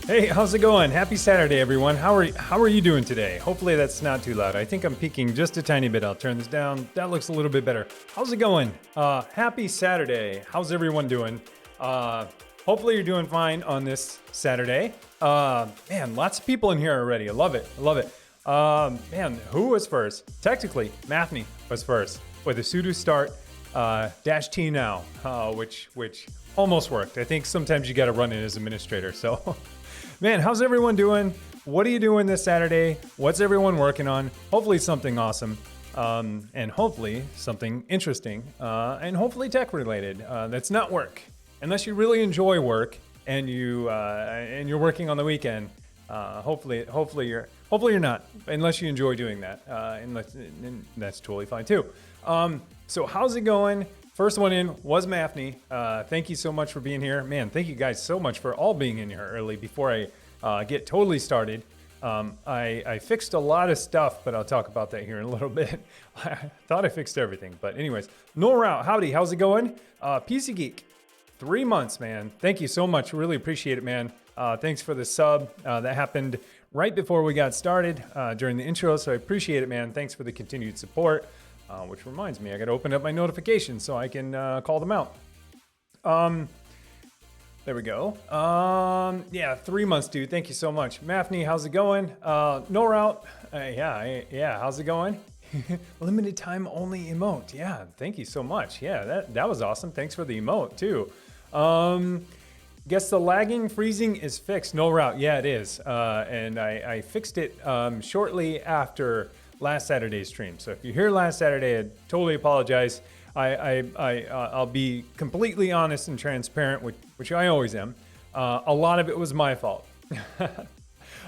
Hey, how's it going? Happy Saturday, everyone. How are you doing today? Hopefully that's not too loud. I think I'm peaking just a tiny bit. I'll turn this down. That looks a little bit better. How's it going? Happy Saturday. How's everyone doing? Hopefully you're doing fine on this Saturday. Man, lots of people in here already. I love it. Man, who was first? Technically, Mathny was first with a sudo start -t now, which almost worked. I think sometimes you got to run it as administrator. So, man, how's everyone doing? What are you doing this Saturday? What's everyone working on? Hopefully something awesome, and hopefully something interesting, and hopefully tech related. That's not work, unless you really enjoy work and you're working on the weekend. Hopefully you're not, unless you enjoy doing that. And that's totally fine too. So how's it going? First one in was Mathny. Thank you so much for being here. Man, thank you guys so much for all being in here early before I get totally started. I fixed a lot of stuff, but I'll talk about that here in a little bit. I thought I fixed everything, but anyways. No route, howdy, how's it going? PC Geek, 3 months, man. Thank you so much, really appreciate it, man. Thanks for the sub. That happened right before we got started during the intro, so I appreciate it, man. Thanks for the continued support. Which reminds me, I gotta open up my notifications so I can call them out. There we go. Yeah, 3 months, dude. Thank you so much. Mathny, how's it going? No route. Yeah, how's it going? Limited time only emote. Yeah, thank you so much. Yeah, that was awesome. Thanks for the emote too. Guess the lagging freezing is fixed. No route. Yeah, it is. And I fixed it shortly after last Saturday's stream. So if you're here last Saturday, I totally apologize. I'll be completely honest and transparent, which I always am. A lot of it was my fault.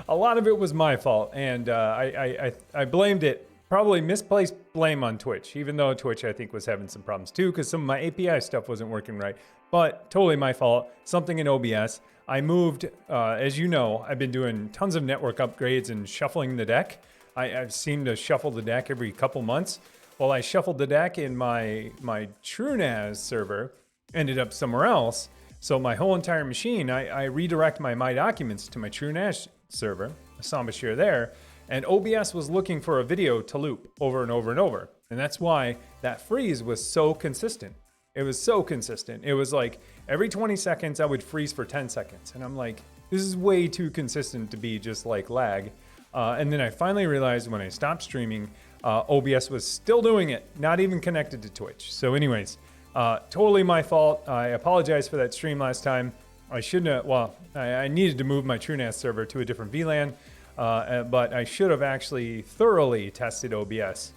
A lot of it was my fault, and I blamed it, probably misplaced blame on Twitch, even though Twitch I think was having some problems too, because some of my API stuff wasn't working right. But totally my fault. Something in OBS. I moved, as you know, I've been doing tons of network upgrades and shuffling the deck. I've seemed to shuffle the deck every couple months. Well, I shuffled the deck in my TrueNAS server, ended up somewhere else. So my whole entire machine, I redirect my documents to my TrueNAS server, a Samba share there, and OBS was looking for a video to loop over and over and over. And that's why that freeze was so consistent. It was so consistent. It was like every 20 seconds I would freeze for 10 seconds. And I'm like, this is way too consistent to be just like lag. And then I finally realized when I stopped streaming, OBS was still doing it, not even connected to Twitch. So anyways, totally my fault. I apologize for that stream last time. I shouldn't have, well, I needed to move my TrueNAS server to a different VLAN, but I should have actually thoroughly tested OBS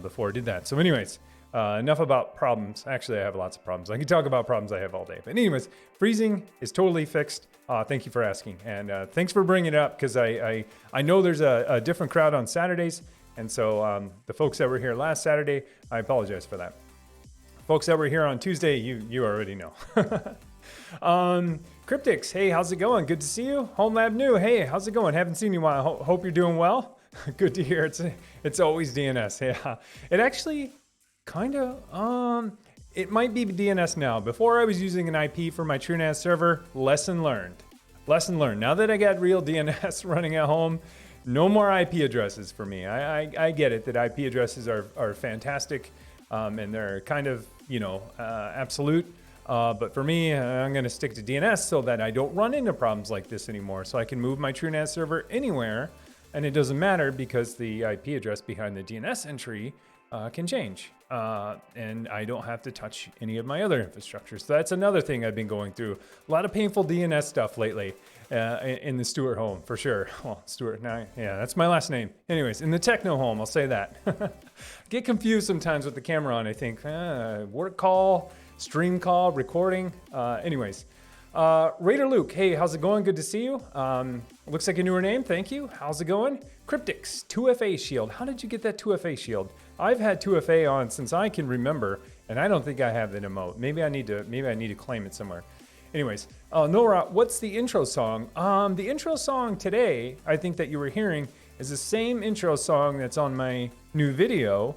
before I did that. So anyways, enough about problems. Actually, I have lots of problems. I can talk about problems I have all day. But anyways, freezing is totally fixed. Thank you for asking. And thanks for bringing it up, because I know there's a different crowd on Saturdays. And so the folks that were here last Saturday, I apologize for that. Folks that were here on Tuesday, you already know. Cryptics, hey, how's it going? Good to see you. Home Lab New, hey, how's it going? Haven't seen you in a while. Hope you're doing well. Good to hear. It's always DNS. Yeah, it actually kind of, it might be DNS now. Before I was using an IP for my TrueNAS server. Lesson learned. Lesson learned. Now that I got real DNS running at home, no more IP addresses for me. I get it that IP addresses are fantastic, and they're kind of, absolute. But for me, I'm going to stick to DNS so that I don't run into problems like this anymore. So I can move my TrueNAS server anywhere, and it doesn't matter because the IP address behind the DNS entry can change. And I don't have to touch any of my other infrastructure. So that's another thing I've been going through. A lot of painful DNS stuff lately in the Stewart home, for sure. Well, Stewart, yeah, that's my last name. Anyways, in the Techno home, I'll say that. Get confused sometimes with the camera on. I think work call, stream call, recording. Anyways, Raider Luke, hey, how's it going? Good to see you. Looks like a newer name. Thank you. How's it going? Cryptics, 2FA shield. How did you get that 2FA shield? I've had 2FA on since I can remember, and I don't think I have an emote. Maybe I need to claim it somewhere. Anyways, Nora, what's the intro song? The intro song today, I think that you were hearing, is the same intro song that's on my new video,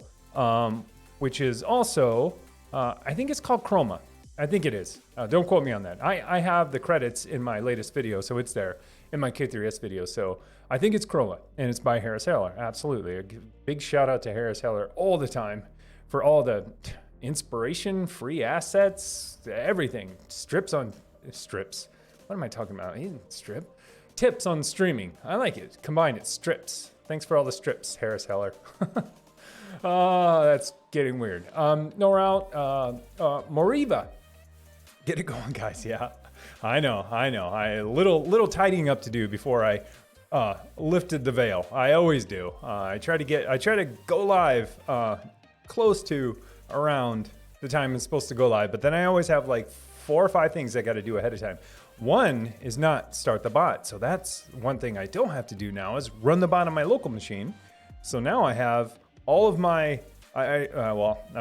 which is also, I think it's called Chroma. I think it is. Don't quote me on that. I have the credits in my latest video, so it's there in my K3S video. So I think it's Corolla, and it's by Harris Heller. Absolutely. A big shout out to Harris Heller all the time for all the inspiration, free assets, everything. Strips. What am I talking about? Strip. Tips on streaming. I like it. Combine it. Strips. Thanks for all the strips, Harris Heller. That's getting weird. No route. Moriva. Get it going, guys. Yeah, I know. I little tidying up to do before I lifted the veil. I always do. I try to go live close to around the time it's supposed to go live, but then I always have like 4 or 5 things I got to do ahead of time. One is not start the bot. So that's one thing I don't have to do now is run the bot on my local machine. So now I have all of my, I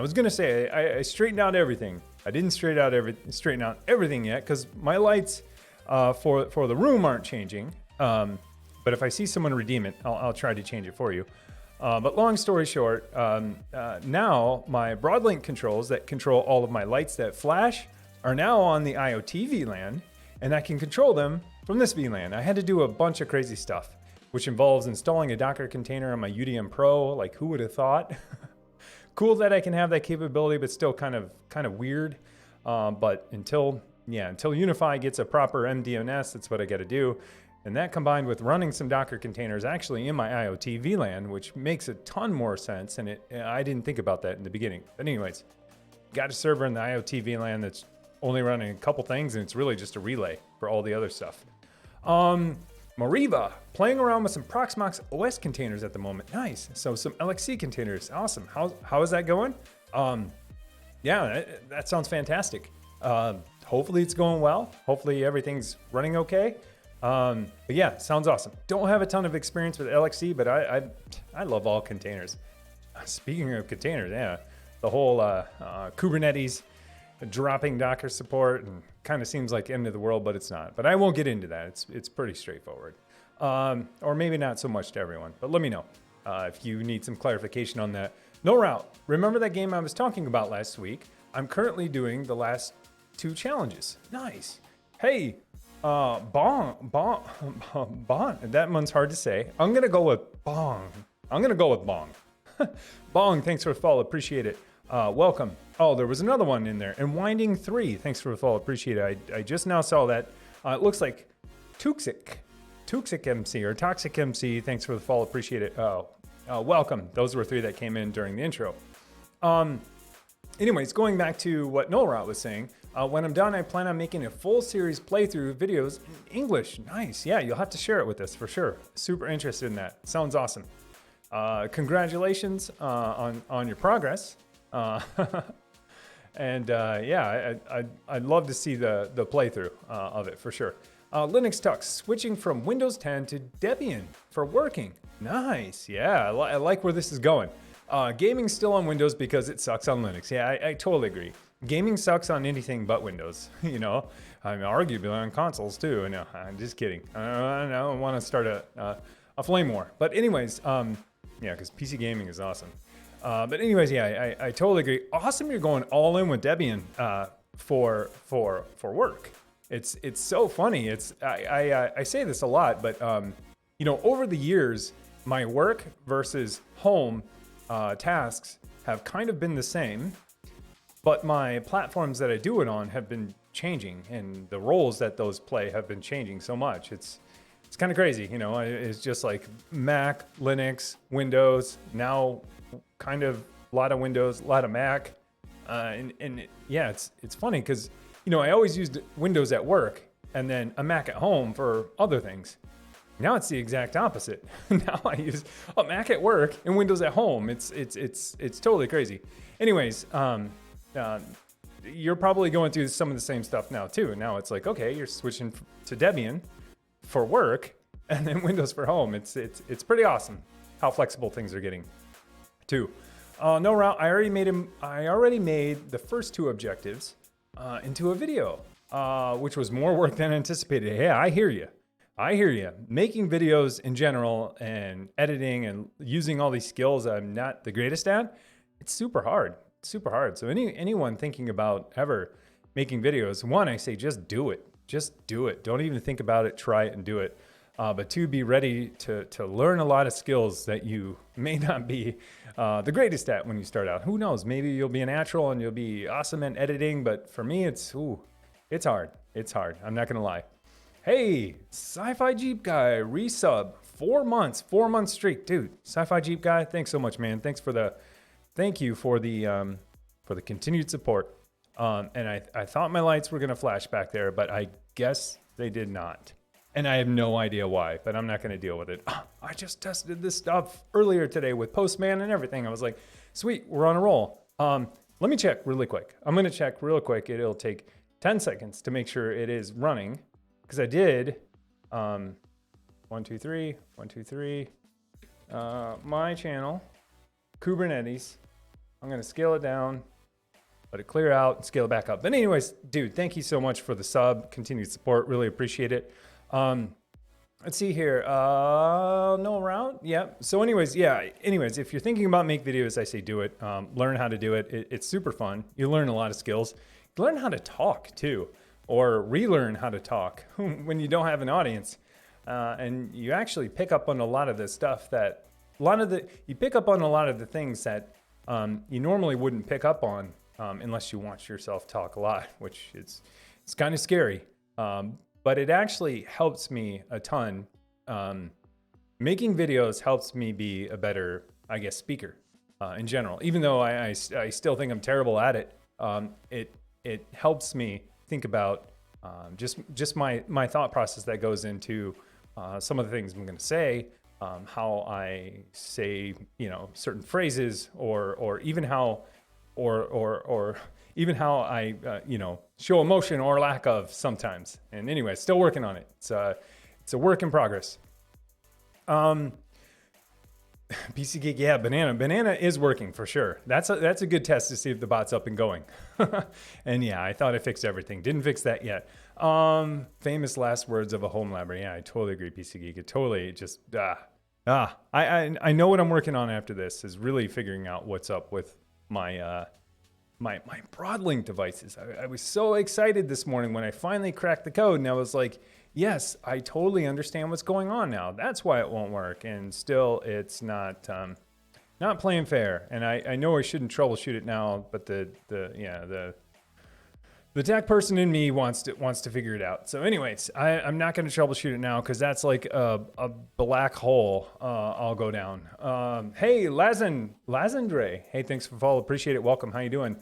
was gonna say I straightened out everything. I didn't straighten out everything yet because my lights for the room aren't changing. But if I see someone redeem it, I'll try to change it for you. But long story short, now my Broadlink controls that control all of my lights that flash are now on the IoT VLAN, and I can control them from this VLAN. I had to do a bunch of crazy stuff, which involves installing a Docker container on my UDM Pro. Like, who would have thought? Cool that I can have that capability, but still kind of weird. But until Unify gets a proper MDNS, that's what I got to do. And that combined with running some Docker containers actually in my IoT VLAN, which makes a ton more sense. And I didn't think about that in the beginning. But anyways, got a server in the IoT VLAN that's only running a couple things, and it's really just a relay for all the other stuff. Moriva, playing around with some Proxmox OS containers at the moment. Nice. So some LXC containers. Awesome. How is that going? Yeah, that sounds fantastic. Hopefully it's going well. Hopefully everything's running okay. But yeah, sounds awesome. Don't have a ton of experience with LXC, but I love all containers. Speaking of containers, yeah, the whole Kubernetes dropping Docker support and kind of seems like end of the world, but it's not. But I won't get into that. It's pretty straightforward. Or maybe not so much to everyone, but let me know if you need some clarification on that. No route. Remember that game I was talking about last week? I'm currently doing the last 2 challenges. Nice. Hey, Bong. That one's hard to say. I'm gonna go with Bong. Bong, thanks for the follow. Appreciate it. Welcome. Oh, there was another one in there. And Winding 3, thanks for the follow. Appreciate it. I just now saw that. It looks like Tuxic MC or Toxic MC. Thanks for the follow. Appreciate it. Welcome. Those were 3 that came in during the intro. Anyways, going back to what Noelrot was saying, when I'm done, I plan on making a full series playthrough videos in English. Nice. Yeah, you'll have to share it with us for sure. Super interested in that. Sounds awesome. Congratulations on your progress. And yeah, I'd love to see the playthrough of it for sure. Linux Tux, switching from Windows 10 to Debian for working. Nice. Yeah, I like where this is going. Gaming's still on Windows because it sucks on Linux. Yeah, I totally agree. Gaming sucks on anything but Windows, you know. I mean, arguably on consoles too. No, I'm just kidding. I don't want to start a flame war. But anyways, yeah, because PC gaming is awesome. But anyways, yeah, I totally agree. Awesome, you're going all in with Debian for work. It's so funny. I say this a lot, but you know, over the years, my work versus home tasks have kind of been the same, but my platforms that I do it on have been changing, and the roles that those play have been changing so much. It's kind of crazy, you know. It's just like Mac, Linux, Windows, now kind of a lot of Windows, a lot of Mac, yeah, it's funny because, you know, I always used Windows at work and then a Mac at home for other things. Now it's the exact opposite. Now I use a Mac at work and Windows at home. It's totally crazy. Anyways, you're probably going through some of the same stuff now too. Now it's like, okay, you're switching to Debian for work and then Windows for home. It's pretty awesome how flexible things are getting too. No route. I already made the first 2 objectives into a video, which was more work than anticipated. Yeah, I hear you. Making videos in general and editing and using all these skills I'm not the greatest at, it's super hard. So anyone thinking about ever making videos. One, I say just do it. Just do it. Don't even think about it. Try it and do it. But two, be ready to learn a lot of skills that you may not be the greatest at when you start out. Who knows? Maybe you'll be a natural and you'll be awesome at editing. But for me, it's hard. It's hard. I'm not gonna lie. Hey, Sci-Fi Jeep Guy, resub, 4 months streak, dude. Sci-Fi Jeep Guy, thanks so much, man. Thank you for the continued support. And I thought my lights were gonna flash back there, but I guess they did not. And I have no idea why, but I'm not gonna deal with it. I just tested this stuff earlier today with Postman and everything. I was like, sweet, we're on a roll. Let me check really quick. I'm gonna check real quick. It'll take 10 seconds to make sure it is running. Because I did 1, 2, 3, 1, 2, 3. My channel, Kubernetes. I'm gonna scale it down, let it clear out, and scale it back up. But anyways, dude, thank you so much for the sub, continued support, really appreciate it. Let's see here, no route, yeah. So anyways, if you're thinking about make videos, I say do it. Learn how to do it. It's super fun. You learn a lot of skills. You learn how to talk too. Or relearn how to talk when you don't have an audience. And you actually pick up on a lot of the stuff you pick up on a lot of the things that you normally wouldn't pick up on unless you watch yourself talk a lot, which it's kind of scary. But it actually helps me a ton. Making videos helps me be a better, I guess, speaker in general. Even though I still think I'm terrible at it, it helps me think about just my thought process that goes into some of the things I'm going to say, how I say certain phrases, or even how even how I show emotion or lack of sometimes. And anyway, still working on it. It's a work in progress. PC Geek, yeah, Banana is working for sure. That's a good test to see if the bot's up and going. And yeah, I thought I fixed everything. Didn't fix that yet. Famous last words of a home labber. Yeah, I totally agree, PC Geek. It totally just I know what I'm working on after this is really figuring out what's up with my my Broadlink devices. I was so excited this morning when I finally cracked the code, and I was like, yes, I totally understand what's going on now. That's why it won't work. And still, it's not playing fair. And I know I shouldn't troubleshoot it now, but the tech person in me wants to figure it out. So anyways, I'm not going to troubleshoot it now because that's like a black hole I'll go down. Hey, Lazandre. Hey, thanks for the follow. Appreciate it. Welcome. How you doing?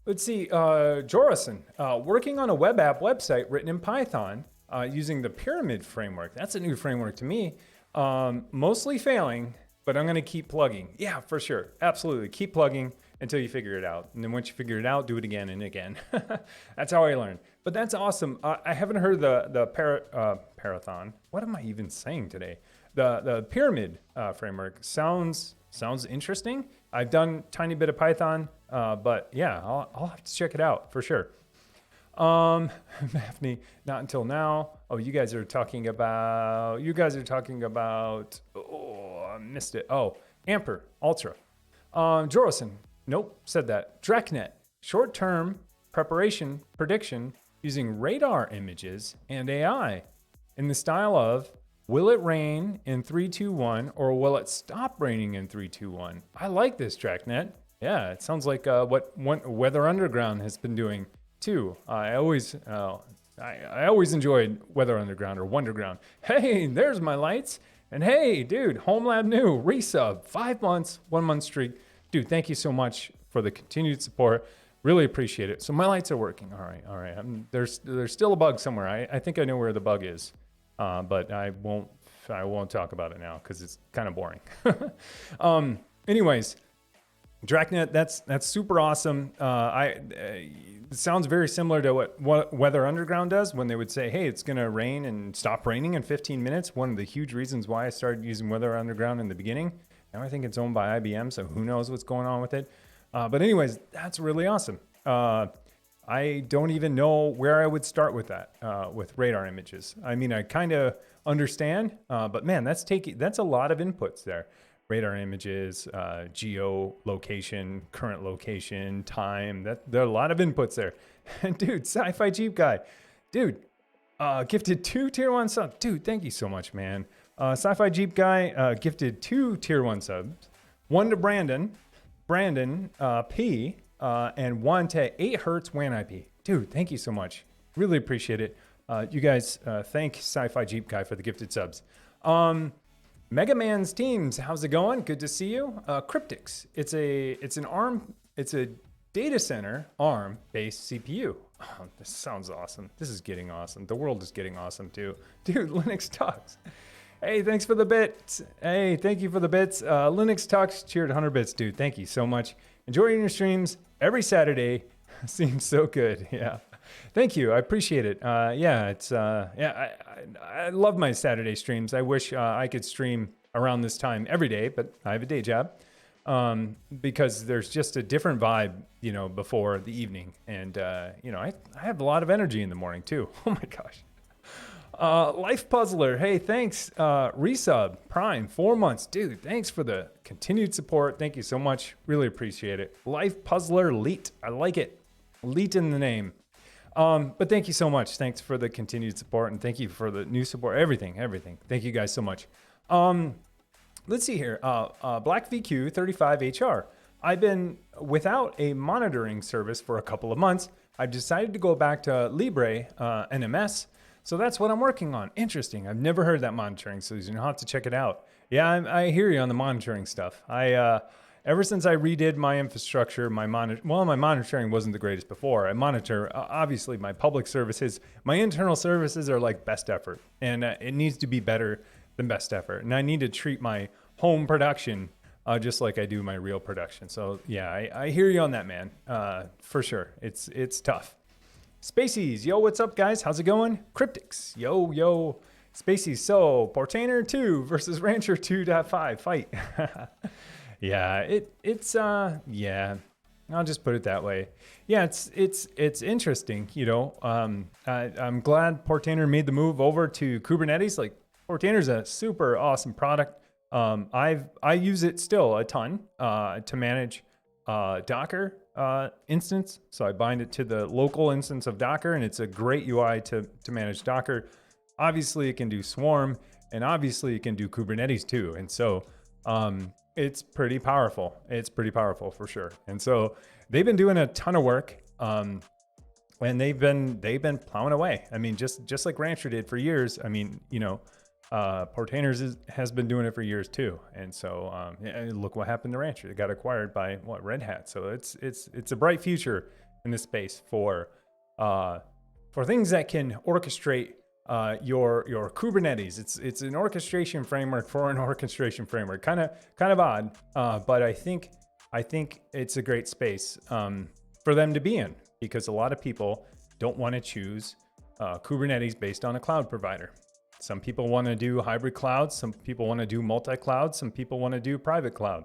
Let's see, Jorison, working on a web app website written in Python using the Pyramid framework. That's a new framework to me. Mostly failing, but I'm going to keep plugging. Yeah, for sure. Absolutely. Keep plugging until you figure it out. And then once you figure it out, do it again and again. That's how I learn. But that's awesome. I haven't heard the Parathon. What am I even saying today? The Pyramid framework sounds interesting. I've done a tiny bit of Python, but yeah, I'll have to check it out for sure. Daphne, not until now. Oh, you guys are talking about, oh, I missed it. Oh, Amper, Ultra. Jorison, nope, said that. Dreknet, short-term preparation prediction using radar images and AI in the style of, will it rain in 3, 2, 1, or will it stop raining in 3, 2, 1? I like this, TrackNet. Yeah, it sounds like what Weather Underground has been doing too. I always enjoyed Weather Underground or Wonderground. Hey, there's my lights. And hey, dude, HomeLab new resub, 5 months, 1 month streak. Dude, thank you so much for the continued support. Really appreciate it. So my lights are working. All right. There's still a bug somewhere. I think I know where the bug is. But I won't talk about it now because it's kind of boring. Anyways, Draknet, that's super awesome. It sounds very similar to what Weather Underground does when they would say, hey, it's going to rain and stop raining in 15 minutes. One of the huge reasons why I started using Weather Underground in the beginning. Now I think it's owned by IBM, so who knows what's going on with it. But anyways, that's really awesome. I don't even know where I would start with that, with radar images. I mean, I kind of understand, but man, that's a lot of inputs there. radar images, geolocation, current location, time. There are a lot of inputs there. And dude, Sci-Fi Jeep Guy, dude, gifted 2 tier 1 subs. Dude, thank you so much, man. Sci-Fi Jeep Guy gifted 2 tier 1 subs. 1 to Brandon P, and 1 to 8 Hertz WAN IP. Dude, thank you so much. Really appreciate it. You guys thank Sci-Fi Jeep Guy for the gifted subs. Mega Man's Teams, how's it going? Good to see you. Cryptics, it's a data center ARM based CPU. Oh, this sounds awesome. This is getting awesome. The world is getting awesome too. Dude, Linux Talks. Hey, thanks for the bits. Hey, thank you for the bits. Linux Talks cheered 100 bits, dude. Thank you so much. Enjoying your streams every Saturday. Seems so good. Yeah. Thank you. I appreciate it. I love my Saturday streams. I wish I could stream around this time every day, but I have a day job. Because there's just a different vibe, before the evening. And, I have a lot of energy in the morning too. Oh my gosh. Life Puzzler. Hey, thanks. Resub Prime, 4 months. Dude, thanks for the continued support. Thank you so much. Really appreciate it. Life Puzzler Leet. I like it. Leet in the name. But thank you so much. Thanks for the continued support, and thank you for the new support. Everything. Thank you guys so much. Let's see here. Black VQ 35HR. I've been without a monitoring service for a couple of months. I've decided to go back to Libre NMS. So that's what I'm working on. Interesting. I've never heard that monitoring, so you'll have to check it out. Yeah, I hear you on the monitoring stuff. Ever since I redid my infrastructure, my monitoring wasn't the greatest before. I monitor, obviously, my public services. My internal services are like best effort, and it needs to be better than best effort. And I need to treat my home production just like I do my real production. So yeah, I hear you on that, man. For sure. It's tough. Spaceys, yo, what's up, guys? How's it going? Cryptics, yo. Spaceys, so Portainer 2 versus Rancher 2.5 fight. Yeah, I'll just put it that way. Yeah, it's interesting, I'm glad Portainer made the move over to Kubernetes. Like, Portainer's a super awesome product. I use it still a ton to manage Docker instance. So I bind it to the local instance of Docker, and it's a great UI to manage Docker. Obviously, it can do Swarm, and obviously it can do Kubernetes too. And so it's pretty powerful. It's pretty powerful for sure. And so they've been doing a ton of work, and they've been plowing away. I mean, just like Rancher did for years. I mean, Portainer has been doing it for years too. And so look what happened to Rancher. It got acquired by Red Hat. So it's a bright future in this space for things that can orchestrate your Kubernetes. It's an orchestration framework for an orchestration framework. Kind of odd, but I think it's a great space for them to be in, because a lot of people don't want to choose Kubernetes based on a cloud provider. Some people want to do hybrid clouds. Some people want to do multi-cloud. Some people want to do private cloud.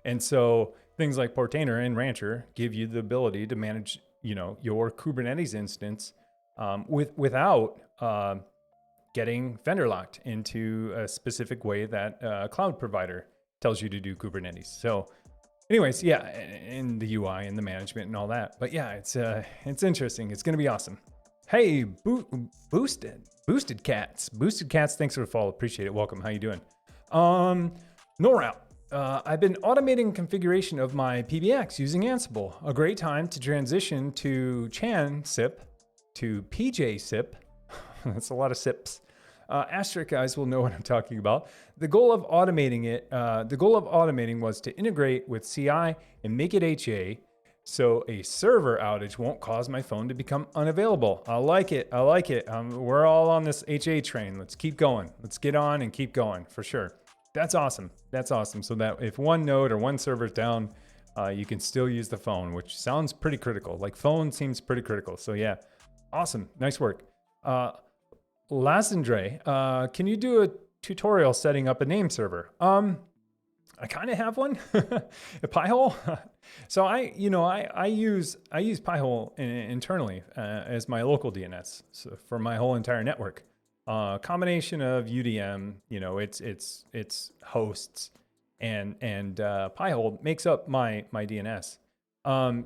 And so things like Portainer and Rancher give you the ability to manage, your Kubernetes instance without getting vendor locked into a specific way that a cloud provider tells you to do Kubernetes. So anyways, yeah, and the UI and the management and all that. But yeah, it's interesting. It's going to be awesome. Hey, Boosted Cats. Thanks for the follow. Appreciate it. Welcome. How you doing? NorOut. I've been automating configuration of my PBX using Ansible. A great time to transition to Chan SIP to PJ SIP. That's a lot of SIPs. Asterisk guys will know what I'm talking about. The goal of automating was to integrate with CI and make it HA, so a server outage won't cause my phone to become unavailable. I like it. We're all on this HA train. Let's keep going. Let's get on and keep going for sure. That's awesome. So that if one node or one server's down, you can still use the phone, which sounds pretty critical. Like, phone seems pretty critical. So yeah, awesome. Nice work. Lasandre, can you do a tutorial setting up a name server? I kind of have one, a PiHole. So I use PiHole internally as my local DNS, so for my whole entire network. Combination of UDM, it's hosts and PiHole makes up my DNS.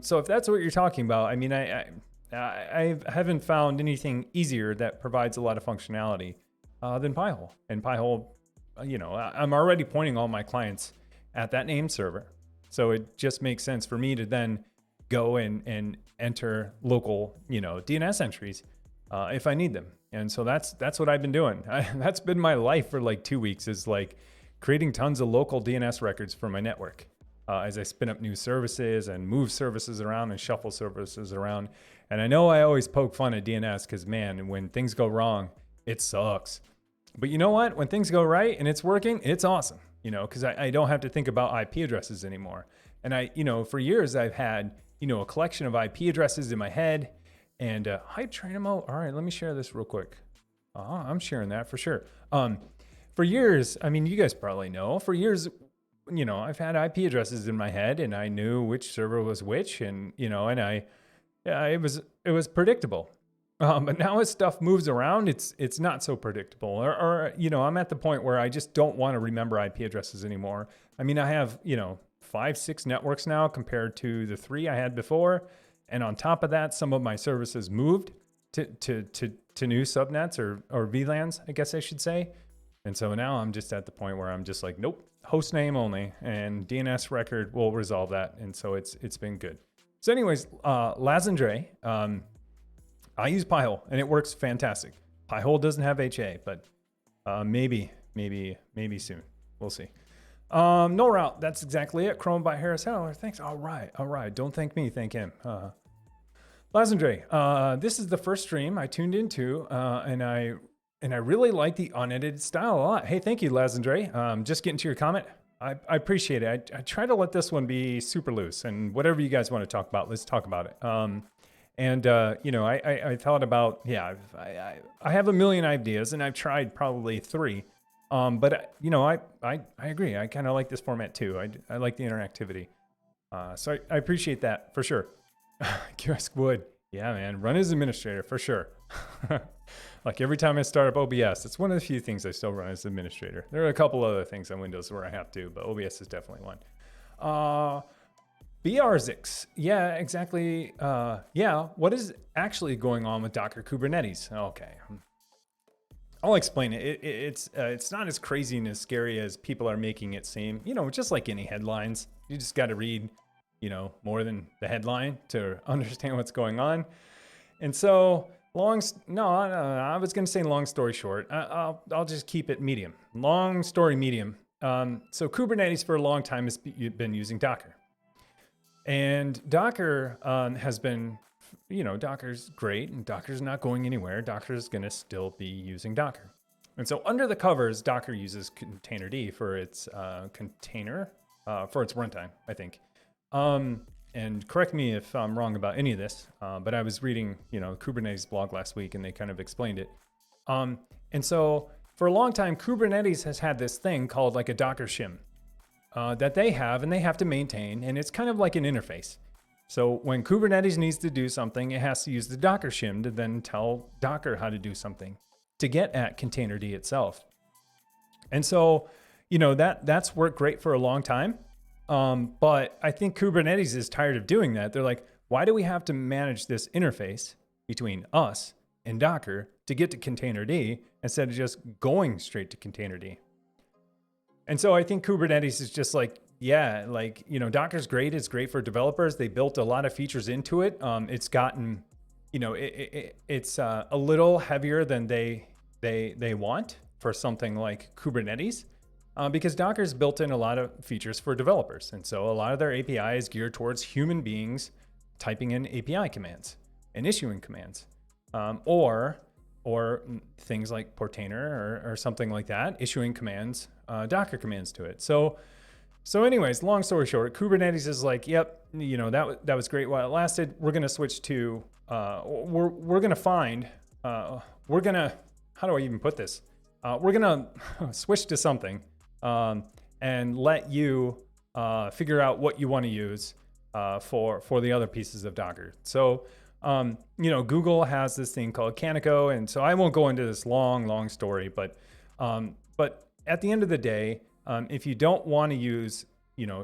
So if that's what you're talking about, I mean, I haven't found anything easier that provides a lot of functionality than PiHole. And PiHole, I'm already pointing all my clients at that name server. So it just makes sense for me to then go and enter local, DNS entries if I need them. And so that's what I've been doing. That's been my life for like 2 weeks, is like creating tons of local DNS records for my network as I spin up new services and move services around and shuffle services around. And I know I always poke fun at DNS because, man, when things go wrong, it sucks. But you know what? When things go right and it's working, it's awesome, because I don't have to think about IP addresses anymore. And for years I've had, a collection of IP addresses in my head. And hi, Trainamo. All right, let me share this real quick. I'm sharing that for sure. For years, I mean, you guys probably know, for years, I've had IP addresses in my head, and I knew which server was which, and it was predictable. But now as stuff moves around, it's not so predictable. Or I'm at the point where I just don't want to remember IP addresses anymore. I mean, I have 5-6 networks now compared to the 3 I had before. And on top of that, some of my services moved to new subnets or VLANs, I guess I should say. And so now I'm just at the point where I'm just like, nope, host name only, and DNS record will resolve that. And so it's been good. So anyways, Lazandre, I use PiHole and it works fantastic. PiHole doesn't have HA, but maybe soon. We'll see. No route. That's exactly it. Chrome by Harris Heller. Thanks. All right. Don't thank me. Thank him. Lazandre, this is the first stream I tuned into, and I really like the unedited style a lot. Hey, thank you, Lazandre. Just getting to your comment. I appreciate it. I try to let this one be super loose, and whatever you guys want to talk about, let's talk about it. I thought about, I have a million ideas, and I've tried probably 3. But I agree. I kind of like this format too. I like the interactivity. So I appreciate that for sure. QS Wood. Yeah, man. Run as administrator for sure. Like every time I start up OBS, it's one of the few things I still run as administrator. There are a couple other things on Windows where I have to, but OBS is definitely one. BRZix. Yeah, exactly. What is actually going on with Docker Kubernetes? Okay. I'll explain it. It's not as crazy and as scary as people are making it seem. Just like any headlines, you just got to read, more than the headline to understand what's going on. And so I was going to say long story short. I'll just keep it medium. Long story medium. So Kubernetes for a long time has been using Docker, and Docker has been. Docker's great, and Docker's not going anywhere. Docker's going to still be using Docker. And so under the covers, Docker uses containerd for its container, for its runtime, I think. And correct me if I'm wrong about any of this, but I was reading, Kubernetes blog last week, and they kind of explained it. And so for a long time, Kubernetes has had this thing called like a Docker shim that they have, and they have to maintain, and it's kind of like an interface. So when Kubernetes needs to do something, it has to use the Docker shim to then tell Docker how to do something to get at containerd itself. And so, that's worked great for a long time. But I think Kubernetes is tired of doing that. They're like, why do we have to manage this interface between us and Docker to get to containerd instead of just going straight to containerd? And so I think Kubernetes is just like, Docker's great. It's great for developers. They built a lot of features into it. It's gotten, it's a little heavier than they want for something like Kubernetes, because Docker's built in a lot of features for developers. And so a lot of their API is geared towards human beings typing in API commands and issuing commands, or things like Portainer or something like that, issuing commands, Docker commands to it. So anyways, long story short, Kubernetes is like, yep, that was great while it lasted. We're going to switch to, we're going to find, how do I even put this? We're going to switch to something and let you figure out what you want to use for the other pieces of Docker. So, Google has this thing called Canico. And so I won't go into this long story, but at the end of the day, if you don't want to use,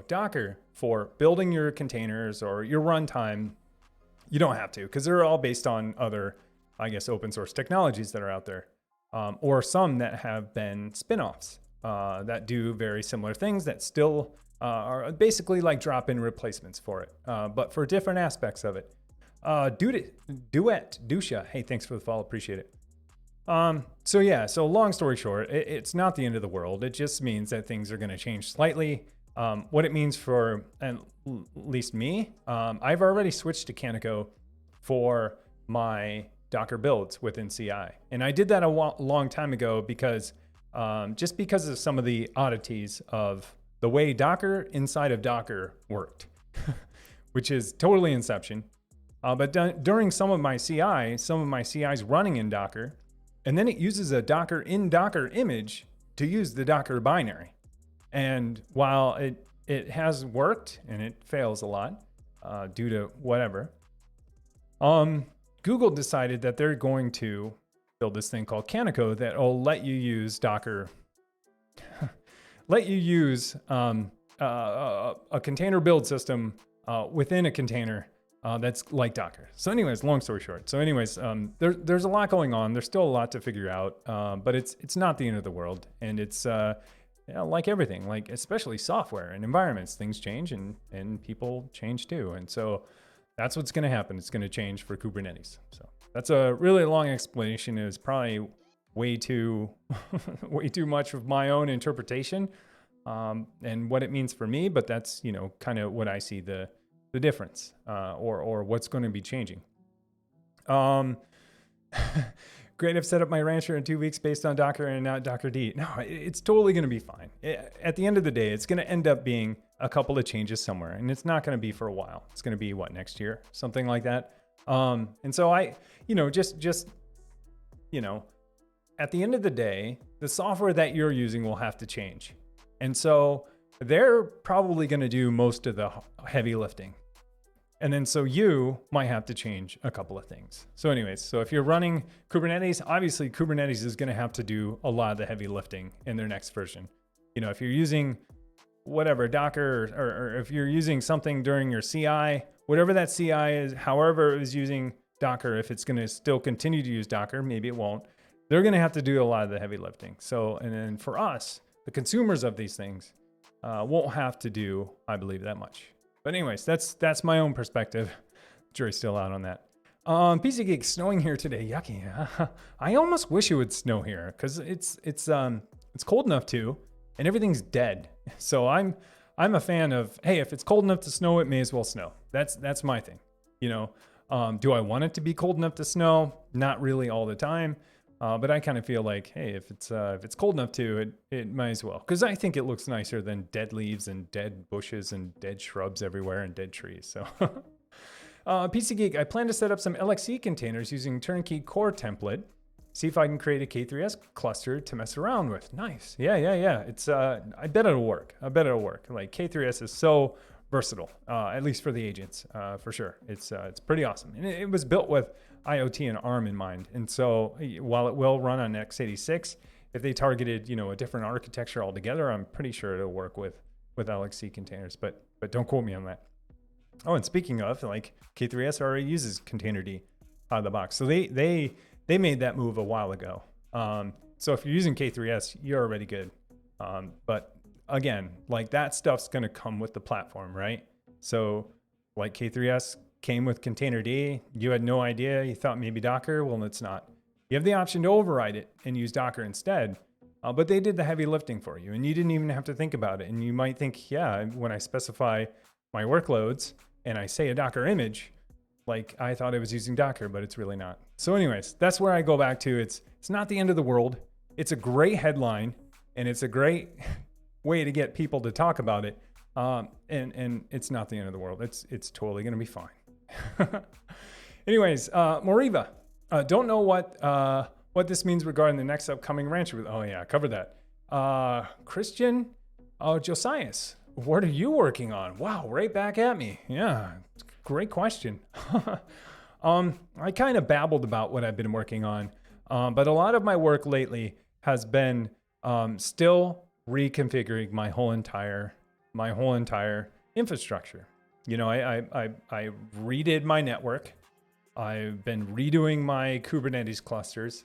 Docker for building your containers or your runtime, you don't have to, because they're all based on other, I guess, open source technologies that are out there, or some that have been spin-offs that do very similar things that still are basically like drop-in replacements for it, but for different aspects of it. Dusha, hey, thanks for the follow, appreciate it. So long story short, it's not the end of the world. It just means that things are going to change slightly. What it means for at least me, I've already switched to Canico for my Docker builds within CI. And I did that a long time ago because just because of some of the oddities of the way Docker inside of Docker worked, which is totally Inception. But during some of my CIs running in Docker, and then it uses a Docker in Docker image to use the Docker binary. And while it has worked, and it fails a lot due to whatever, Google decided that they're going to build this thing called Canico that will let you use Docker, let you use a container build system within a container that's like Docker. So anyways, long story short. So anyways, there's a lot going on. There's still a lot to figure out, but it's not the end of the world. And it's like everything, like especially software and environments, things change and people change too. And so that's what's going to happen. It's going to change for Kubernetes. So that's a really long explanation. It was probably way too much of my own interpretation and what it means for me. But that's, kind of what I see the difference or what's going to be changing. Great, I've set up my rancher in 2 weeks based on Docker and not Docker D. No, it's totally going to be fine. At the end of the day, it's going to end up being a couple of changes somewhere, and it's not going to be for a while. It's going to be next year, something like that. And so at the end of the day, the software that you're using will have to change. And so they're probably going to do most of the heavy lifting. And then so you might have to change a couple of things. So anyways, so if you're running Kubernetes, obviously Kubernetes is going to have to do a lot of the heavy lifting in their next version. If you're using whatever Docker or if you're using something during your CI, whatever that CI is, however it is using Docker, if it's going to still continue to use Docker, maybe it won't, they're going to have to do a lot of the heavy lifting. So, and then for us, the consumers of these things won't have to do, I believe, that much. But anyways, that's my own perspective. Jury's still out on that. PC Geek, snowing here today. Yucky. I almost wish it would snow here because it's cold enough to, and everything's dead. So I'm a fan of, hey, if it's cold enough to snow, it may as well snow. That's my thing. Do I want it to be cold enough to snow? Not really all the time. But I kind of feel like, hey, if it's cold enough to, it might as well. Because I think it looks nicer than dead leaves and dead bushes and dead shrubs everywhere and dead trees. So, PC Geek, I plan to set up some LXC containers using Turnkey Core template. See if I can create a K3S cluster to mess around with. Nice. Yeah. It's I bet it'll work. Like K3S is so versatile, at least for the agents, for sure. It's pretty awesome. And it was built with IoT and ARM in mind. And so while it will run on x86, if they targeted, a different architecture altogether, I'm pretty sure it'll work with LXC containers, but don't quote me on that. Oh, and speaking of, like K3S already uses Containerd out of the box. So they made that move a while ago. So if you're using K3S, you're already good. But again, like that stuff's going to come with the platform, right? So like K3S came with Containerd, you had no idea, you thought maybe Docker, well, it's not. You have the option to override it and use Docker instead, but they did the heavy lifting for you and you didn't even have to think about it. And you might think, yeah, when I specify my workloads and I say a Docker image, like I thought I was using Docker, but it's really not. So anyways, that's where I go back to. It's not the end of the world. It's a great headline and it's a great way to get people to talk about it. And it's not the end of the world. It's totally going to be fine. Anyways, Moriva, don't know what this means regarding the next upcoming rancher. Oh yeah, I covered that. Christian Josias, what are you working on? Wow, right back at me. Yeah, great question. I kind of babbled about what I've been working on, but a lot of my work lately has been still reconfiguring my whole entire infrastructure. I redid my network. I've been redoing my Kubernetes clusters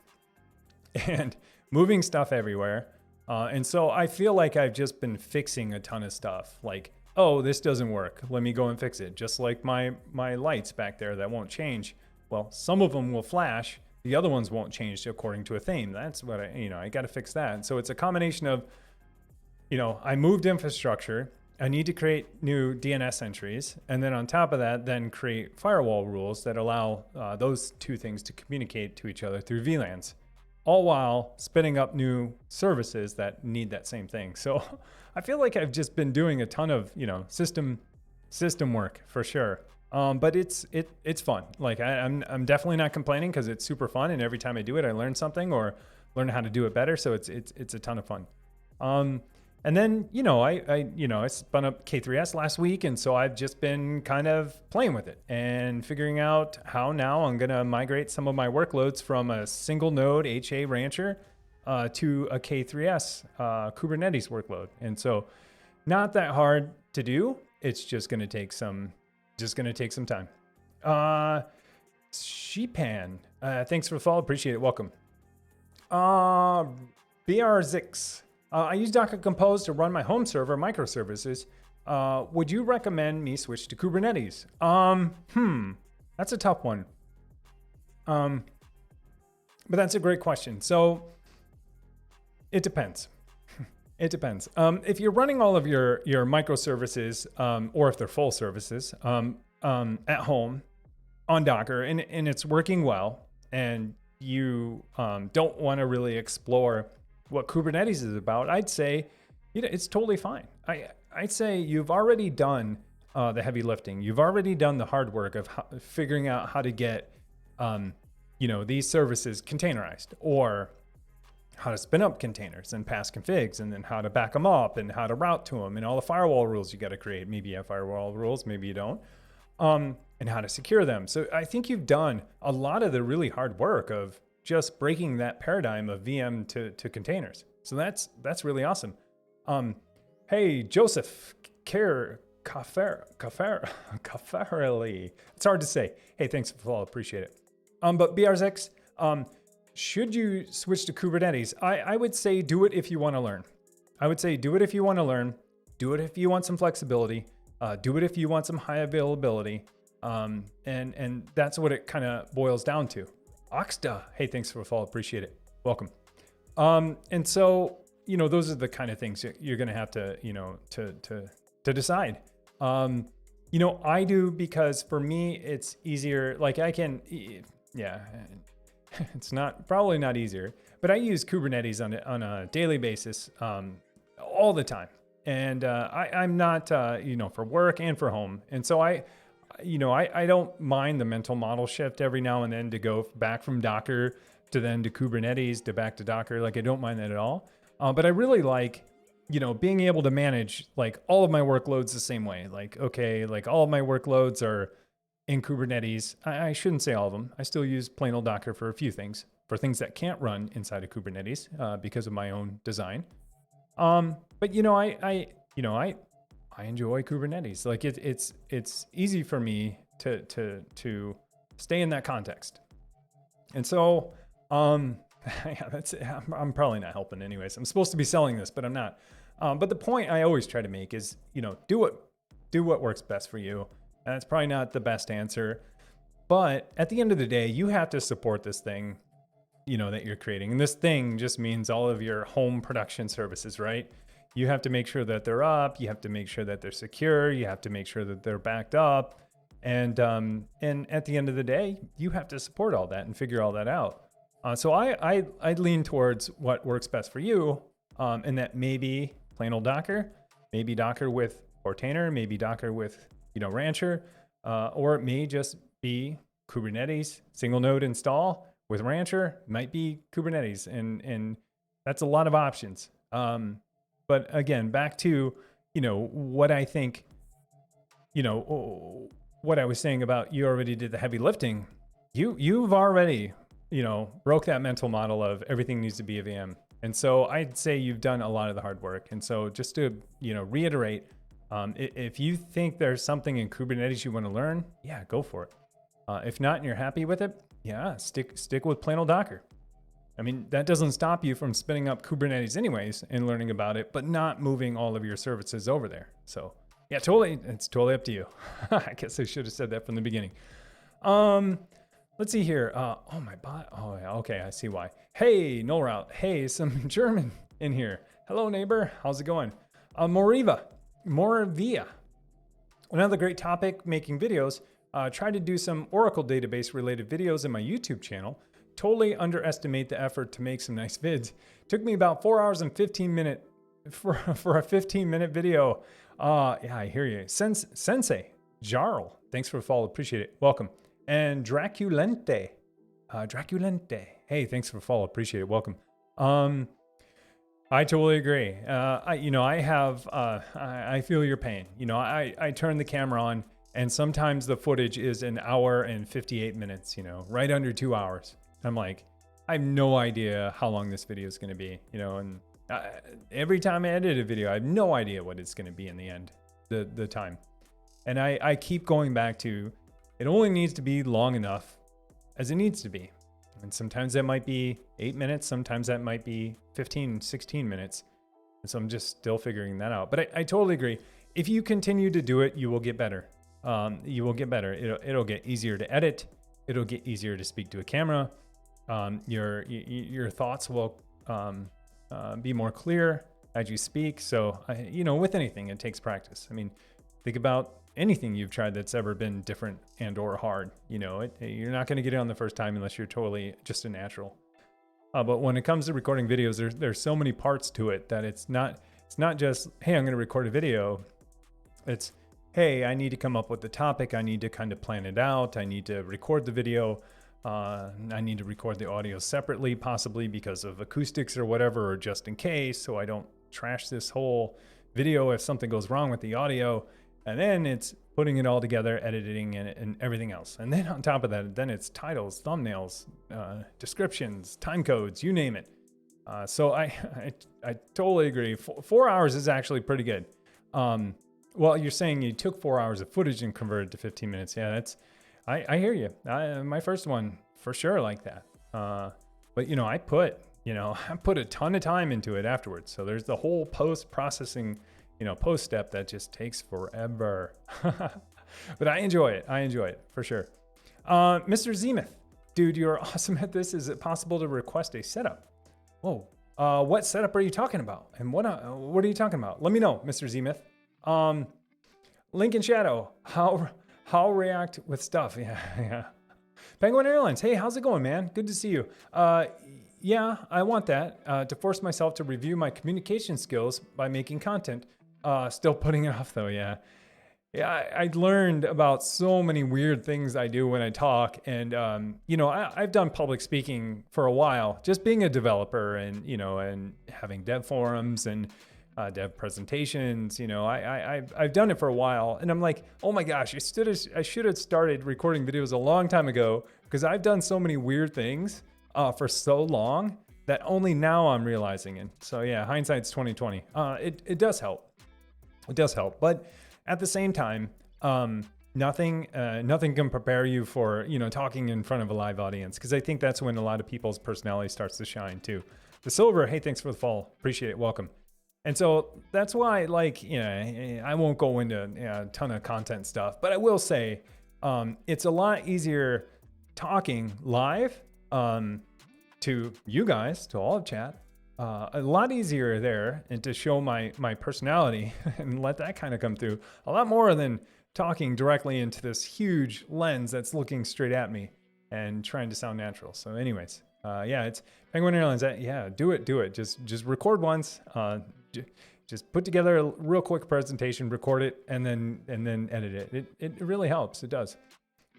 and moving stuff everywhere. And so I feel like I've just been fixing a ton of stuff. Like, oh, this doesn't work. Let me go and fix it. Just like my lights back there that won't change. Well, some of them will flash. The other ones won't change according to a theme. That's what I got to fix that. And so it's a combination of, I moved infrastructure. I need to create new DNS entries. And then on top of that, then create firewall rules that allow those two things to communicate to each other through VLANs, all while spinning up new services that need that same thing. So I feel like I've just been doing a ton of, system work for sure. But it's fun. Like I'm definitely not complaining because it's super fun. And every time I do it, I learn something or learn how to do it better. So it's a ton of fun. And then, I spun up K3S last week. And so I've just been kind of playing with it and figuring out how now I'm going to migrate some of my workloads from a single node HA Rancher to a K3S Kubernetes workload. And so not that hard to do. It's just going to take some time. Sheepan, thanks for the follow. Appreciate it. Welcome. BRZix. I use Docker Compose to run my home server microservices. Would you recommend me switch to Kubernetes? That's a tough one. But that's a great question. So it depends. It depends. If you're running all of your microservices, or if they're full services, at home on Docker and it's working well, and you don't want to really explore what Kubernetes is about, I'd say, it's totally fine. I'd say you've already done the heavy lifting. You've already done the hard work of figuring out how to get, these services containerized, or how to spin up containers and pass configs, and then how to back them up and how to route to them and all the firewall rules you got to create. Maybe you have firewall rules, maybe you don't, and how to secure them. So I think you've done a lot of the really hard work of just breaking that paradigm of VM to containers. So that's really awesome. Hey, Joseph Kafarali. It's hard to say. Hey, thanks for the follow. Appreciate it. But BRZX, should you switch to Kubernetes? I would say do it if you want to learn. Do it if you want to learn. Do it if you want some flexibility. Do it if you want some high availability. And that's what it kind of boils down to. Oxda, hey, thanks for the follow. Appreciate it. Welcome. And so, those are the kind of things that you're going to have to, to decide. I do, because for me, it's easier. Like it's probably not easier, but I use Kubernetes on a daily basis, all the time. And, I'm not, for work and for home. And so I don't mind the mental model shift every now and then to go back from Docker to Kubernetes to back to Docker. Like, I don't mind that at all. But I really like, being able to manage like all of my workloads the same way. Like, okay, like all of my workloads are in Kubernetes. I shouldn't say all of them. I still use plain old Docker for a few things, for things that can't run inside of Kubernetes because of my own design. But I enjoy Kubernetes. Like it's easy for me to stay in that context. And so, I'm probably not helping anyways. I'm supposed to be selling this, but I'm not. But the point I always try to make is, do what works best for you. And it's probably not the best answer, but at the end of the day, you have to support this thing, that you're creating. And this thing just means all of your home production services, right? You have to make sure that they're up. You have to make sure that they're secure. You have to make sure that they're backed up. And at the end of the day, you have to support all that and figure all that out. So I lean towards what works best for you, and that maybe plain old Docker, maybe Docker with Portainer, maybe Docker with Rancher, or it may just be Kubernetes single node install with Rancher. Might be Kubernetes, and that's a lot of options. But again, back to what I think, what I was saying about you already did the heavy lifting. You've already broke that mental model of everything needs to be a VM. And so I'd say you've done a lot of the hard work. And so just to, reiterate, if you think there's something in Kubernetes you want to learn, yeah, go for it. If not, and you're happy with it, yeah, stick with plain old Docker. I mean, that doesn't stop you from spinning up Kubernetes anyways and learning about it, but not moving all of your services over there. So yeah, it's totally up to you. I guess I should have said that from the beginning. Let's see here. Oh, my bot. Oh, yeah, okay, I see why. Hey, no route. Hey, some German in here. Hello, neighbor. How's it going? Moravia. Another great topic, making videos. Tried to do some Oracle database related videos in my YouTube channel. Totally underestimate the effort to make some nice vids. Took me about 4 hours and 15 minutes for a 15-minute video. Yeah, I hear you. Sensei, Jarl, thanks for the follow. Appreciate it. Welcome. And Draculente. Hey, thanks for the follow. Appreciate it. Welcome. I totally agree. I feel your pain. I turn the camera on and sometimes the footage is an hour and 58 minutes, right under 2 hours. I'm like, I have no idea how long this video is going to be, and every time I edit a video, I have no idea what it's going to be in the end, the time. And I keep going back to, it only needs to be long enough as it needs to be. And sometimes that might be 8 minutes. Sometimes that might be 15, 16 minutes. And so I'm just still figuring that out. But I totally agree. If you continue to do it, you will get better. You will get better. It'll get easier to edit. It'll get easier to speak to a camera. Your thoughts will be more clear as you speak. So, with anything, it takes practice. I mean, think about anything you've tried that's ever been different and or hard. You're not going to get it on the first time unless you're totally just a natural. But when it comes to recording videos, there's so many parts to it that it's not just, hey, I'm going to record a video. It's, hey, I need to come up with the topic. I need to kind of plan it out. I need to record the video. I need to record the audio separately, possibly because of acoustics or whatever, or just in case, so I don't trash this whole video if something goes wrong with the audio. And then it's putting it all together, editing and everything else. And then on top of that, then it's titles, thumbnails, descriptions, time codes, you name it. So I totally agree. 4 hours is actually pretty good. Well, you're saying you took 4 hours of footage and converted to 15 minutes. Yeah, I hear you. My first one for sure like that. But I put a ton of time into it afterwards. So there's the whole post-processing, post step that just takes forever. But I enjoy it for sure. Mr. Zemeth, dude, you're awesome at this. Is it possible to request a setup? Whoa. What setup are you talking about? And what are you talking about? Let me know, Mr. Zemeth. Link in shadow. How react with stuff? Yeah. Penguin Airlines. Hey, how's it going, man? Good to see you. Yeah, I want that to force myself to review my communication skills by making content. Still putting it off though. Yeah. I learned about so many weird things I do when I talk, and I've done public speaking for a while, just being a developer, and and having dev forums and dev presentations. I've done it for a while, and I'm like, oh my gosh, I should have started recording videos a long time ago, because I've done so many weird things for so long that only now I'm realizing it. So yeah, hindsight's 2020. It does help. It does help, but at the same time, nothing can prepare you for talking in front of a live audience, because I think that's when a lot of people's personality starts to shine too. The Silver, hey, thanks for the follow. Appreciate it. Welcome. And so that's why, I won't go into a ton of content stuff, but I will say it's a lot easier talking live to you guys, to all of chat. A lot easier there, and to show my personality and let that kind of come through a lot more than talking directly into this huge lens that's looking straight at me and trying to sound natural. So anyways, it's Penguin Airlines. Do it. Just record once. Just put together a real quick presentation, record it, and then edit it. It really helps. It does.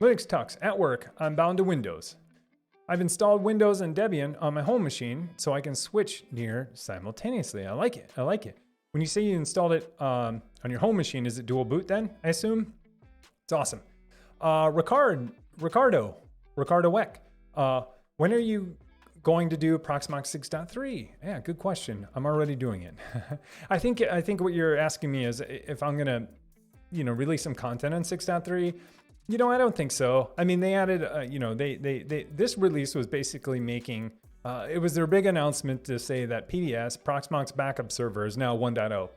Linux Tux at work. I'm bound to Windows. I've installed Windows and Debian on my home machine so I can switch near simultaneously. I like it. When you say you installed it on your home machine, is it dual boot then, I assume? It's awesome. Ricardo Weck. When are you going to do Proxmox 6.3? Yeah, good question. I'm already doing it. I think what you're asking me is if I'm gonna, release some content on 6.3. I don't think so. I mean, they added, this release was basically making, it was their big announcement to say that PBS, Proxmox Backup Server, is now 1.0.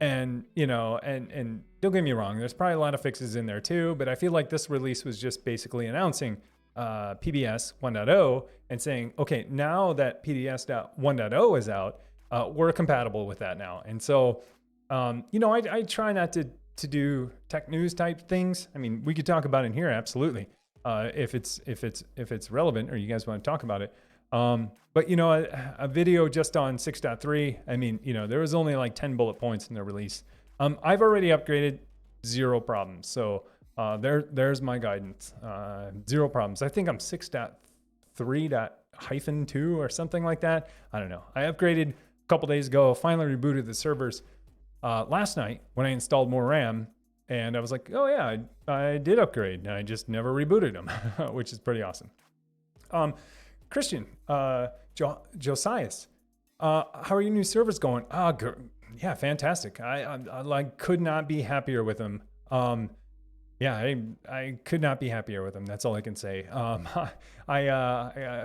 And, and don't get me wrong, there's probably a lot of fixes in there too, but I feel like this release was just basically announcing PBS 1.0 and saying, okay, now that PBS 1.0 is out, we're compatible with that now. And so, I try not to do tech news type things. I mean, we could talk about it in here, absolutely, if it's relevant or you guys want to talk about it. But a video just on 6.3, I mean, there was only like 10 bullet points in the release. I've already upgraded, 0 problems. So there's my guidance, 0 problems. I think I'm 6.3.-2 or something like that. I don't know. I upgraded a couple days ago, finally rebooted the servers last night when I installed more RAM, and I was like, oh yeah, I did upgrade, and I just never rebooted them, which is pretty awesome. Christian, Josias, how are your new servers going? Yeah, fantastic. I could not be happier with them. Yeah, I could not be happier with them. That's all I can say. I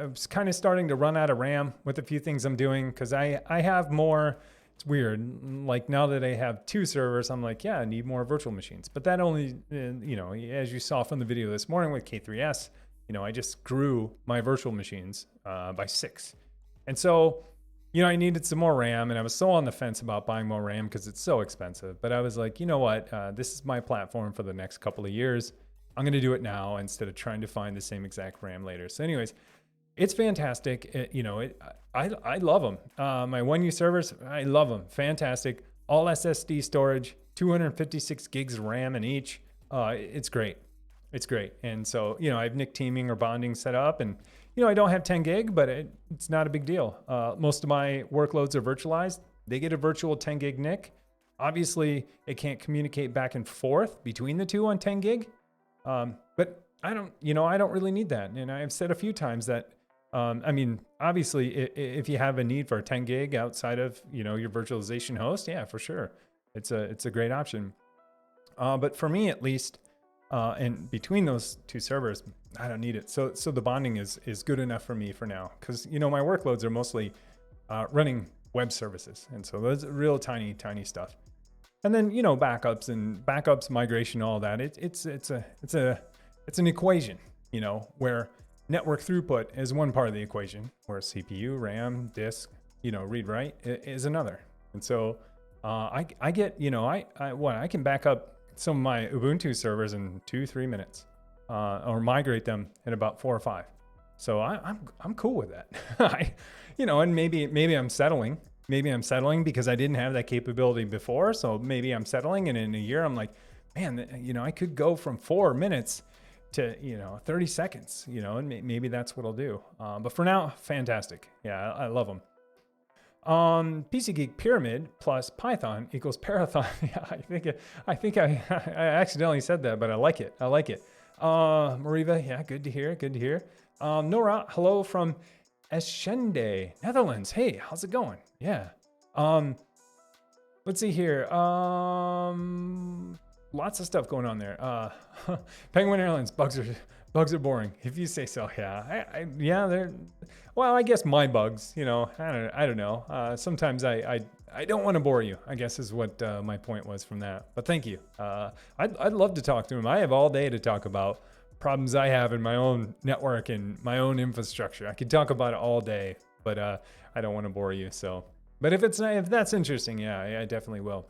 was kind of starting to run out of RAM with a few things I'm doing because I have more. It's weird. Like now that I have 2 servers, I'm like, yeah, I need more virtual machines. But that only, as you saw from the video this morning with K3S, I just grew my virtual machines by 6. And so, I needed some more RAM, and I was so on the fence about buying more RAM because it's so expensive. But I was like, you know what? This is my platform for the next couple of years. I'm going to do it now instead of trying to find the same exact RAM later. So anyways, it's fantastic. I love them. My 1U servers, I love them. Fantastic. All SSD storage, 256 gigs of RAM in each. It's great. It's great. And so, I have NIC teaming or bonding set up, and, I don't have 10 gig, but it's not a big deal. Most of my workloads are virtualized. They get a virtual 10 gig NIC. Obviously, it can't communicate back and forth between the two on 10 gig. But I don't really need that. And I've said a few times that, obviously, if you have a need for a 10 gig outside of, your virtualization host, yeah, for sure. It's a great option. But for me, at least, and between those 2 servers, I don't need it. So the bonding is good enough for me for now. Because, my workloads are mostly running web services. And so those real tiny stuff. And then, backups, migration, all that. It's an equation, where network throughput is one part of the equation, where CPU, RAM, disk, read write is another. And so I get, I can back up some of my Ubuntu servers in 2-3 minutes, or migrate them in about 4 or 5. So I'm cool with that. And maybe I'm settling. Maybe I'm settling because I didn't have that capability before. So maybe I'm settling, and in a year I'm like, man, I could go from 4 minutes to 30 seconds. And maybe that's what I'll do. But for now, fantastic. Yeah, I love them. PC Geek Pyramid plus Python equals Parathon. Yeah, I think I accidentally said that, but I like it. Mariva, yeah, good to hear. Nora, hello from Eschende, Netherlands. Hey, how's it going? Yeah. Let's see here. Lots of stuff going on there. Penguin Airlines, bugs are boring, if you say so. Yeah, they're, well, I guess my bugs, I don't know. Sometimes I don't want to bore you, I guess is what my point was from that. But thank you. I'd love to talk to him. I have all day to talk about problems I have in my own network and my own infrastructure. I could talk about it all day, but I don't want to bore you. So, but if that's interesting, yeah, I definitely will.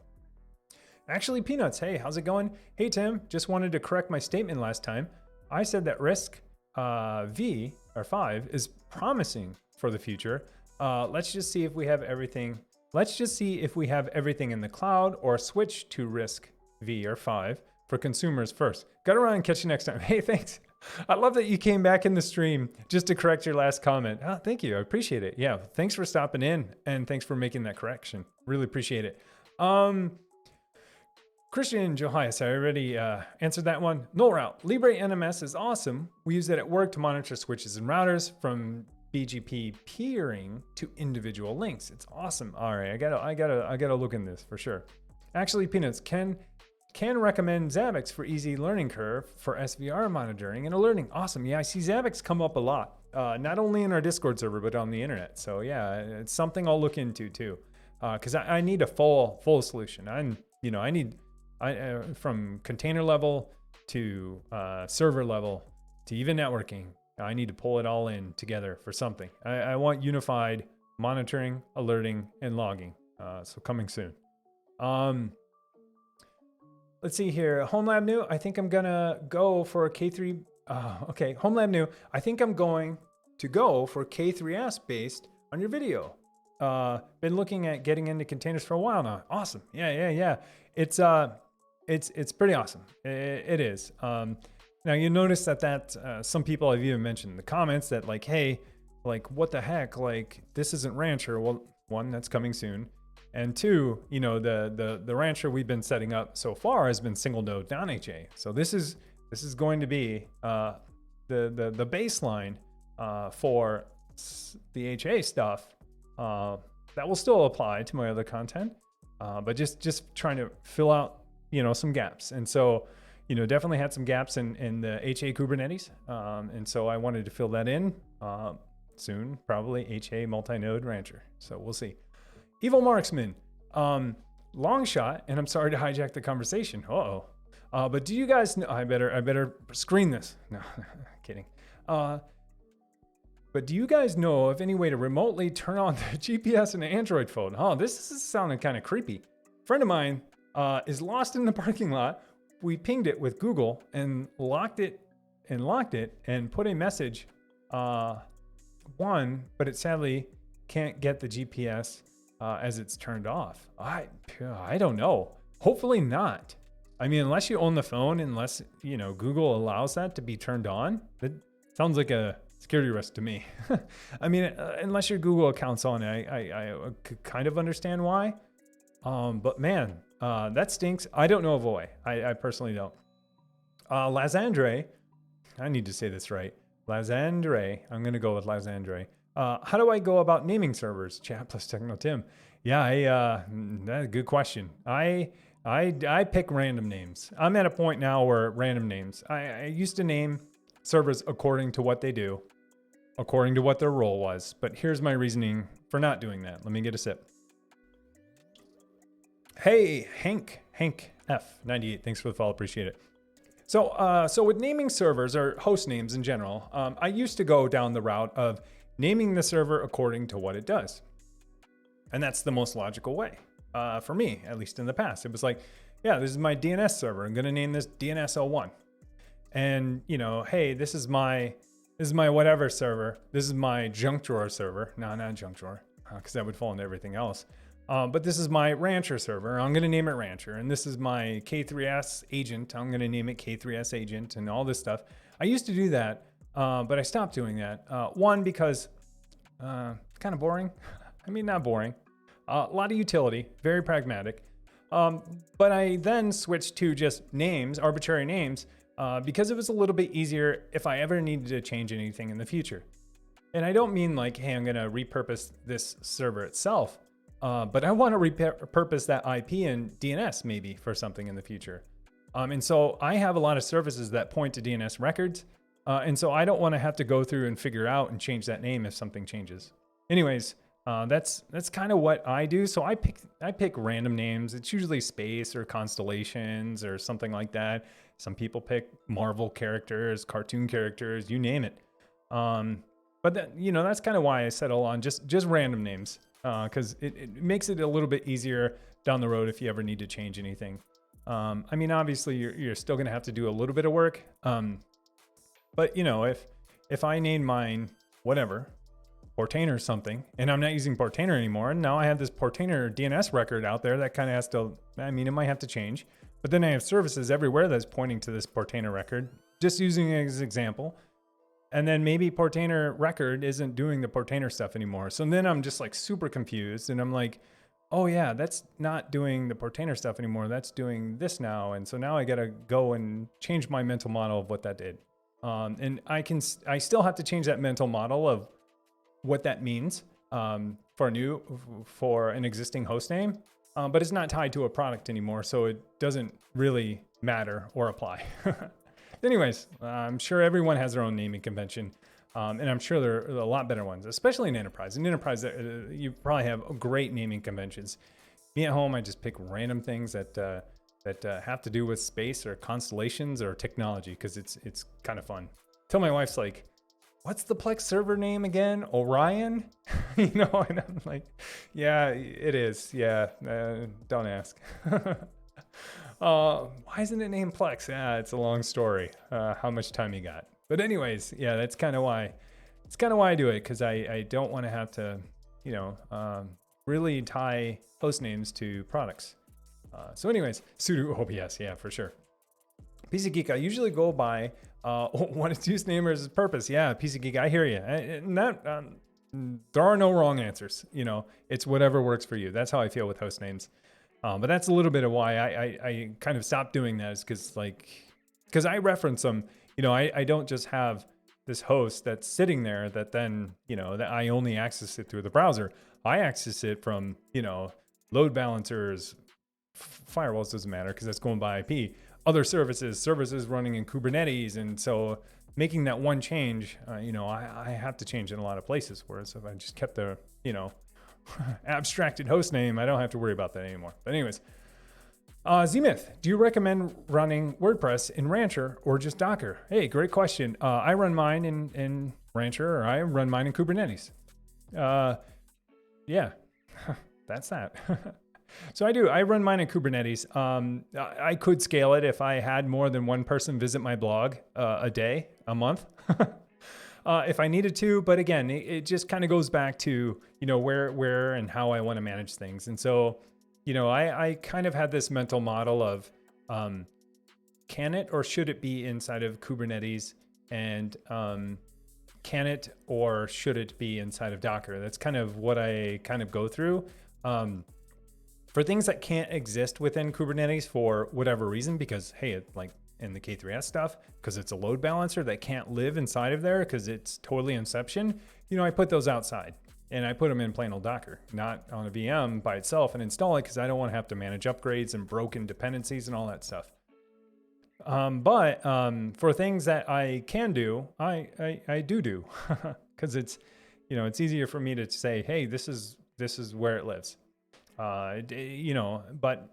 Actually, Peanuts, hey, how's it going? Hey, Tim, just wanted to correct my statement last time. I said that Risk V or 5 is promising for the future. Let's just see if we have everything. Let's just see if we have everything in the cloud or switch to Risk V or 5 for consumers first. Got around and catch you next time. Hey, thanks. I love that you came back in the stream just to correct your last comment. Oh, thank you. I appreciate it. Yeah, thanks for stopping in and thanks for making that correction. Really appreciate it. Christian Johias, I already answered that one. Null route. Libre NMS is awesome. We use it at work to monitor switches and routers from BGP peering to individual links. It's awesome. All right, I gotta look in this for sure. Actually, Peanuts can recommend Zabbix for easy learning curve for SVR monitoring and alerting. Awesome. Yeah, I see Zabbix come up a lot, not only in our Discord server but on the internet. So yeah, it's something I'll look into too, because I need a full solution. I need from container level to server level to even networking. I need to pull it all in together for something. I want unified monitoring, alerting, and logging. So coming soon. Let's see here. HomeLab New. I think I'm gonna go for a K3. Okay, HomeLab New. I think I'm going to go for K3S based on your video. Been looking at getting into containers for a while now. Awesome. Yeah. It's pretty awesome. It is. Now you notice that some people have even mentioned in the comments that like, hey, like what the heck? Like this isn't Rancher. Well, one, that's coming soon. And two, the Rancher we've been setting up so far has been single node non-HA. So this is going to be the baseline for the HA stuff that will still apply to my other content, but just trying to fill out some gaps. And so definitely had some gaps in the HA Kubernetes, and so I wanted to fill that in soon, probably HA multi-node Rancher. So we'll see. Evil Marksman, long shot, and I'm sorry to hijack the conversation. But do you guys know? I better screen this. No, kidding. But do you guys know of any way to remotely turn on the GPS in an Android phone? Oh, this is sounding kind of creepy. A friend of mine is lost in the parking lot. We pinged it with Google and locked it and put a message but it sadly can't get the GPS as it's turned off. I don't know. Hopefully not. I mean, unless you own the phone, unless Google allows that to be turned on, that sounds like a security risk to me. I mean, unless your Google account's on, I could kind of understand why. But man, that stinks. I don't know of a way. I personally don't. Lazandre, I need to say this right. Lazandre, I'm gonna go with Lazandre. How do I go about naming servers? Chat plus Techno Tim. Yeah, that's a good question. I pick random names. I'm at a point now where random names. I used to name servers according to what they do, according to what their role was. But here's my reasoning for not doing that. Let me get a sip. Hey, Hank F98. Thanks for the follow. Appreciate it. So with naming servers or host names in general, I used to go down the route of naming the server according to what it does. And that's the most logical way for me, at least in the past. It was like, yeah, this is my DNS server. I'm going to name this DNS01. And, hey, this is my whatever server. This is my junk drawer server. No, not junk drawer, because that would fall into everything else. But this is my Rancher server. I'm going to name it Rancher. And this is my K3S agent. I'm going to name it K3S agent and all this stuff. I used to do that, but I stopped doing that. One, because it's kind of boring. I mean, not boring. A lot of utility, very pragmatic. But I then switched to just names, arbitrary names, because it was a little bit easier if I ever needed to change anything in the future. And I don't mean like, hey, I'm going to repurpose this server itself. But I want to repurpose that IP and DNS maybe for something in the future. And so I have a lot of services that point to DNS records. And so I don't want to have to go through and figure out and change that name if something changes. Anyways, that's kind of what I do. So I pick random names. It's usually space or constellations or something like that. Some people pick Marvel characters, cartoon characters, you name it. But that, that's kind of why I settle on just random names. Because it makes it a little bit easier down the road if you ever need to change anything. I mean, obviously, you're still going to have to do a little bit of work. But, if I name mine, whatever, Portainer or something, and I'm not using Portainer anymore, and now I have this Portainer DNS record out there that kind of has to, it might have to change. But then I have services everywhere that's pointing to this Portainer record, just using it as an example. And then maybe Portainer record isn't doing the Portainer stuff anymore. So then I'm just like super confused and I'm like, oh yeah, that's not doing the Portainer stuff anymore. That's doing this now. And so now I got to go and change my mental model of what that did. And I still have to change that mental model of what that means for an existing host name, but it's not tied to a product anymore, so it doesn't really matter or apply. Anyways, I'm sure everyone has their own naming convention, and I'm sure there are a lot better ones, especially in enterprise. In enterprise, you probably have great naming conventions. Me at home, I just pick random things that have to do with space or constellations or technology, because it's kind of fun. Till my wife's like, "What's the Plex server name again? Orion?" And I'm like, "Yeah, it is. Yeah, don't ask." Why isn't it named Plex? Yeah, it's a long story. How much time you got? But anyways, yeah, that's kind of why. It's kind of why I do it, because I don't want to have to, really tie host names to products. So anyways, sudo OBS, yeah, for sure. PC Geek, I usually go by what its use name or its purpose. Yeah, PC Geek, I hear you. And that, there are no wrong answers. It's whatever works for you. That's how I feel with host names. But that's a little bit of why I kind of stopped doing that, is because I reference them. I don't just have this host that's sitting there that then, that I only access it through the browser. I access it from, load balancers, firewalls, doesn't matter because that's going by IP, other services running in Kubernetes. And so making that one change, I have to change in a lot of places. Whereas if I just kept the, abstracted host name, I don't have to worry about that anymore. But anyways, Zmyth, do you recommend running WordPress in Rancher or just Docker? Hey, great question. I run mine in Rancher, or I run mine in Kubernetes. Yeah, that's that. So I run mine in Kubernetes. I could scale it if I had more than one person visit my blog a day, a month, if I needed to. But again, it just kind of goes back to, where and how I want to manage things. And so, I kind of had this mental model of, can it or should it be inside of Kubernetes, and can it or should it be inside of Docker? That's kind of what I kind of go through. For things that can't exist within Kubernetes for whatever reason, because hey, like in the K3S stuff, because it's a load balancer that can't live inside of there because it's totally Inception, I put those outside. And I put them in plain old Docker, not on a VM by itself, and install it because I don't want to have to manage upgrades and broken dependencies and all that stuff. But for things that I can do, I do because it's, it's easier for me to say, hey, this is where it lives. But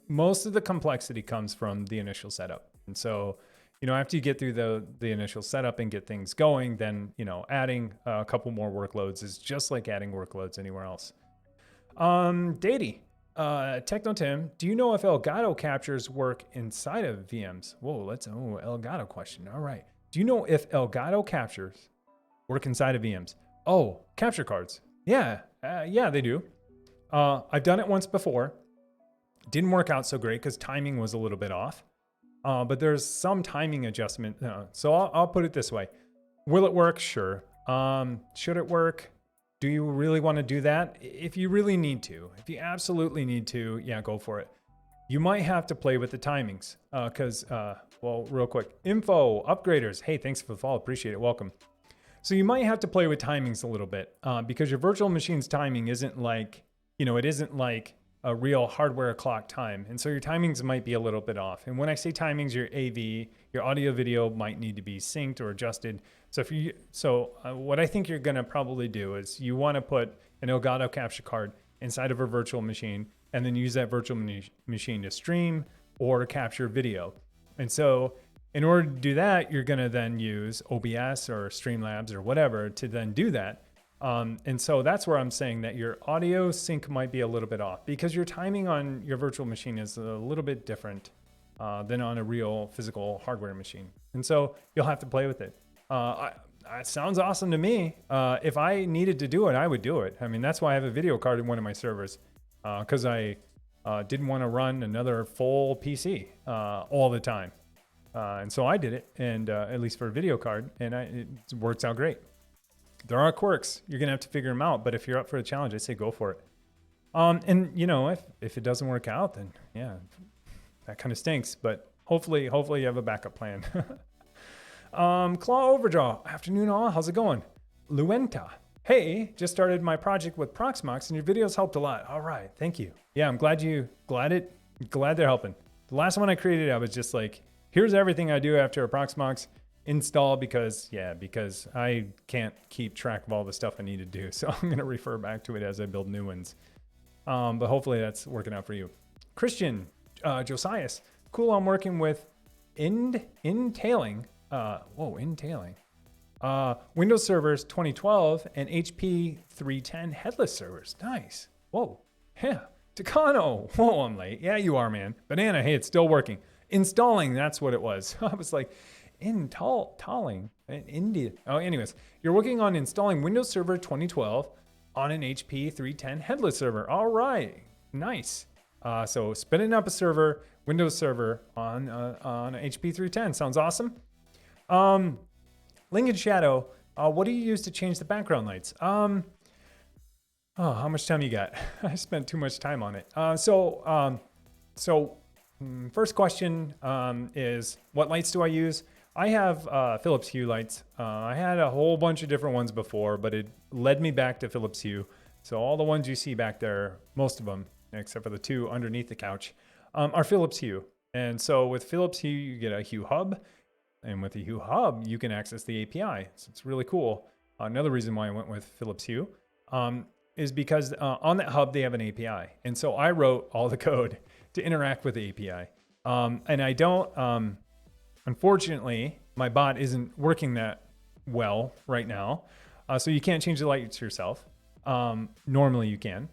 most of the complexity comes from the initial setup. And so, after you get through the initial setup and get things going, then, adding a couple more workloads is just like adding workloads anywhere else. Datey, Techno Tim, do you know if Elgato captures work inside of VMs? Whoa, Elgato question. All right. Do you know if Elgato captures work inside of VMs? Oh, capture cards. Yeah, they do. I've done it once before. Didn't work out so great because timing was a little bit off. But there's some timing adjustment. So I'll put it this way. Will it work? Sure. Should it work? Do you really want to do that? If you really need to, if you absolutely need to, yeah, go for it. You might have to play with the timings because, real quick, info, upgraders. Hey, thanks for the follow. Appreciate it. Welcome. So you might have to play with timings a little bit because your virtual machine's timing isn't like, it isn't like a real hardware clock time. And so your timings might be a little bit off. And when I say timings, your AV, your audio video might need to be synced or adjusted. So what I think you're going to probably do is you want to put an Elgato capture card inside of a virtual machine and then use that virtual machine to stream or capture video. And so in order to do that, you're going to then use OBS or Streamlabs or whatever to then do that. And so that's where I'm saying that your audio sync might be a little bit off because your timing on your virtual machine is a little bit different than on a real physical hardware machine. And so you'll have to play with it. It sounds awesome to me. If I needed to do it, I would do it. I mean, that's why I have a video card in one of my servers because I didn't want to run another full PC all the time. And so I did it, and at least for a video card, and it works out great. There are quirks. You're going to have to figure them out. But if you're up for a challenge, I say go for it. And, if it doesn't work out, then, yeah, that kind of stinks. But hopefully you have a backup plan. Claw Overdraw. Afternoon all. How's it going? Luenta. Hey, just started my project with Proxmox and your videos helped a lot. All right, thank you. Yeah, I'm glad they're helping. The last one I created, I was just like, here's everything I do after a Proxmox install because I can't keep track of all the stuff I need to do. So I'm going to refer back to it as I build new ones. But hopefully that's working out for you. Christian, Josias, cool. I'm working with entailing. Windows servers 2012 and HP 310 headless servers. Nice. Whoa. Yeah. Takano. Whoa, I'm late. Yeah, you are, man. Banana, hey, it's still working. Installing, that's what it was. I was like, installing. India. Oh, anyways, you're working on installing Windows Server 2012 on an HP 310 headless server. All right. Nice. So spinning up a server, Windows Server on HP 310. Sounds awesome. Lincoln Shadow, what do you use to change the background lights? How much time you got? I spent too much time on it. First question is, what lights do I use? I have Philips Hue lights. I had a whole bunch of different ones before, but it led me back to Philips Hue. So all the ones you see back there, most of them, except for the two underneath the couch, are Philips Hue. And so with Philips Hue, you get a Hue hub. And with the Hue hub, you can access the API. So it's really cool. Another reason why I went with Philips Hue is because on that hub, they have an API. And so I wrote all the code to interact with the API. And I don't, unfortunately, my bot isn't working that well right now. So you can't change the lights yourself. Normally you can.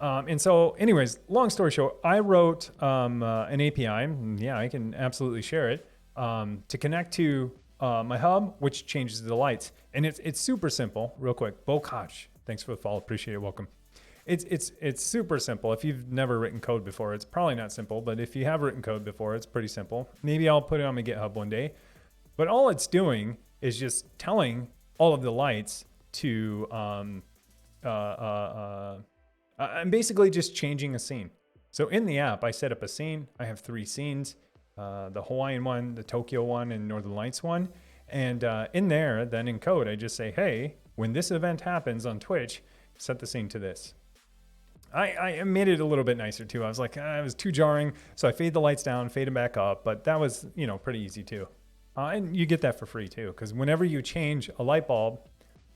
And so anyways, long story short, I wrote an API. Yeah, I can absolutely share it. To connect to my hub, which changes the lights. And it's super simple. Real quick, Bokach, thanks for the follow, appreciate it, welcome. It's super simple. If you've never written code before, it's probably not simple, but if you have written code before, it's pretty simple. Maybe I'll put it on my GitHub one day. But all it's doing is just telling all of the lights to, I'm basically just changing a scene. So in the app, I set up a scene. I have 3 scenes. The Hawaiian one, the Tokyo one, and Northern Lights one. And in there, then in code, I just say, hey, when this event happens on Twitch, set the scene to this. I made it a little bit nicer too. I was like, it was too jarring. So I fade the lights down, fade them back up, but that was, pretty easy too. And you get that for free too, because whenever you change a light bulb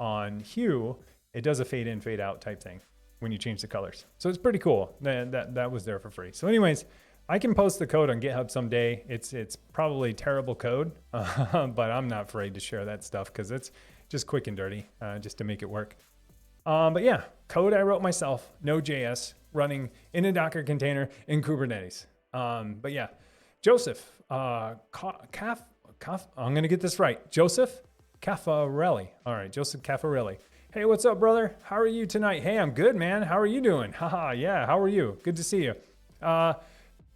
on Hue, it does a fade in, fade out type thing when you change the colors. So it's pretty cool. That was there for free. So anyways, I can post the code on GitHub someday. It's probably terrible code, but I'm not afraid to share that stuff because it's just quick and dirty, just to make it work. But yeah, code I wrote myself, Node.js, running in a Docker container in Kubernetes. But yeah, Joseph, I'm going to get this right. Joseph Caffarelli. All right, Joseph Caffarelli. Hey, what's up, brother? How are you tonight? Hey, I'm good, man. How are you doing? Haha, yeah, how are you? Good to see you.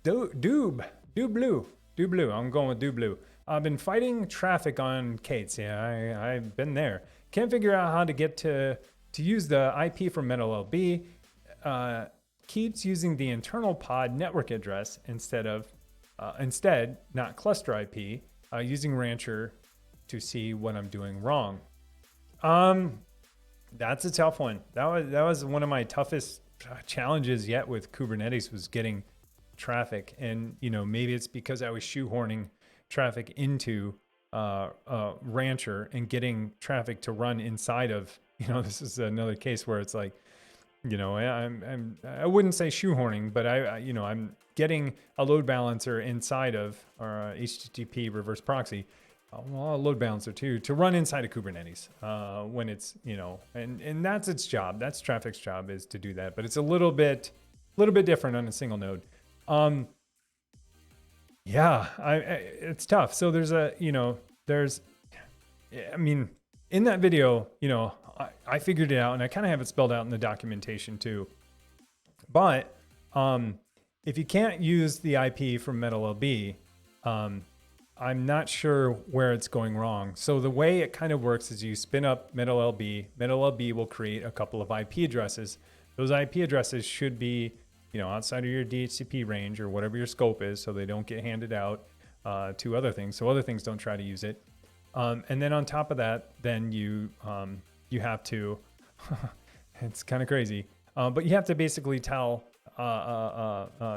Doob Blue. I'm going with Doob Blue. I've been fighting traffic on Kate's. Yeah, I've been there. Can't figure out how to get to use the IP from MetalLB. Keeps using the internal pod network address instead, not cluster IP, using Rancher to see what I'm doing wrong. That's a tough one. That was one of my toughest challenges yet with Kubernetes, was getting traffic. And maybe it's because I was shoehorning traffic into Rancher and getting traffic to run inside of, this is another case where it's like, I wouldn't say shoehorning, but I'm getting a load balancer inside of our HTTP reverse proxy, well, a load balancer too, to run inside of Kubernetes when it's, and that's its job. That's traffic's job, is to do that. But it's a little bit different on a single node. It's tough. So in that video, I figured it out, and I kind of have it spelled out in the documentation too. But if you can't use the IP from MetalLB, I'm not sure where it's going wrong. So the way it kind of works is you spin up MetalLB. MetalLB will create a couple of IP addresses. Those IP addresses should be, outside of your DHCP range or whatever your scope is, so they don't get handed out to other things, so other things don't try to use it. And then on top of that, then you have to It's kind of crazy. But you have to basically tell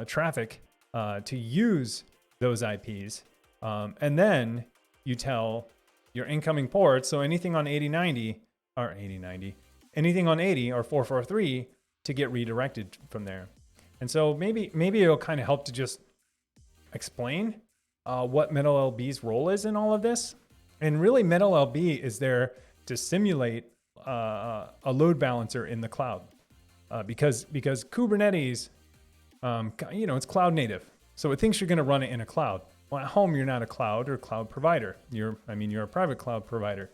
traffic to use those IPs. And then you tell your incoming ports, so anything on 8090 or 8090, anything on 80 or 443 to get redirected from there. And so maybe it'll kind of help to just explain what MetalLB's role is in all of this. And really, MetalLB is there to simulate a load balancer in the cloud, because Kubernetes, it's cloud native, so it thinks you're going to run it in a cloud. Well, at home, you're not a cloud or cloud provider. You're a private cloud provider,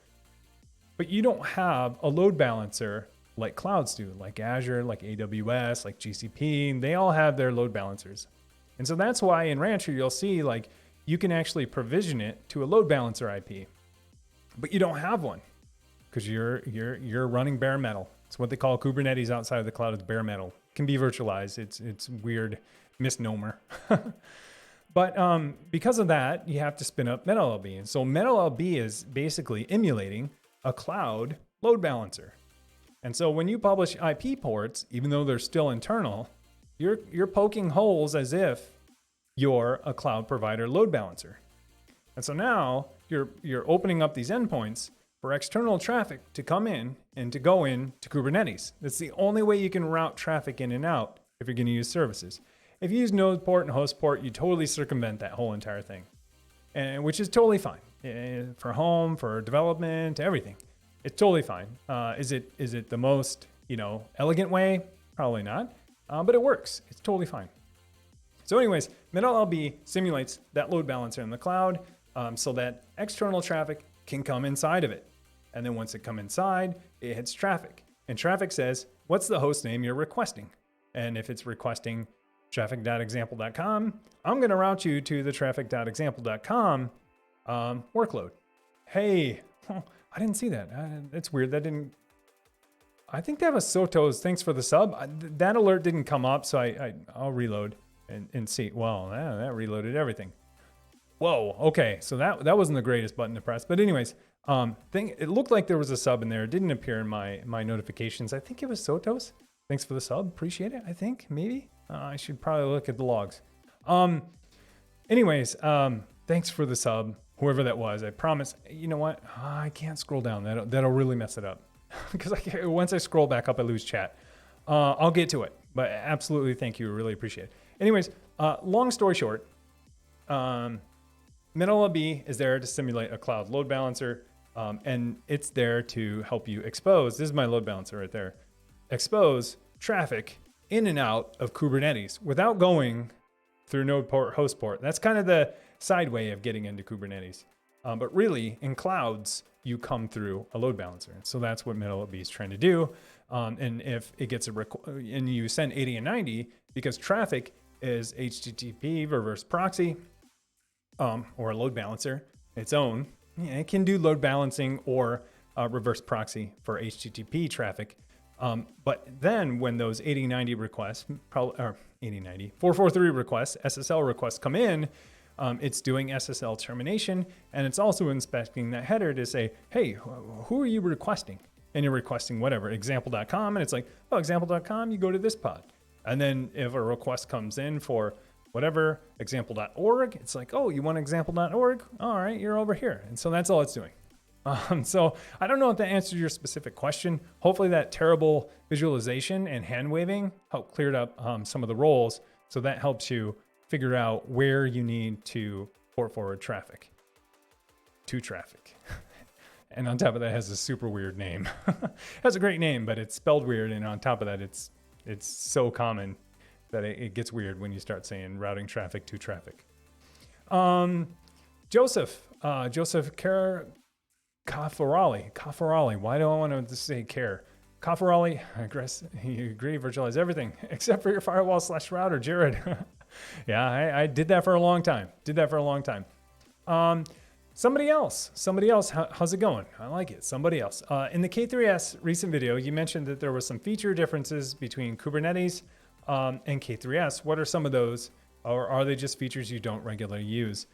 but you don't have a load balancer like clouds do, like Azure, like AWS, like GCP. They all have their load balancers. And so that's why in Rancher, you'll see like you can actually provision it to a load balancer IP, but you don't have one because you're running bare metal. It's what they call Kubernetes outside of the cloud. It's bare metal. It can be virtualized. It's weird misnomer. But because of that, you have to spin up MetalLB. And so MetalLB is basically emulating a cloud load balancer. And so when you publish IP ports, even though they're still internal, you're poking holes as if you're a cloud provider load balancer. And so now you're opening up these endpoints for external traffic to come in and to go in to Kubernetes. That's the only way you can route traffic in and out if you're going to use services. If you use node port and host port, you totally circumvent that whole entire thing, and which is totally fine for home, for development, everything. It's totally fine. Is it the most elegant way? Probably not, but it works. It's totally fine. So, anyways, MetalLB simulates that load balancer in the cloud so that external traffic can come inside of it, and then once it comes inside, it hits traffic, and traffic says, "What's the host name you're requesting?" And if it's requesting traffic.example.com, I'm going to route you to the traffic.example.com workload. Hey, I didn't see that. It's weird. I think that was Soto's. Thanks for the sub. That alert didn't come up, so I'll reload and see. Well, that reloaded everything. Whoa. Okay. So that wasn't the greatest button to press. But anyways, it looked like there was a sub in there. It didn't appear in my notifications. I think it was Soto's. Thanks for the sub. Appreciate it. I think maybe. I should probably look at the logs. Anyways, thanks for the sub, whoever that was. I promise. You know what? I can't scroll down. That'll really mess it up. Because once I scroll back up, I lose chat. I'll get to it. But absolutely, thank you. Really appreciate it. Anyways, long story short, MetalLB is there to simulate a cloud load balancer, and it's there to help you expose. This is my load balancer right there. Expose traffic in and out of Kubernetes without going through node port, host port. That's kind of the side way of getting into Kubernetes. But really, in clouds, you come through a load balancer. So that's what MetalLB is trying to do. And if it gets and you send 80 and 90, because traffic is HTTP reverse proxy, or a load balancer, its own. Yeah, it can do load balancing or reverse proxy for HTTP traffic. But then when those 8090 requests, or 8090, 443 requests, SSL requests come in, it's doing SSL termination, and it's also inspecting that header to say, hey, who are you requesting? And you're requesting whatever, example.com, and it's like, oh, example.com, you go to this pod. And then if a request comes in for whatever, example.org, it's like, oh, you want example.org? All right, you're over here. And so that's all it's doing. So I don't know if that answered your specific question. Hopefully that terrible visualization and hand waving helped cleared up some of the roles. So that helps you figure out where you need to port forward traffic to traffic. And on top of that, it has a super weird name. It has a great name, but it's spelled weird. And on top of that, it's so common that it gets weird when you start saying routing traffic to traffic. Joseph Kafarali. Why do I want to say care? Kafarali, I guess you agree, virtualize everything except for your firewall/router, Jared. Yeah, I did that for a long time. Somebody else, how's it going? I like it, somebody else. In the K3S recent video, you mentioned that there were some feature differences between Kubernetes and K3S. What are some of those, or are they just features you don't regularly use?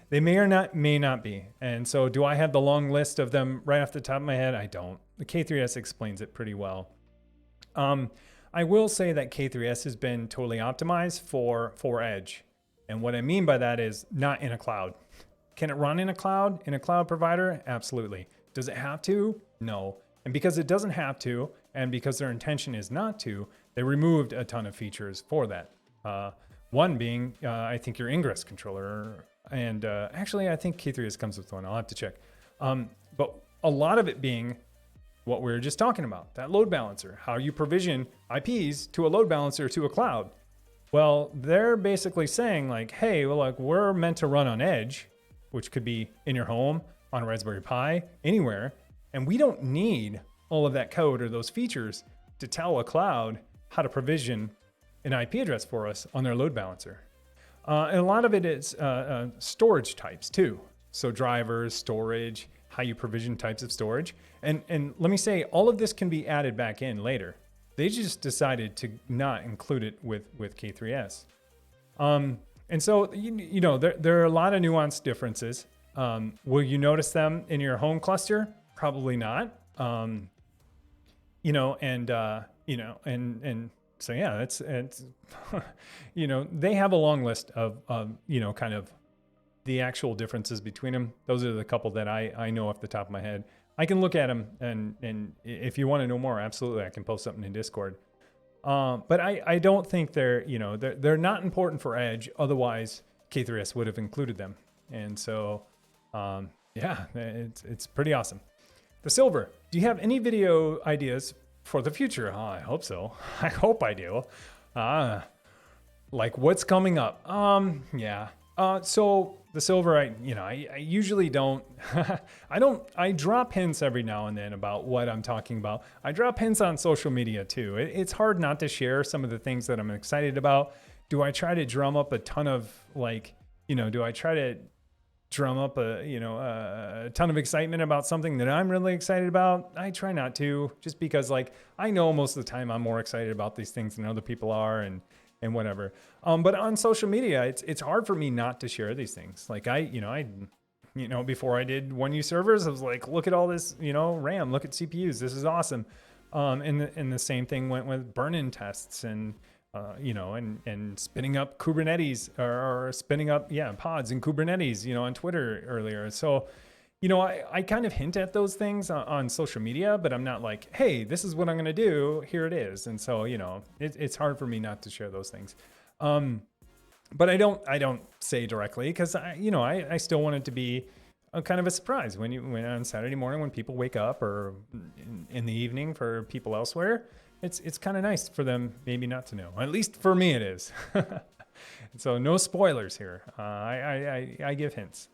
They may not be. And so do I have the long list of them right off the top of my head? I don't. the K3S explains it pretty well. I will say that K3S has been totally optimized for Edge. And what I mean by that is not in a cloud. Can it run in a cloud provider? Absolutely. Does it have to? No. And because it doesn't have to, and because their intention is not to, they removed a ton of features for that. One being, I think your ingress controller, and actually I think K3S comes with one. I'll have to check. But a lot of it being what we were just talking about, that load balancer, how you provision IPs to a load balancer to a cloud. Well, they're basically saying like, hey, well, like we're meant to run on Edge, which could be in your home, on a Raspberry Pi, anywhere. And we don't need all of that code or those features to tell a cloud how to provision an IP address for us on their load balancer. And a lot of it is storage types too. So drivers, storage, how you provision types of storage. And let me say, all of this can be added back in later. They just decided to not include it with K3S. And so, you know, there are a lot of nuanced differences. Will you notice them in your home cluster? Probably not. You know, and so yeah, it's you know, they have a long list of you know, kind of the actual differences between them. Those are the couple that I know off the top of my head. I can look at them, and if you want to know more, absolutely, I can post something in Discord. But I don't think they're, you know, they're not important for Edge. Otherwise, K3S would have included them. And so, yeah, it's pretty awesome. The Silver, do you have any video ideas for the future? Oh, I hope so. I hope I do. Like what's coming up? Yeah. So the Silver, I usually don't, I drop hints every now and then about what I'm talking about. I drop hints on social media too. It's hard not to share some of the things that I'm excited about. Do I try to drum up a ton of do I try to drum up a ton of excitement about something that I'm really excited about? I try not to, just because I know most of the time I'm more excited about these things than other people are and whatever. But on social media, it's hard for me not to share these things. Like before I did 1U servers, I was like, look at all this, RAM, look at CPUs. This is awesome. And the same thing went with burn-in tests and spinning up Kubernetes or spinning up, pods in Kubernetes, on Twitter earlier. So, I kind of hint at those things on social media, but I'm not like, hey, this is what I'm going to do. Here it is. And so, it's hard for me not to share those things. But I don't say directly because I still want it to be a kind of a surprise when on Saturday morning, when people wake up or in the evening for people elsewhere, it's kind of nice for them maybe not to know. At least for me, it is. So no spoilers here. I give hints.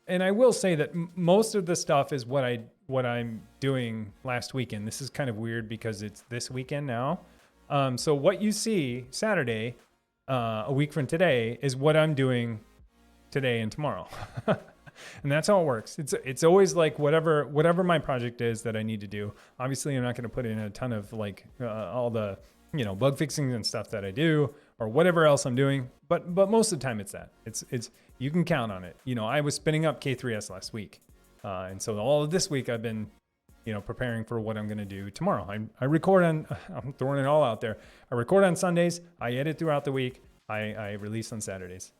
And I will say that most of the stuff is what I'm doing last weekend. This is kind of weird because it's this weekend now. So what you see Saturday, a week from today, is what I'm doing today and tomorrow. And that's how it works. It's always like whatever my project is that I need to do. Obviously, I'm not going to put in a ton of all the bug fixing and stuff that I do or whatever else I'm doing. But most of the time it's that. It's you can count on it. I was spinning up K3S last week, and so all of this week I've been preparing for what I'm going to do tomorrow. I record on. I'm throwing it all out there. I record on Sundays. I edit throughout the week. I release on Saturdays.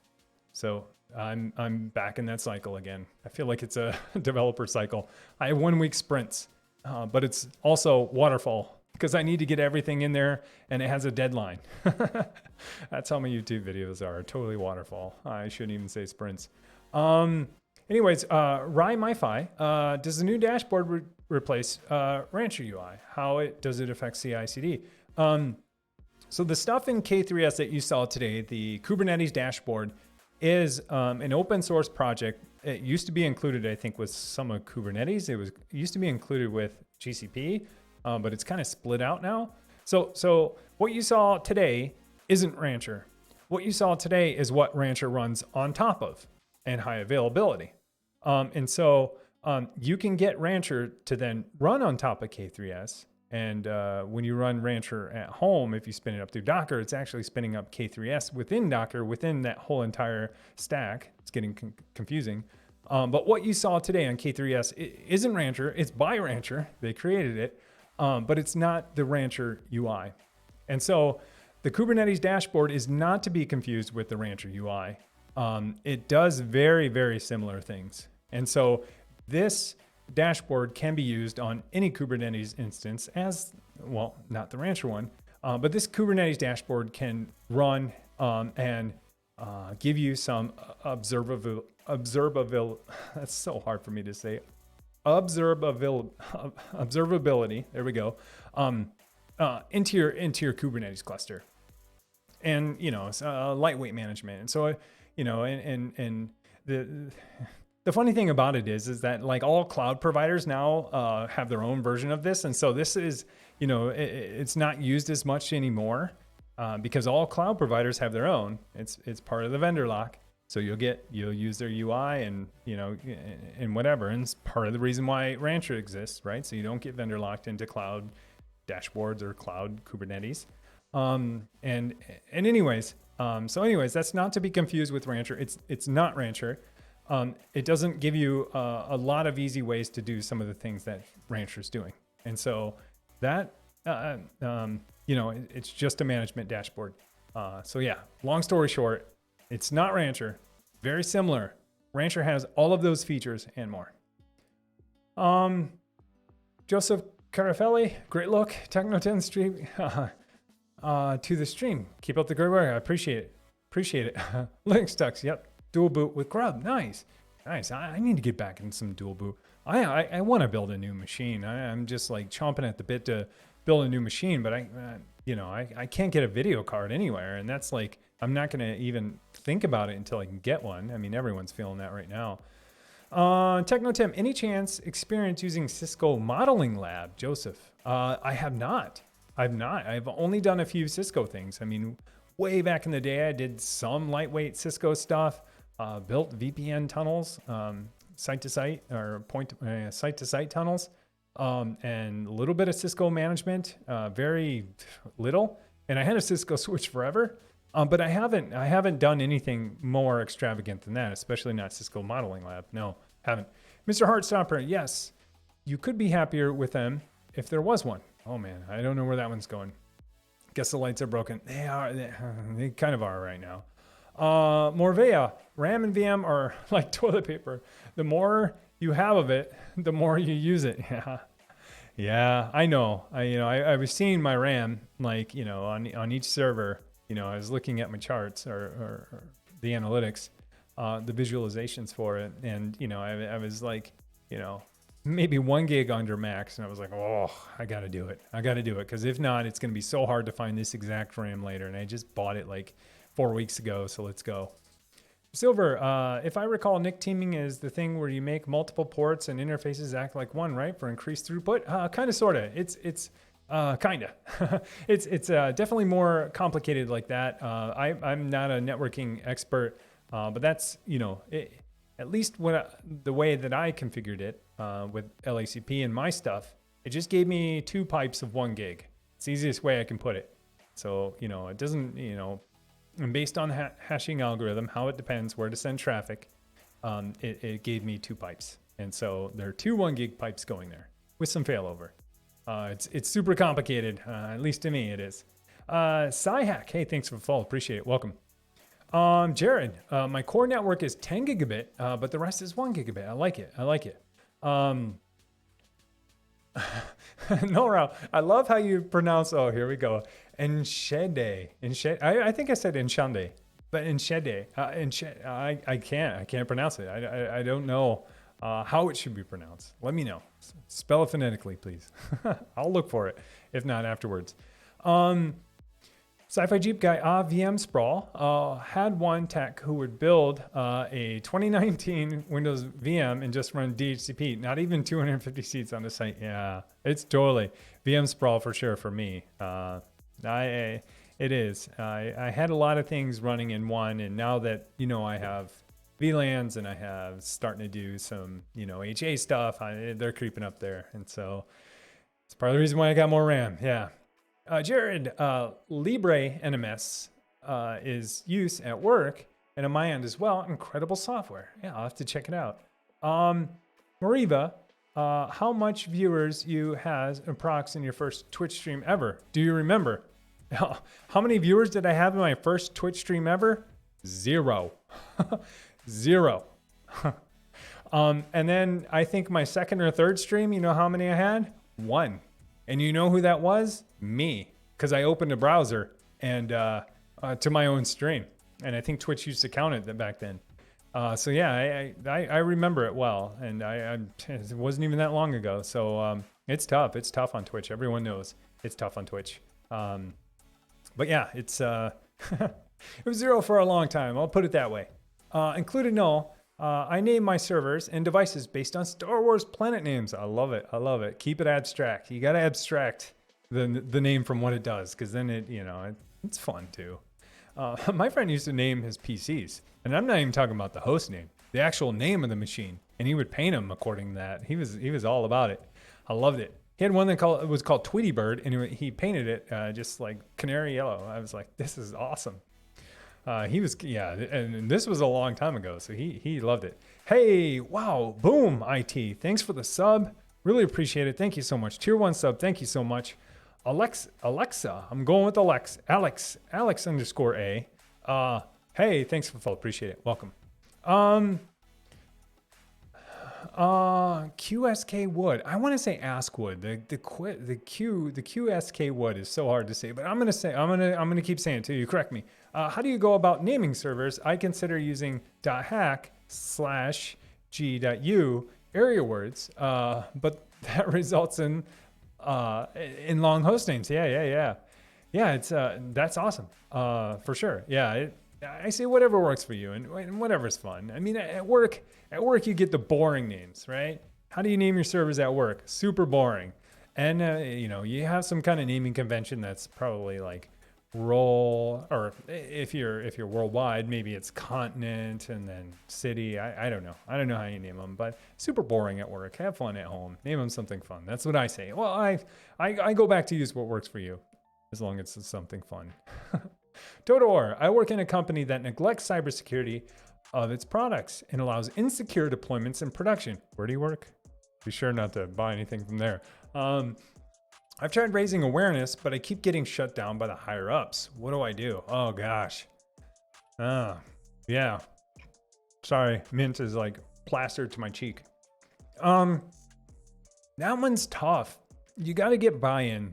So I'm back in that cycle again. I feel like it's a developer cycle. I have 1 week sprints, but it's also waterfall because I need to get everything in there and it has a deadline. That's how my YouTube videos are, totally waterfall. I shouldn't even say sprints. Anyways, Rye MiFi, does the new dashboard replace Rancher UI? How does it affect CI/CD? So the stuff in K3S that you saw today, the Kubernetes dashboard, is an open source project. It used to be included, I think, with some of Kubernetes. It used to be included with GCP, but it's kind of split out now. So what you saw today isn't Rancher. What you saw today is what Rancher runs on top of and high availability. And so you can get Rancher to then run on top of K3S. And when you run Rancher at home, if you spin it up through Docker, it's actually spinning up K3S within Docker, within that whole entire stack. It's getting confusing. But what you saw today on K3S isn't Rancher. It's by Rancher. They created it, but it's not the Rancher UI. And so the Kubernetes dashboard is not to be confused with the Rancher UI. It does very, very similar things. And so this dashboard can be used on any Kubernetes instance as, well, not the Rancher one, but this Kubernetes dashboard can run and give you some observability. That's so hard for me to say. Observability. There we go. Into your Kubernetes cluster, and lightweight management. And so and the funny thing about it is that like all cloud providers now have their own version of this, and so this is it's not used as much anymore. Because all cloud providers have their own. It's part of the vendor lock. So you'll use their UI and and whatever. And it's part of the reason why Rancher exists, right? So you don't get vendor locked into cloud dashboards or cloud Kubernetes. Anyways, that's not to be confused with Rancher. It's not Rancher. It doesn't give you a lot of easy ways to do some of the things that Rancher's doing. And so that it's just a management dashboard. So yeah, long story short, it's not Rancher. Very similar. Rancher has all of those features and more. Joseph Carafelli, great look. Techno 10 stream to the stream. Keep up the great work. I appreciate it. Linux Tux, yep. Dual boot with Grub. Nice. I need to get back in some dual boot. I want to build a new machine. I'm just like chomping at the bit to build a new machine, but I can't get a video card anywhere. And that's like, I'm not going to even think about it until I can get one. I mean, everyone's feeling that right now. Techno Tim, any chance experience using Cisco Modeling Lab? Joseph, I have not. I've only done a few Cisco things. I mean, way back in the day, I did some lightweight Cisco stuff, built VPN tunnels, site-to-site or site-to-site tunnels. And a little bit of Cisco management, very little. And I had a Cisco switch forever, but I haven't done anything more extravagant than that, especially not Cisco Modeling Lab. No, haven't. Mr. Heartstopper, yes, you could be happier with them if there was one. Oh man, I don't know where that one's going. Guess the lights are broken. They kind of are right now. Morvea, RAM and VM are like toilet paper. The more you have of it, the more you use it. Yeah, I know. I was seeing my RAM like, on each server, I was looking at my charts or the analytics, the visualizations for it. And, I was like, maybe 1 gig under max. And I was like, oh, I got to do it. Because if not, it's going to be so hard to find this exact RAM later. And I just bought it like 4 weeks ago. So let's go. Silver, if I recall, NIC teaming is the thing where you make multiple ports and interfaces act like one, right? For increased throughput? Kind of, sort of. It's kind of. it's definitely more complicated like that. I'm not a networking expert, but that's, at least the way that I configured it with LACP and my stuff, it just gave me 2 pipes of 1 gig. It's the easiest way I can put it. So, it doesn't, and based on hashing algorithm, how it depends where to send traffic, it gave me 2 pipes. And so there are 2 1 gig pipes going there with some failover. It's super complicated, at least to me it is. Sci-Hack, hey, thanks for the follow, appreciate it, welcome. Jared, my core network is 10 gigabit, but the rest is 1 gigabit. I like it. Nora, I love how you pronounce, oh, here we go. Enshede. I think I said Enshande, but Enshede. I can't pronounce it. I don't know how it should be pronounced. Let me know. Spell it phonetically, please. I'll look for it, if not afterwards. Sci-Fi Jeep guy, VM sprawl, had one tech who would build a 2019 Windows VM and just run DHCP, not even 250 seats on the site. Yeah, it's totally VM sprawl for sure for me. It is. I had a lot of things running in one, and now that, I have VLANs and I have starting to do some, HA stuff, they're creeping up there. And so it's part of the reason why I got more RAM. Yeah. Jared, Libre NMS is used at work and on my end as well. Incredible software. Yeah, I'll have to check it out. Mariva, how much viewers you has approx in your first Twitch stream ever? Do you remember? How many viewers did I have in my first Twitch stream ever? 0. 0. And then I think my second or third stream, you know how many I had? 1. And you know who that was? Me. Because I opened a browser and to my own stream. And I think Twitch used to count it back then. So yeah, I remember it well. And it wasn't even that long ago. So it's tough. It's tough on Twitch. Everyone knows it's tough on Twitch. But yeah, it's it was 0 for a long time. I'll put it that way. Included null. I name my servers and devices based on Star Wars planet names. I love it. I love it. Keep it abstract. You got to abstract the name from what it does, because then it's fun too. My friend used to name his PCs, and I'm not even talking about the host name, the actual name of the machine, and he would paint them according to that. He was all about it. I loved it. He had one that was called Tweety Bird, and he painted it just like canary yellow. I was like, this is awesome. And this was a long time ago, so he loved it. Hey, wow, boom, IT. Thanks for the sub. Really appreciate it. Thank you so much. Tier 1 sub. Thank you so much. Alexa. I'm going with Alex _A. Hey, thanks for the follow. Appreciate it. Welcome. QSK Wood. I want to say Ask Wood. The QSK Wood is so hard to say, but I'm gonna keep saying it till you correct me. How do you go about naming servers? I consider using .hack/g.u area words, but that results in long host names. Yeah. It's that's awesome. For sure. Yeah. I say whatever works for you and whatever's fun. I mean, at work you get the boring names, right? How do you name your servers at work? Super boring. And you have some kind of naming convention that's probably like role, or if you're worldwide, maybe it's continent and then city. I don't know. I don't know how you name them, but super boring at work. Have fun at home. Name them something fun. That's what I say. Well, I go back to use what works for you, as long as it's something fun. Todor, I work in a company that neglects cybersecurity of its products and allows insecure deployments in production. Where do you work? Be sure not to buy anything from there. I've tried raising awareness, but I keep getting shut down by the higher ups. What do I do? Oh gosh. Yeah. Sorry, mint is like plastered to my cheek. That one's tough. You got to get buy-in,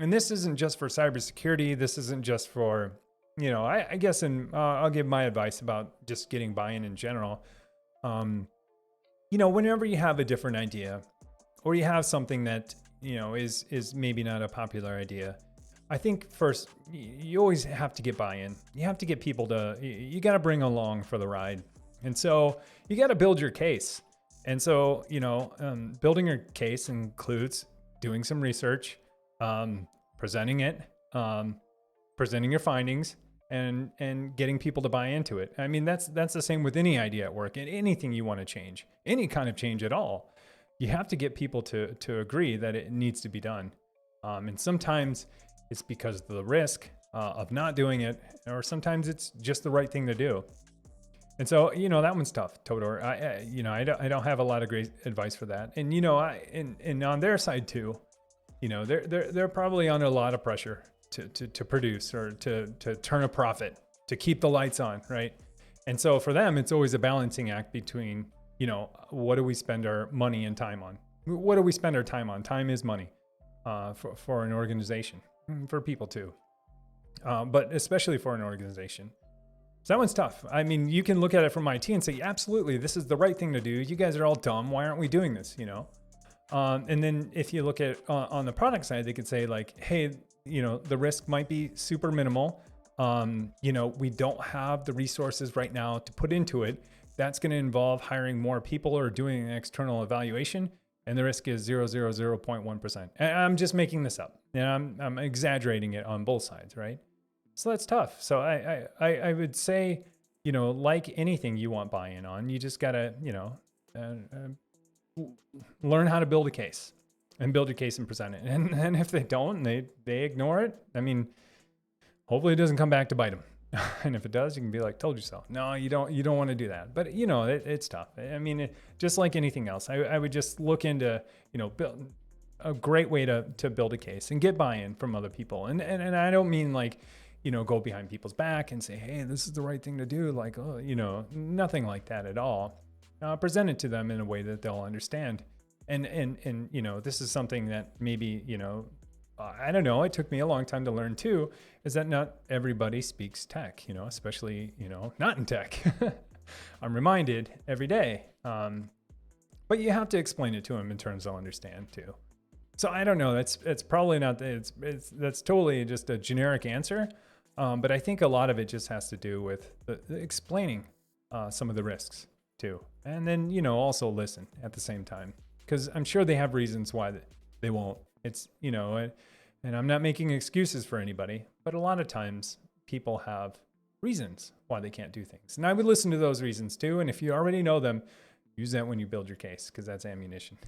and this isn't just for cybersecurity. This isn't just for, I guess, I'll give my advice about just getting buy-in in general. Whenever you have a different idea, or you have something that, is maybe not a popular idea, I think first, you always have to get buy-in. You have to get people you got to bring along for the ride. And so you got to build your case. And so, building your case includes doing some research, presenting it, presenting your findings, and getting people to buy into it. I mean, that's the same with any idea at work and anything you want to change, any kind of change at all. You have to get people to agree that it needs to be done. And sometimes it's because of the risk of not doing it, or sometimes it's just the right thing to do. And so, that one's tough, Todor. I don't have a lot of great advice for that. And, and on their side too, they're probably under a lot of pressure to produce or to turn a profit, to keep the lights on, right? And so for them, it's always a balancing act between, what do we spend our money and time on? What do we spend our time on? Time is money for an organization, for people too, but especially for an organization. So that one's tough. I mean, you can look at it from IT and say, absolutely, this is the right thing to do. You guys are all dumb. Why aren't we doing this? And then if you look at on the product side, they could say like, hey, the risk might be super minimal. We don't have the resources right now to put into it. That's going to involve hiring more people or doing an external evaluation. And the risk is 0.1%. And I'm just making this up. And I'm exaggerating it on both sides, right? So that's tough. So I would say, like anything you want buy-in on, you just got to, learn how to build a case and build your case and present it. And if they don't, and they ignore it, I mean, hopefully it doesn't come back to bite them. And if it does, you can be like, told you so. No, you don't want to do that. But you know, it's tough. I mean, just like anything else, I would just look into, you know, build a great way to build a case and get buy-in from other people. And I don't mean like, you know, go behind people's back and say, hey, this is the right thing to do. Like, oh, you know, nothing like that at all. Present it to them in a way that they'll understand. And you know, this is something that maybe, you know, I don't know, it took me a long time to learn too, is that not everybody speaks tech, you know, especially, you know, not in tech. I'm reminded every day. But you have to explain it to them in terms they'll understand too. So I don't know, it's probably not, that's totally just a generic answer. But I think a lot of it just has to do with the explaining some of the risks too. And then, you know, also listen at the same time, because I'm sure they have reasons why they won't. It's, you know, and I'm not making excuses for anybody, but a lot of times people have reasons why they can't do things. And I would listen to those reasons too. And if you already know them, use that when you build your case, because that's ammunition.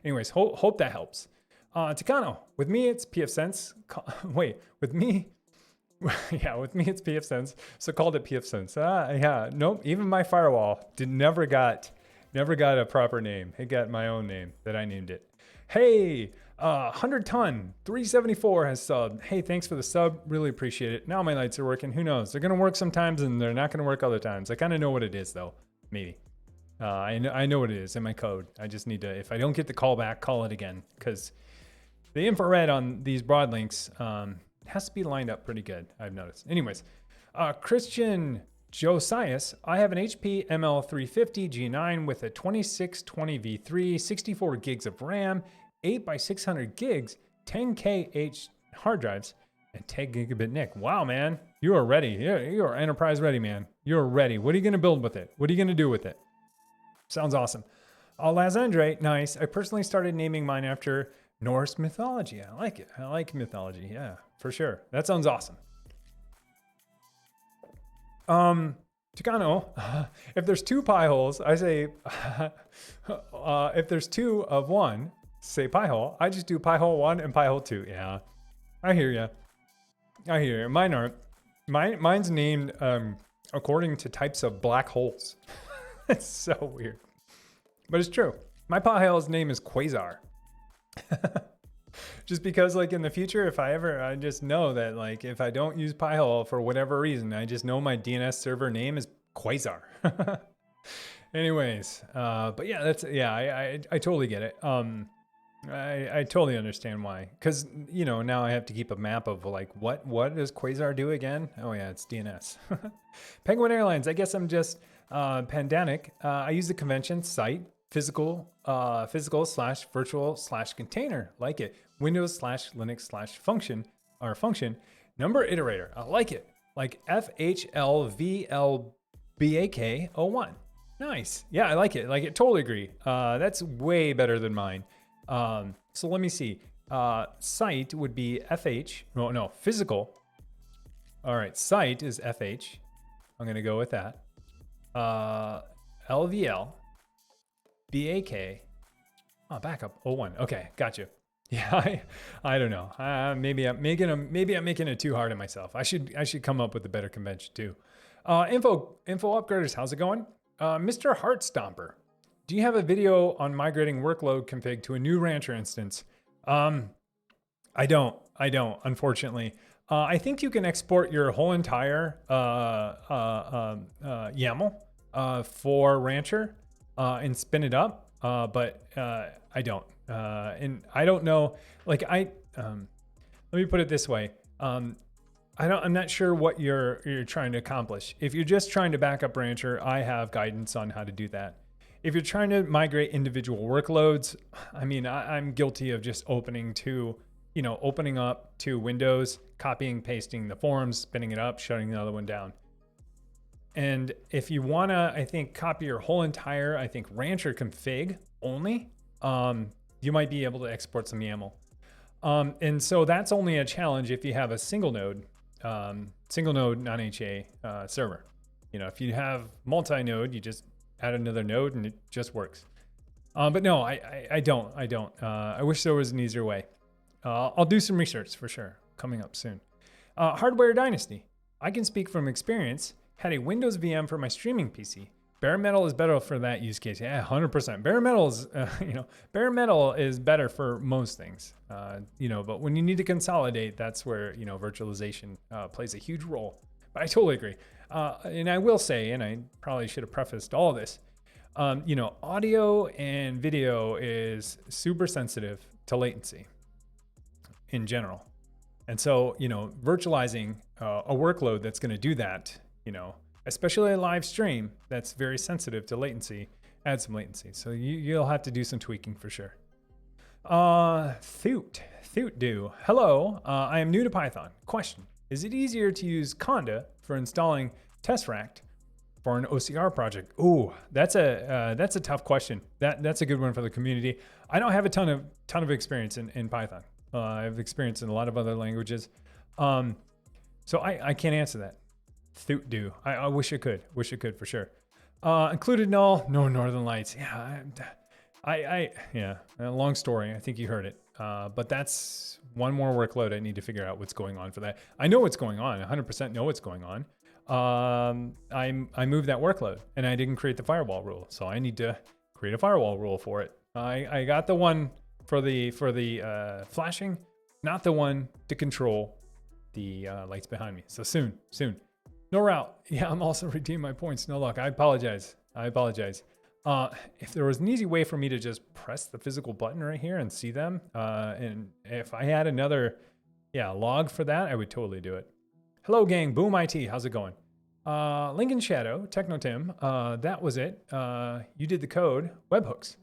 Anyways, hope that helps. Techno, with me, it's PFSense. Wait, with me, yeah, with me, it's PFSense. So called it PFSense. Yeah, nope. Even my firewall never got a proper name. It got my own name that I named it. Hey, 100 ton 374 has subbed. Hey, thanks for the sub. Really appreciate it. Now my lights are working. Who knows? They're gonna work sometimes and they're not gonna work other times. I kind of know what it is though. Maybe. I know what it is in my code. I just need to, if I don't get the call back, call it again, because the infrared on these broad links has to be lined up pretty good, I've noticed. Anyways, Christian Josias, I have an HP ML350 G9 with a 2620 V3, 64 gigs of RAM, 8x600 gigs, 10K H hard drives, and 10 gigabit NIC. Wow, man, you are ready. You are enterprise ready, man. You're ready. What are you going to build with it? What are you going to do with it? Sounds awesome. Lazandre, nice. I personally started naming mine after Norse mythology. I like it. I like mythology. Yeah, for sure. That sounds awesome. Chicano, if there's two PiHoles, I say, if there's two of one, say PiHole. I just do PiHole 1 and PiHole 2. Yeah, I hear ya. I hear ya. Mine aren't. Mine's named according to types of black holes. It's so weird, but it's true. My PiHole's name is Quasar. Just because like in the future, I just know that like if I don't use PiHole for whatever reason, I just know my DNS server name is Quasar. Anyways, but yeah, I totally get it. I totally understand why, because you know now I have to keep a map of like what does Quasar do again? Oh yeah, it's DNS. Penguin Airlines. I guess I'm just pandemic. I use the convention site physical / virtual / container. Like it. Windows / Linux / function number iterator. I like it. Like FHLVLBAK01. Nice. Yeah, I like it. Like it. Totally agree. That's way better than mine. So let me see. Site would be FH. No, physical. All right, site is FH. I'm gonna go with that. LVL, BAK. Oh, backup 01. Okay, gotcha. Yeah, I don't know. Maybe I'm making it too hard on myself. I should come up with a better convention too. Info upgraders, how's it going? Mr. Heartstomper. Do you have a video on migrating workload config to a new Rancher instance? I don't, unfortunately. I think you can export your whole entire YAML for Rancher and spin it up, but I don't. And I don't know, like let me put it this way. I'm not sure what you're trying to accomplish. If you're just trying to back up Rancher, I have guidance on how to do that. If you're trying to migrate individual workloads, I mean, I'm guilty of just opening up to Windows, copying, pasting the forms, spinning it up, shutting the other one down. And if you wanna, I think, copy your whole entire, Rancher config only, you might be able to export some YAML. And so that's only a challenge if you have a single node non-HA server. You know, if you have multi-node, you just add another node and it just works. But no, I don't. I wish there was an easier way. I'll do some research for sure, coming up soon. Hardware Dynasty. I can speak from experience. Had a Windows VM for my streaming PC. Bare metal is better for that use case. Yeah, 100%. Bare metal is, bare metal is better for most things. But when you need to consolidate, that's where virtualization plays a huge role. But I totally agree. And I will say, and I probably should have prefaced all of this, audio and video is super sensitive to latency in general. And so, virtualizing a workload that's going to do that, especially a live stream that's very sensitive to latency, add some latency. So you'll have to do some tweaking for sure. Thoot, hello, I am new to Python. Question, is it easier to use Conda for installing tesseract for an OCR project? Ooh, that's a tough question. That's a good one for the community. I don't have a ton of experience in Python. I have experience in a lot of other languages. So I can't answer that. Thoot. I wish I could for sure. Included null, no Northern Lights. Yeah, long story. I think you heard it. But that's one more workload I need to figure out what's going on for that. I know what's going on. 100% know what's going on. I moved that workload and I didn't create the firewall rule. So I need to create a firewall rule for it. I got the one for the flashing, not the one to control the lights behind me. So soon. No route. Yeah, I'm also redeeming my points. No luck. I apologize. If there was an easy way for me to just press the physical button right here and see them, and if I had another log for that, I would totally do it. Hello, gang. Boom IT. How's it going? Lincoln Shadow, Techno Tim. That was it. You did the code webhooks.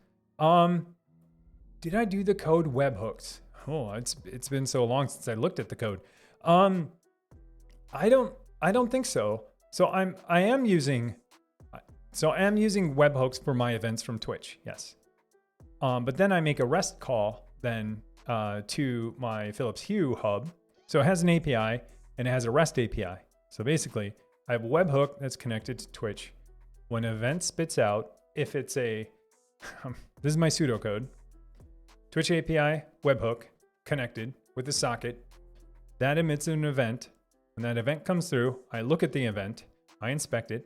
Did I do the code webhooks? Oh, it's been so long since I looked at the code. I don't think so. So I am using webhooks for my events from Twitch. Yes. But then I make a REST call then to my Philips Hue hub. So it has an API and it has a REST API. So basically, I have a webhook that's connected to Twitch. When an event spits out, if it's this is my pseudocode, Twitch API, webhook, connected with the socket, that emits an event. When that event comes through, I look at the event, I inspect it.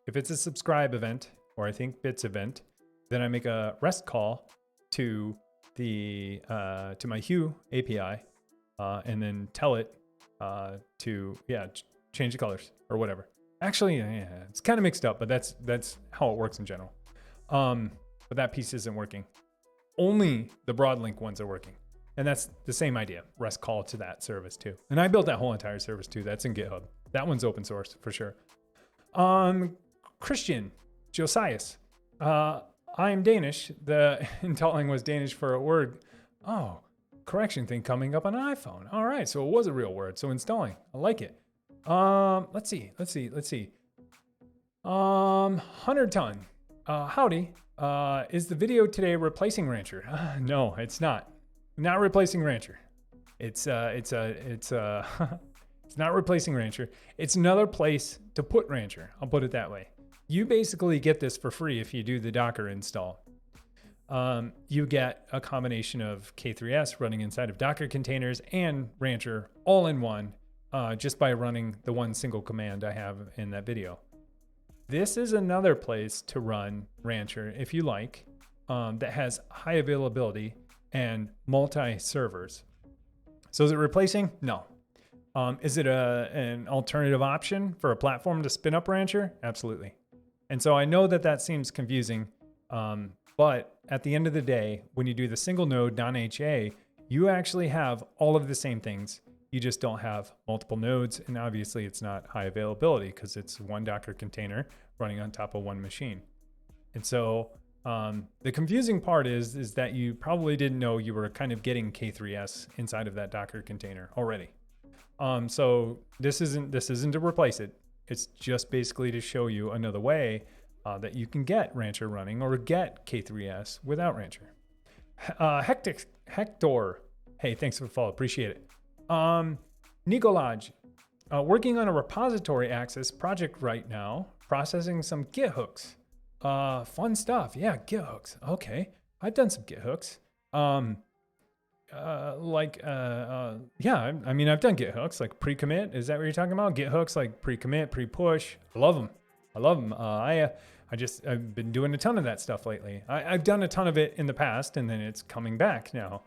If it's a subscribe event, or I think bits event, then I make a REST call to to my Hue API, and then tell it to change the colors or whatever. Actually, it's kind of mixed up, but that's how it works in general. But that piece isn't working. Only the broad link ones are working. And that's the same idea, REST call to that service too. And I built that whole entire service too. That's in GitHub. That one's open source for sure. Christian Josias. I am Danish. The installing was Danish for a word. Oh, correction thing coming up on an iPhone. All right, so it was a real word. So installing, I like it. Let's see. 100 ton. Howdy. Is the video today replacing Rancher? No, it's not. Not replacing Rancher. It's it's not replacing Rancher. It's another place to put Rancher. I'll put it that way. You basically get this for free if you do the Docker install. You get a combination of K3s running inside of Docker containers and Rancher all in one, just by running the one single command I have in that video. This is another place to run Rancher if you like, that has high availability and multi-servers. So is it replacing? No. Is it an alternative option for a platform to spin up Rancher? Absolutely. And so I know that seems confusing, but at the end of the day, when you do the single node non-HA, you actually have all of the same things. You just don't have multiple nodes, and obviously it's not high availability because it's one Docker container running on top of one machine. And so the confusing part is that you probably didn't know you were kind of getting K3s inside of that Docker container already. So this isn't to replace it. It's just basically to show you another way that you can get Rancher running or get K3s without Rancher. Hector, hey, thanks for the follow, appreciate it. Nikolaj, working on a repository access project right now, processing some Git hooks. Fun stuff. Yeah, Git hooks. Okay. I've done some Git hooks. yeah, I mean, I've done Git hooks, like pre-commit. Is that what you're talking about? Git hooks, like pre-commit, pre-push. I love them. I love them. I've been doing a ton of that stuff lately. I've done a ton of it in the past, and then it's coming back now.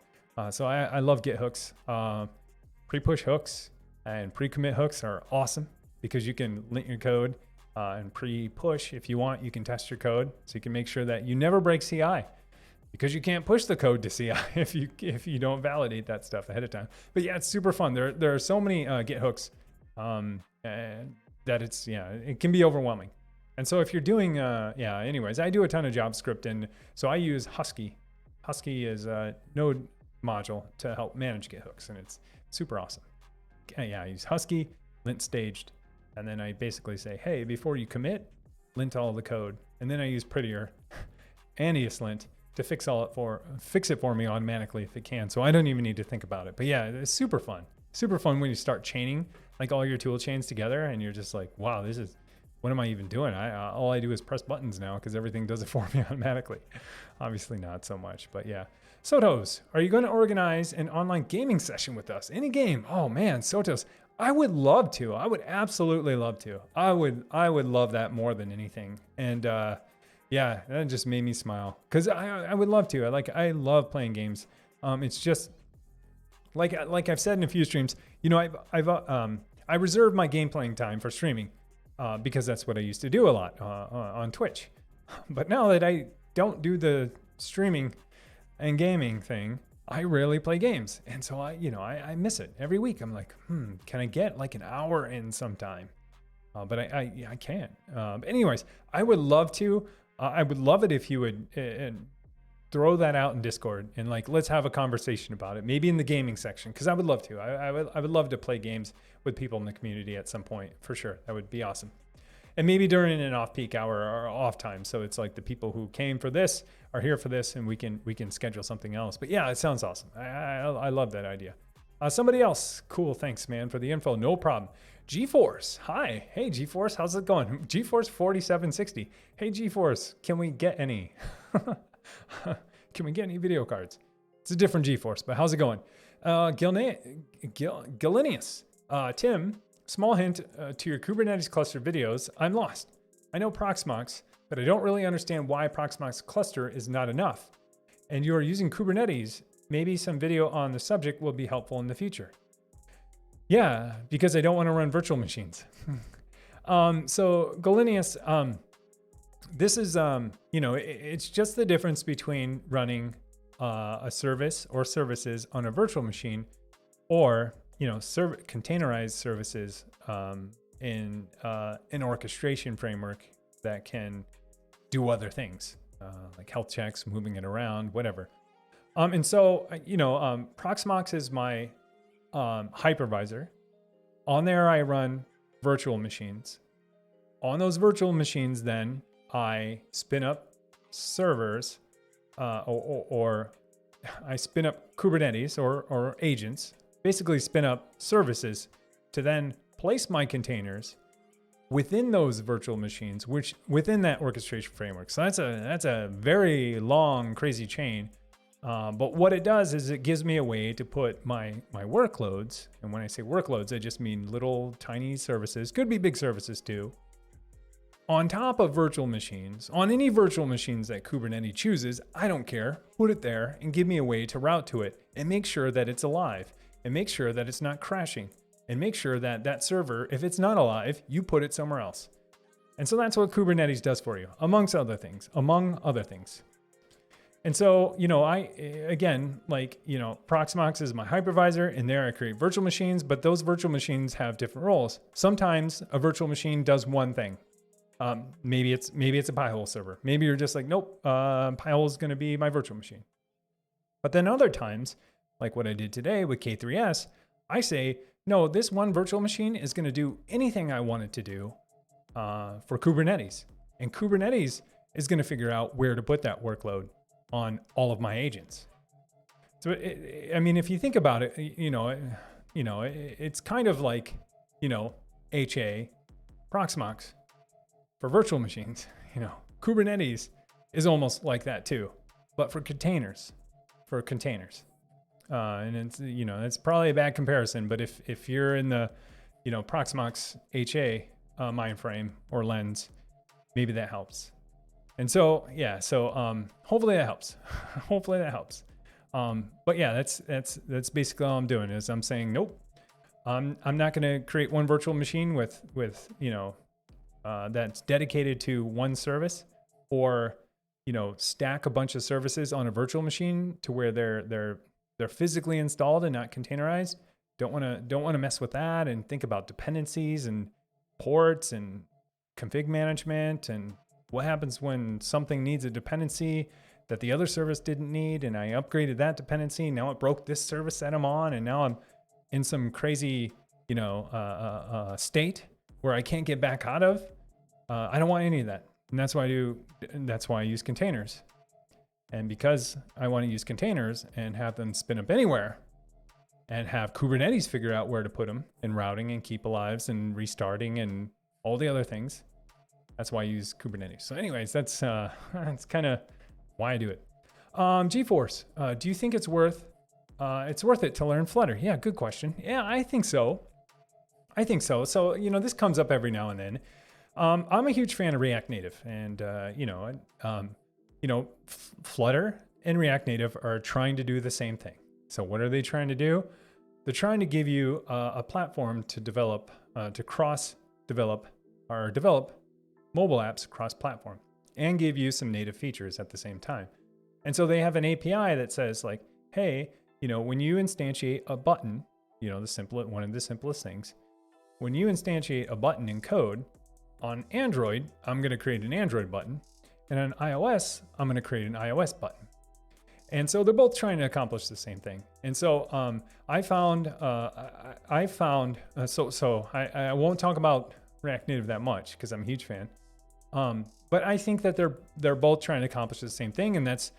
So I love Git hooks. Pre-push hooks and pre-commit hooks are awesome because you can lint your code, and pre-push, if you want, you can test your code, so you can make sure that you never break CI, because you can't push the code to CI if you don't validate that stuff ahead of time. But yeah, it's super fun. There are so many Git hooks that it can be overwhelming. And so if you're doing anyways, I do a ton of JavaScript, and so I use Husky. Husky is a node module to help manage Git hooks, and it's super awesome. I use Husky, lint staged, and then I basically say, hey, before you commit, lint all the code, and then I use Prettier and ESLint to fix it for me automatically if it can. So I don't even need to think about it. But yeah, it's super fun. Super fun when you start chaining like all your tool chains together, and you're just like, wow, what am I even doing? All I do is press buttons now because everything does it for me automatically. Obviously not so much, but yeah. Sotos, are you going to organize an online gaming session with us? Any game? Oh man, Sotos, I would love to. I would absolutely love to. I would love that more than anything. And yeah, that just made me smile because I would love to. I love playing games. It's just like I've said in a few streams. You know, I reserve my game playing time for streaming because that's what I used to do a lot on Twitch. But now that I don't do the streaming and gaming thing, I rarely play games, and so I miss it every week. I'm like, can I get like an hour in sometime? But I can't. But anyways, I would love to. I would love it if you would throw that out in Discord and like let's have a conversation about it. Maybe in the gaming section, because I would love to. I would love to play games with people in the community at some point for sure. That would be awesome. And maybe during an off-peak hour or off time, so it's like the people who came for this are here for this, and we can schedule something else. But yeah, it sounds awesome. I love that idea. Somebody else, cool. Thanks, man, for the info. No problem. GeForce, hi. Hey, GeForce, how's it going? GeForce 4760. Hey, GeForce, can we get any? Can we get any video cards? It's a different GeForce, but how's it going? Gilinius, Tim. Small hint to your Kubernetes cluster videos, I'm lost. I know Proxmox, but I don't really understand why Proxmox cluster is not enough. And you are using Kubernetes, maybe some video on the subject will be helpful in the future. Yeah, because I don't want to run virtual machines. So Galinius, this is, it's just the difference between running a service or services on a virtual machine or containerized services in an orchestration framework that can do other things, like health checks, moving it around, whatever. And so, Proxmox is my hypervisor. On there, I run virtual machines. On those virtual machines, then I spin up servers, or I spin up Kubernetes or agents. Basically spin up services to then place my containers within those virtual machines, which within that orchestration framework. So that's a very long, crazy chain. But what it does is it gives me a way to put my workloads, and when I say workloads, I just mean little tiny services, could be big services too, on top of virtual machines, on any virtual machines that Kubernetes chooses. I don't care, put it there and give me a way to route to it and make sure that it's alive. And make sure that it's not crashing, and make sure that that server, if it's not alive, you put it somewhere else. And so that's what Kubernetes does for you, among other things. And so, Proxmox is my hypervisor, and there I create virtual machines, but those virtual machines have different roles. Sometimes a virtual machine does one thing. Maybe it's a PiHole server. Maybe you're just like, nope, PiHole is going to be my virtual machine. But then other times, like what I did today with K3S, I say, no, this one virtual machine is going to do anything I want it to do for Kubernetes. And Kubernetes is going to figure out where to put that workload on all of my agents. So, if you think about it, it's kind of like, HA, Proxmox for virtual machines. Kubernetes is almost like that too, but for containers. And it's, it's probably a bad comparison, but if you're in the, Proxmox HA mind frame or lens, maybe that helps. And so, yeah, so hopefully that helps. Hopefully that helps. But yeah, that's basically all I'm doing is I'm saying, nope, I'm not going to create one virtual machine with that's dedicated to one service, or stack a bunch of services on a virtual machine to where they're physically installed and not containerized. Don't want to mess with that and think about dependencies and ports and config management and what happens when something needs a dependency that the other service didn't need, and I upgraded that dependency. Now it broke this service that I'm on, and now I'm in some crazy, state where I can't get back out of. I don't want any of that, and that's why I use containers. And because I want to use containers and have them spin up anywhere, and have Kubernetes figure out where to put them in routing and keep alives and restarting and all the other things, that's why I use Kubernetes. So anyways, that's kind of why I do it. GeForce, do you think it's worth it to learn Flutter? Yeah, good question. Yeah, I think so. So, this comes up every now and then. I'm a huge fan of React Native, and, Flutter and React Native are trying to do the same thing. So what are they trying to do? They're trying to give you a platform to develop, to cross-develop or develop mobile apps cross-platform and give you some native features at the same time. And so they have an API that says like, hey, when you instantiate a button, one of the simplest things, when you instantiate a button in code on Android, I'm going to create an Android button, and on iOS, I'm going to create an iOS button. And so they're both trying to accomplish the same thing. And so I won't talk about React Native that much because I'm a huge fan. But I think that they're both trying to accomplish the same thing, and that's,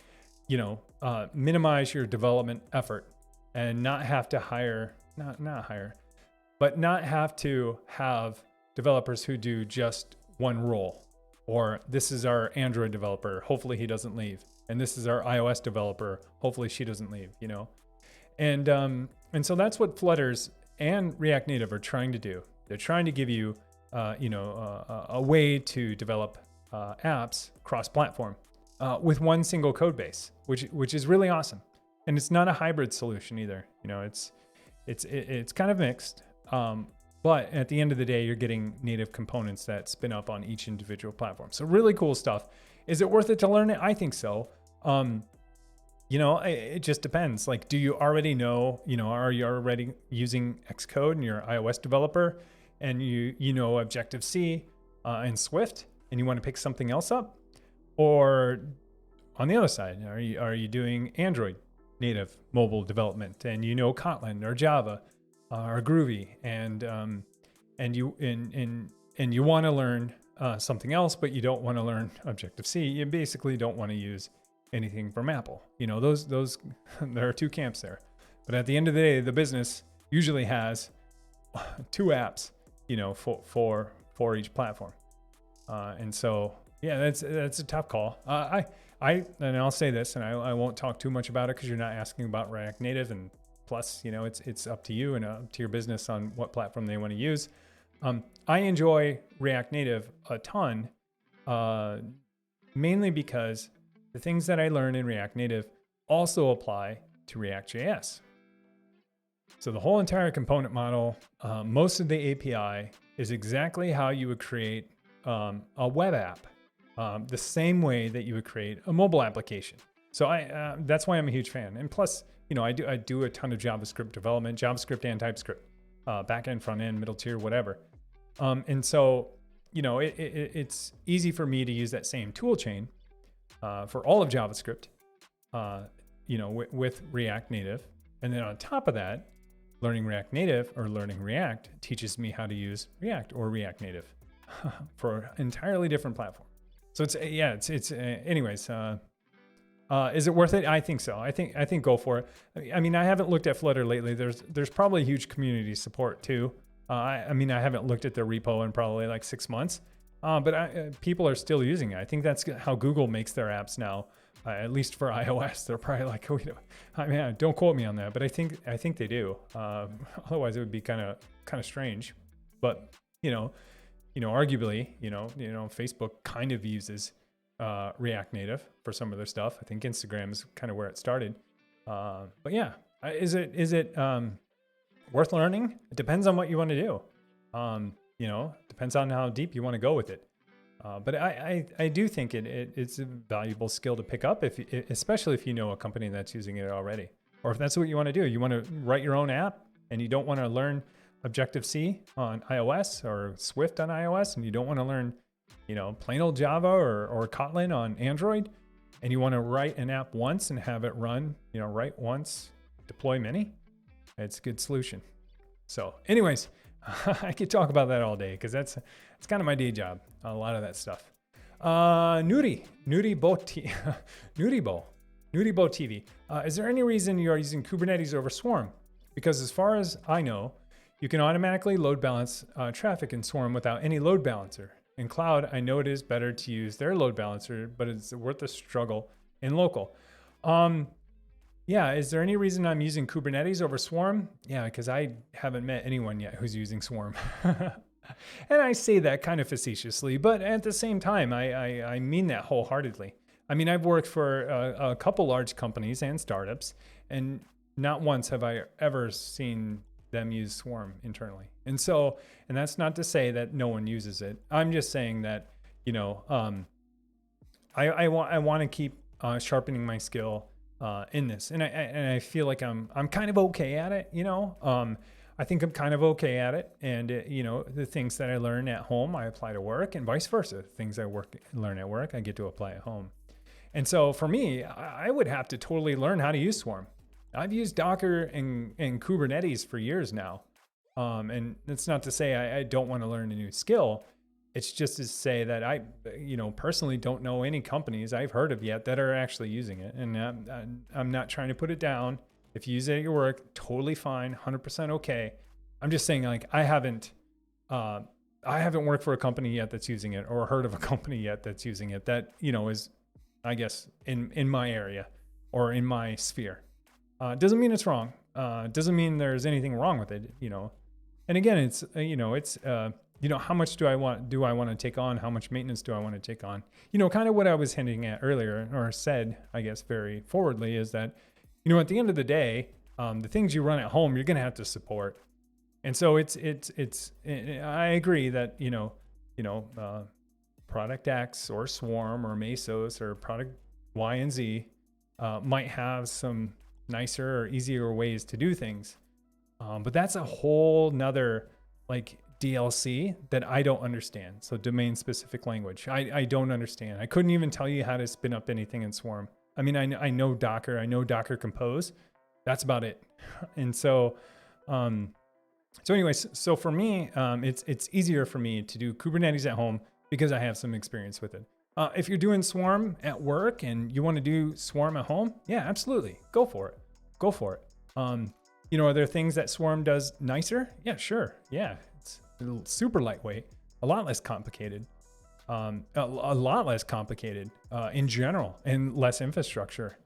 minimize your development effort and not have to not have to have developers who do just one role. Or this is our Android developer, hopefully he doesn't leave. And this is our iOS developer, hopefully she doesn't leave, And so that's what Flutters and React Native are trying to do. They're trying to give you, a way to develop apps cross-platform with one single code base, which is really awesome. And it's not a hybrid solution either. It's kind of mixed. But at the end of the day, you're getting native components that spin up on each individual platform. So really cool stuff. Is it worth it to learn it? I think so. It just depends. Like, do you already know, are you already using Xcode and you're an iOS developer and you know Objective-C and Swift and you want to pick something else up? Or on the other side, are you doing Android native mobile development and you know Kotlin or Java or Groovy and you want to learn something else, but you don't want to learn Objective-C. You basically don't want to use anything from Apple. Those there are two camps there. But at the end of the day, the business usually has two apps, for each platform. And so, yeah, that's a tough call. And I'll say this, and I won't talk too much about it because you're not asking about React Native, and plus, it's up to you and up to your business on what platform they want to use. I enjoy React Native a ton, mainly because the things that I learn in React Native also apply to React.js. So the whole entire component model, most of the API is exactly how you would create a web app, the same way that you would create a mobile application. So that's why I'm a huge fan. And plus, I do a ton of JavaScript development, JavaScript and TypeScript, backend, front end, middle tier, whatever. And so, it's easy for me to use that same tool chain for all of JavaScript, with React Native. And then on top of that, learning React Native or learning React teaches me how to use React or React Native for an entirely different platform. So anyways, is it worth it? I think so. I think go for it. I mean, I haven't looked at Flutter lately. There's probably huge community support too. I haven't looked at their repo in probably like 6 months, but people are still using it. I think that's how Google makes their apps now, At least for iOS, they're probably like, oh, I mean, don't quote me on that, but I think they do. Otherwise, it would be kind of strange. But arguably, Facebook kind of uses React Native for some of their stuff. I think Instagram is kind of where it started. But yeah, is it worth learning? It depends on what you want to do. Depends on how deep you want to go with it. But I do think it's a valuable skill to pick up, especially if you know a company that's using it already, or if that's what you want to do. You want to write your own app, and you don't want to learn Objective-C on iOS or Swift on iOS, and you don't want to learn, plain old Java or Kotlin on Android, and you want to write an app once and have it run, write once, deploy many. It's a good solution. So, anyways. I could talk about that all day because it's kind of my day job. A lot of that stuff. Nuribo TV. Is there any reason you are using Kubernetes over Swarm? Because as far as I know, you can automatically load balance traffic in Swarm without any load balancer. In cloud, I know it is better to use their load balancer, but it's worth the struggle in local. Yeah, is there any reason I'm using Kubernetes over Swarm? Yeah, because I haven't met anyone yet who's using Swarm. And I say that kind of facetiously, but at the same time, I mean that wholeheartedly. I mean, I've worked for a couple large companies and startups, and not once have I ever seen them use Swarm internally. And that's not to say that no one uses it. I'm just saying that, I want to keep sharpening my skill in this, and I feel like I'm kind of okay at it. I think I'm kind of okay at it, and the things that I learn at home I apply to work, and vice versa. Things I learn at work I get to apply at home. And so for me, I would have to totally learn how to use Swarm. I've used Docker and Kubernetes for years now, and it's not to say I don't want to learn a new skill. It's just to say that I, personally don't know any companies I've heard of yet that are actually using it. And I'm not trying to put it down. If you use it at your work, totally fine, 100% okay. I'm just saying, like, I haven't worked for a company yet that's using it, or heard of a company yet that's using it that, is, I guess, in my area or in my sphere. Doesn't mean it's wrong. Doesn't mean there's anything wrong with it, And again, it's, how much do I want to take on? How much maintenance do I want to take on? Kind of what I was hinting at earlier, or said, I guess, very forwardly, is that, at the end of the day, the things you run at home, you're going to have to support. And so I agree that, product X or Swarm or Mesos or product Y and Z might have some nicer or easier ways to do things. But that's a whole nother, DLC that I don't understand. So domain specific language. I don't understand. I couldn't even tell you how to spin up anything in Swarm. I mean, I know Docker, I know Docker Compose. That's about it. And so anyways, so for me, it's easier for me to do Kubernetes at home because I have some experience with it. If you're doing Swarm at work and you want to do Swarm at home, yeah, absolutely. Go for it. Are there things that Swarm does nicer? Yeah, sure. Yeah. It's super lightweight, a lot less complicated, in general, and less infrastructure.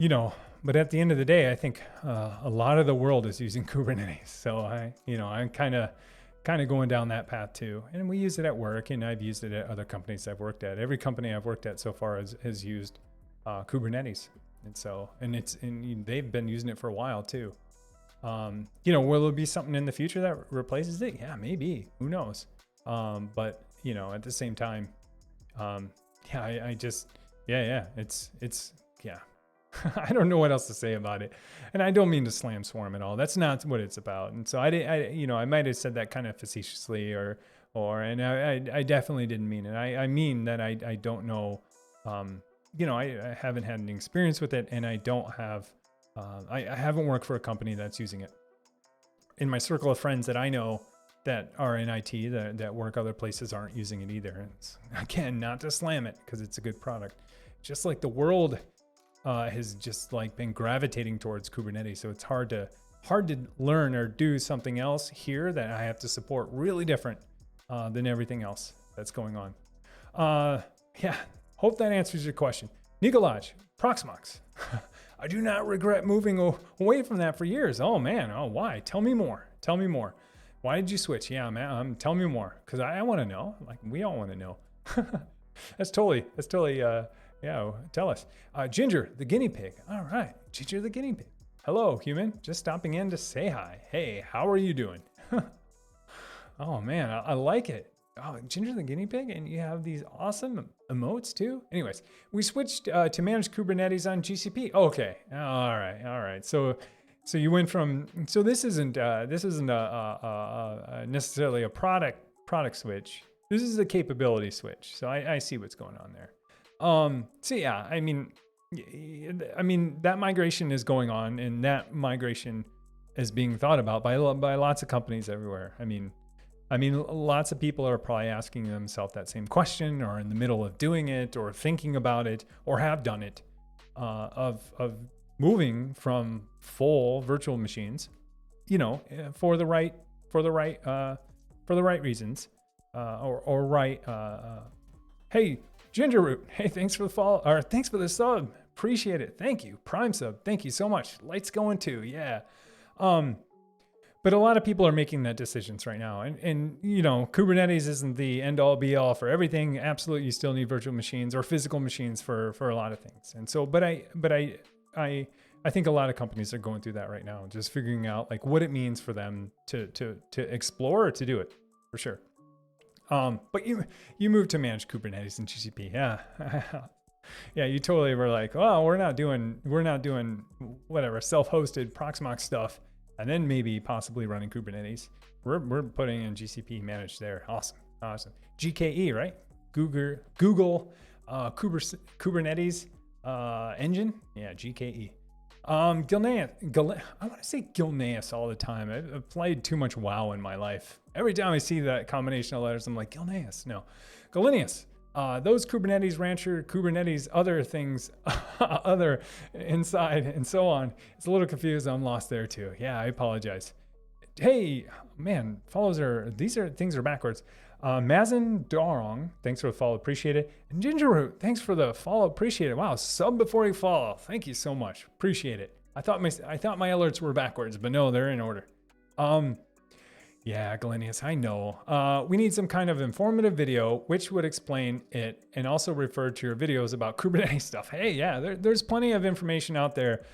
But at the end of the day, I think a lot of the world is using Kubernetes. So I'm kind of going down that path too. And we use it at work, and I've used it at other companies I've worked at. Every company I've worked at so far has used Kubernetes. And they've been using it for a while too. Will there be something in the future that replaces it? Yeah, maybe. Who knows? But at the same time, it's I don't know what else to say about it. And I don't mean to slam Swarm at all. That's not what it's about. And so I might have said that kind of facetiously and I definitely didn't mean it. I mean that I don't know, I haven't had any experience with it, and I don't have, I haven't worked for a company that's using it. In my circle of friends that I know that are in IT that work other places aren't using it either. And it's, again, not to slam it because it's a good product. Just like the world has just been gravitating towards Kubernetes. So it's hard to learn or do something else here that I have to support really different than everything else that's going on. Hope that answers your question. Nikolaj, Proxmox. I do not regret moving away from that for years. Oh man, oh why? Tell me more. Tell me more. Why did you switch? Yeah, man, tell me more. Cause I want to know. Like we all want to know. That's totally, yeah, tell us. Ginger, the guinea pig. All right, Ginger the guinea pig. Hello, human. Just stopping in to say hi. Hey, how are you doing? Oh man, I like it. Oh, Ginger the guinea pig, and you have these awesome emotes too. Anyways, we switched to manage Kubernetes on GCP. Okay, all right. So you went from this isn't necessarily a product switch. This is a capability switch. So I see what's going on there. So yeah, I mean that migration is going on, and that migration is being thought about by lots of companies everywhere. I mean, lots of people are probably asking themselves that same question, or in the middle of doing it, or thinking about it, or have done it, of moving from full virtual machines, for the right reasons, Hey, Gingerroot. Hey, thanks for the follow, or thanks for the sub. Appreciate it. Thank you. Prime sub. Thank you so much. Lights going too. Yeah. But a lot of people are making that decisions right now. And Kubernetes isn't the end all be all for everything. Absolutely, you still need virtual machines or physical machines for a lot of things. And so, but I think a lot of companies are going through that right now, just figuring out like what it means for them to explore or to do it, for sure. But you moved to manage Kubernetes and GCP. Yeah. Yeah, you totally were like, oh, we're not doing whatever self-hosted Proxmox stuff, and then maybe possibly running Kubernetes. We're putting in GCP managed there. Awesome. GKE, right? Google Kubernetes engine. Yeah, GKE. Gilneas. I want to say Gilneas all the time. I've played too much WoW in my life. Every time I see that combination of letters, I'm like, Gilneas. No, Galenius. Those Kubernetes Rancher, Kubernetes, other things, other inside and so on. It's a little confused. I'm lost there too. Yeah, I apologize. Hey, man, things are backwards. Mazin Dorong, thanks for the follow, appreciate it. And Gingerroot, thanks for the follow, appreciate it. Wow, sub before you follow. Thank you so much, appreciate it. I thought my alerts were backwards, but no, they're in order. Yeah, Galenius, I know. We need some kind of informative video which would explain it and also refer to your videos about Kubernetes stuff. Hey, yeah, there's plenty of information out there.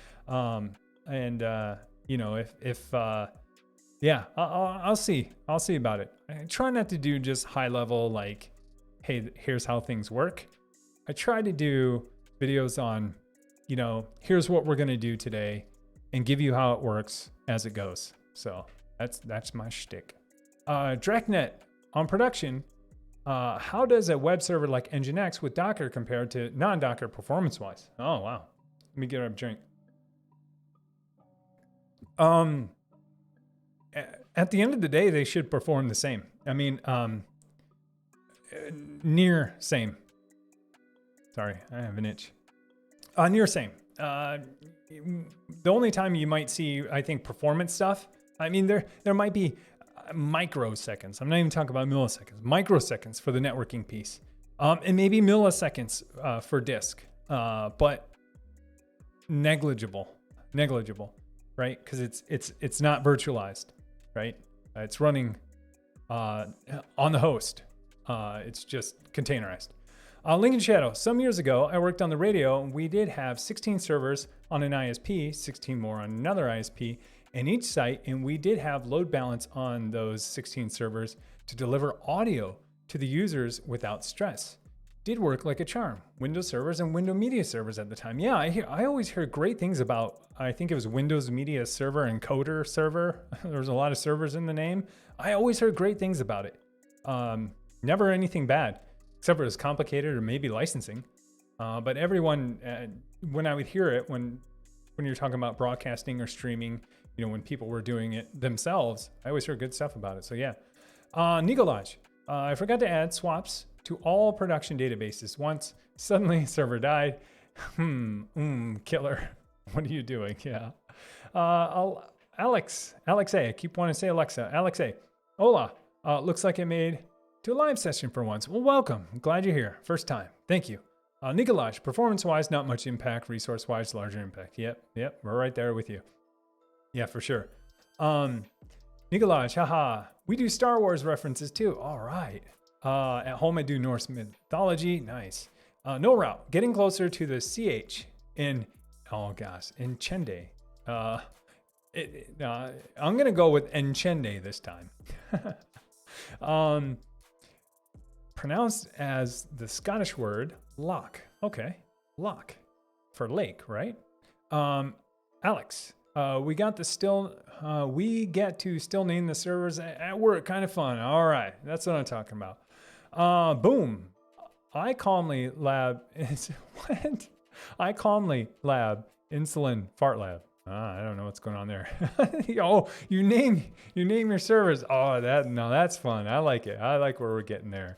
Yeah, I'll see about it. I try not to do just high level, like, hey, here's how things work. I try to do videos on, here's what we're going to do today and give you how it works as it goes. So that's my shtick. Dreknet on production. How does a web server like Nginx with Docker compare to non-Docker performance-wise? Oh, wow. Let me get a drink. At the end of the day, they should perform the same. I mean, near same. Sorry, I have an itch. Near same. The only time you might see, I think, performance stuff, I mean, there might be microseconds. I'm not even talking about milliseconds. Microseconds for the networking piece, and maybe milliseconds for disk, but negligible, right? Because it's not virtualized, right? It's running on the host. It's just containerized. Lincoln Shadow. Some years ago, I worked on the radio, and we did have 16 servers on an ISP, 16 more on another ISP, in each site, and we did have load balance on those 16 servers to deliver audio to the users without stress. Did work like a charm. Windows servers and Windows Media servers at the time. Yeah, I always hear great things about, I think it was Windows Media Server and Coder Server. There's a lot of servers in the name. I always heard great things about it. Never anything bad, except for it was complicated or maybe licensing. But everyone, when I would hear it, when you're talking about broadcasting or streaming, when people were doing it themselves, I always heard good stuff about it. So yeah. Nikolaj, I forgot to add swaps to all production databases once. Suddenly server died. Killer. What are you doing? Yeah. Alex A. I keep wanting to say Alexa. Alex A. Hola. Looks like I made to a live session for once. Well, welcome. I'm glad you're here. First time. Thank you. Nikolaj, performance-wise, not much impact. Resource-wise, larger impact. Yep, we're right there with you. Yeah, for sure. Nikolaj, haha. We do Star Wars references too. All right. At home, I do Norse mythology. Nice. No route. Getting closer to the CH in, oh gosh, in Chende. I'm going to go with Enchende this time. Pronounced as the Scottish word loch. Okay, loch for lake, right? Alex, we get to still name the servers at work. Kind of fun. All right, that's what I'm talking about. Boom. I calmly lab insulin fart lab. I don't know what's going on there. Oh, you name your servers. Oh, that's fun. I like it. I like where we're getting there.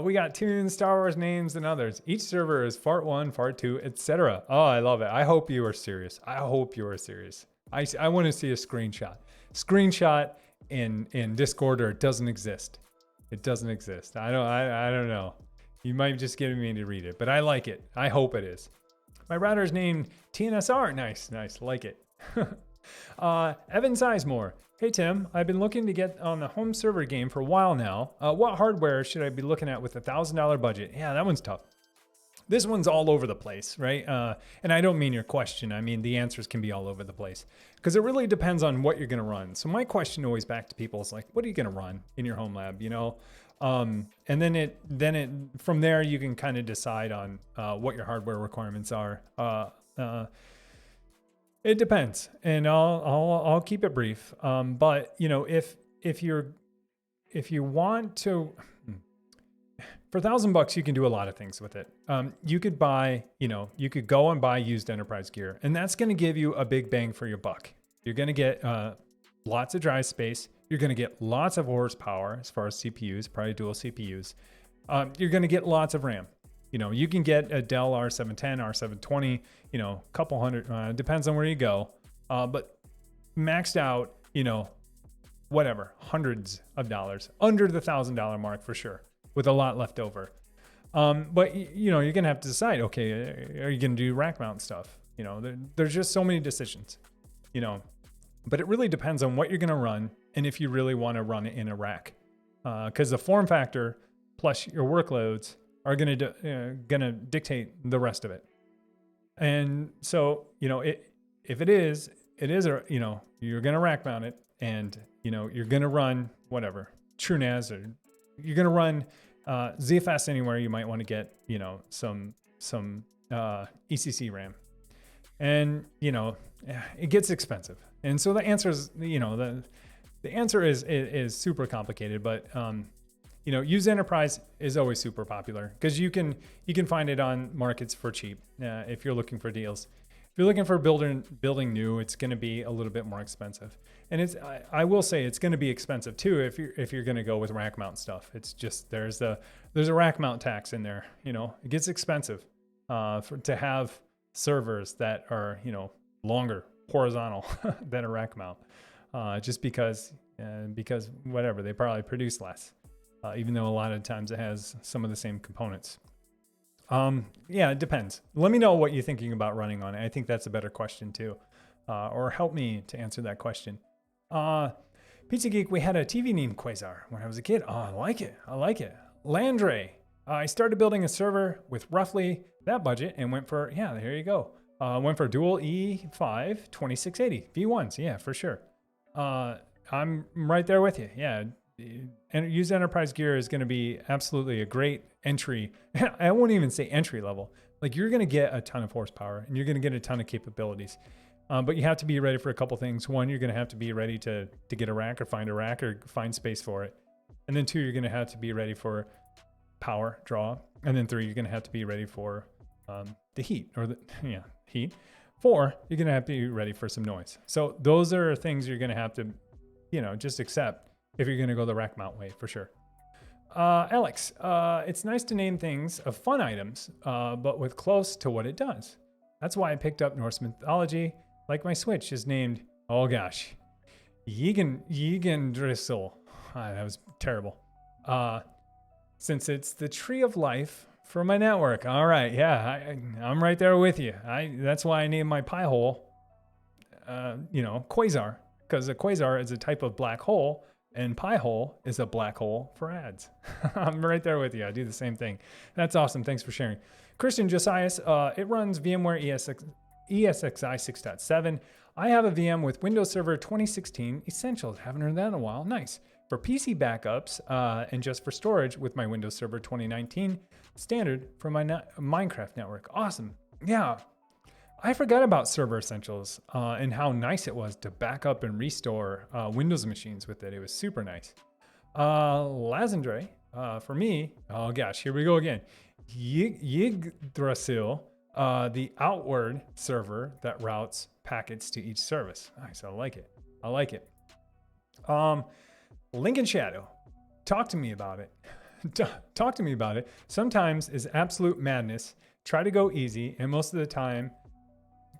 We got tunes, Star Wars names, and others. Each server is fart 1, fart 2, etc. Oh, I love it. I hope you are serious. I want to see a screenshot. Screenshot in Discord, or it doesn't exist. It doesn't exist. I don't know. You might just get me to read it, but I like it. I hope it is. My router is named TNSR. Nice, like it. Evan Sizemore. Hey Tim, I've been looking to get on the home server game for a while now. What hardware should I be looking at with $1,000 budget? Yeah, that one's tough. This one's all over the place, right? And I don't mean your question. I mean the answers can be all over the place because it really depends on what you're going to run. So my question always back to people is like, what are you going to run in your home lab? You know, and then from there you can kind of decide on what your hardware requirements are. It depends, and I'll keep it brief. But you know, if you want to. For $1,000, you can do a lot of things with it. You could go and buy used enterprise gear, and that's going to give you a big bang for your buck. You're going to get lots of drive space. You're going to get lots of horsepower as far as CPUs, probably dual CPUs. You're going to get lots of RAM. You know, you can get a Dell R710, R720, you know, a couple hundred, depends on where you go. But maxed out, you know, whatever, hundreds of dollars, under the $1,000 mark for sure, with a lot left over. But you know, you're gonna have to decide, okay, are you gonna do rack mount stuff? You know, there's just so many decisions, you know, but it really depends on what you're gonna run and if you really wanna run it in a rack. Because the form factor plus your workloads are gonna dictate the rest of it. And so, you know, if it is you know, you're gonna rack mount it, and you know, you're gonna run whatever, TrueNAS, or you're gonna run ZFS anywhere, you might want to get, you know, some ECC RAM, and you know, it gets expensive. And so the answer is, you know, the answer is super complicated, but you know, used enterprise is always super popular because you can find it on markets for cheap if you're looking for deals. If you're looking for building new, it's going to be a little bit more expensive. And I will say it's going to be expensive too if you're going to go with rack mount stuff. It's just there's a rack mount tax in there. You know, it gets expensive to have servers that are, you know, longer horizontal than a rack mount, just because whatever, they probably produce less, even though a lot of times it has some of the same components. Yeah, it depends. Let me know what you're thinking about running on it. I think that's a better question too, or help me to answer that question. Pizza Geek, we had a TV named Quasar when I was a kid. Oh, I like it. Landre, I started building a server with roughly that budget and went for, yeah, here you go. Went for dual E5 2680 V1s. Yeah, for sure. I'm right there with you. Yeah. And used enterprise gear is going to be absolutely a great entry. I won't even say entry level. Like, you're going to get a ton of horsepower and you're going to get a ton of capabilities. But you have to be ready for a couple things. One, you're going to have to be ready to get a rack or find space for it. And then two, you're going to have to be ready for power draw. And then three, you're going to have to be ready for the heat heat. Four, you're going to have to be ready for some noise. So those are things you're going to have to, you know, just accept if you're going to go the rack mount way, for sure. Alex, it's nice to name things of fun items, but with close to what it does. That's why I picked up Norse mythology. Like my Switch is named, oh gosh, Yigandrisel. That was terrible. Since it's the tree of life For my network. All right. Yeah, I'm right there with you. That's why I named my PiHole, Quasar, because a quasar is a type of black hole, and PiHole is a black hole for ads. I'm right there with you. I do the same thing. That's awesome. Thanks for sharing. Christian Josias, it runs VMware ESXi 6.7. I have a VM with Windows Server 2016 Essentials. Haven't heard that in a while. Nice. For PC backups and just for storage with my Windows Server 2019 standard for my Minecraft network. Awesome. Yeah. I forgot about Server Essentials and how nice it was to back up and restore Windows machines with it. It was super nice. Lazandre, for me, oh gosh, here we go again. Yggdrasil, the outward server that routes packets to each service. Nice, I like it. I like it. Lincoln Shadow, talk to me about it. Talk to me about it. Sometimes is absolute madness. Try to go easy, and most of the time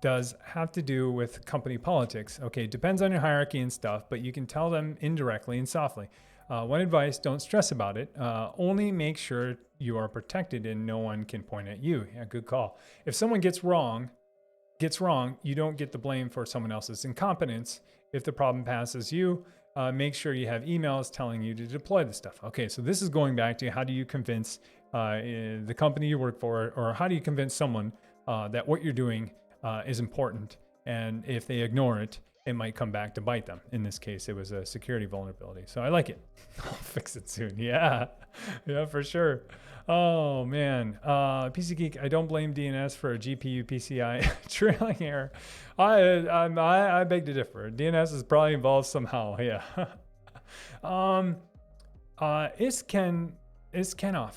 does have to do with company politics. Okay, depends on your hierarchy and stuff, but you can tell them indirectly and softly. One advice, don't stress about it. Only make sure you are protected and no one can point at you. Yeah, good call. If someone gets wrong, you don't get the blame for someone else's incompetence. If the problem passes you, make sure you have emails telling you to deploy the stuff. Okay, so this is going back to how do you convince the company you work for, or how do you convince someone that what you're doing is important, and if they ignore it, it might come back to bite them. In this case, it was a security vulnerability. So I like it. I'll fix it soon. Yeah, for sure. Oh man, PC Geek. I don't blame DNS for a GPU PCI trailing error. I beg to differ. DNS is probably involved somehow. Yeah. Is Kenoff.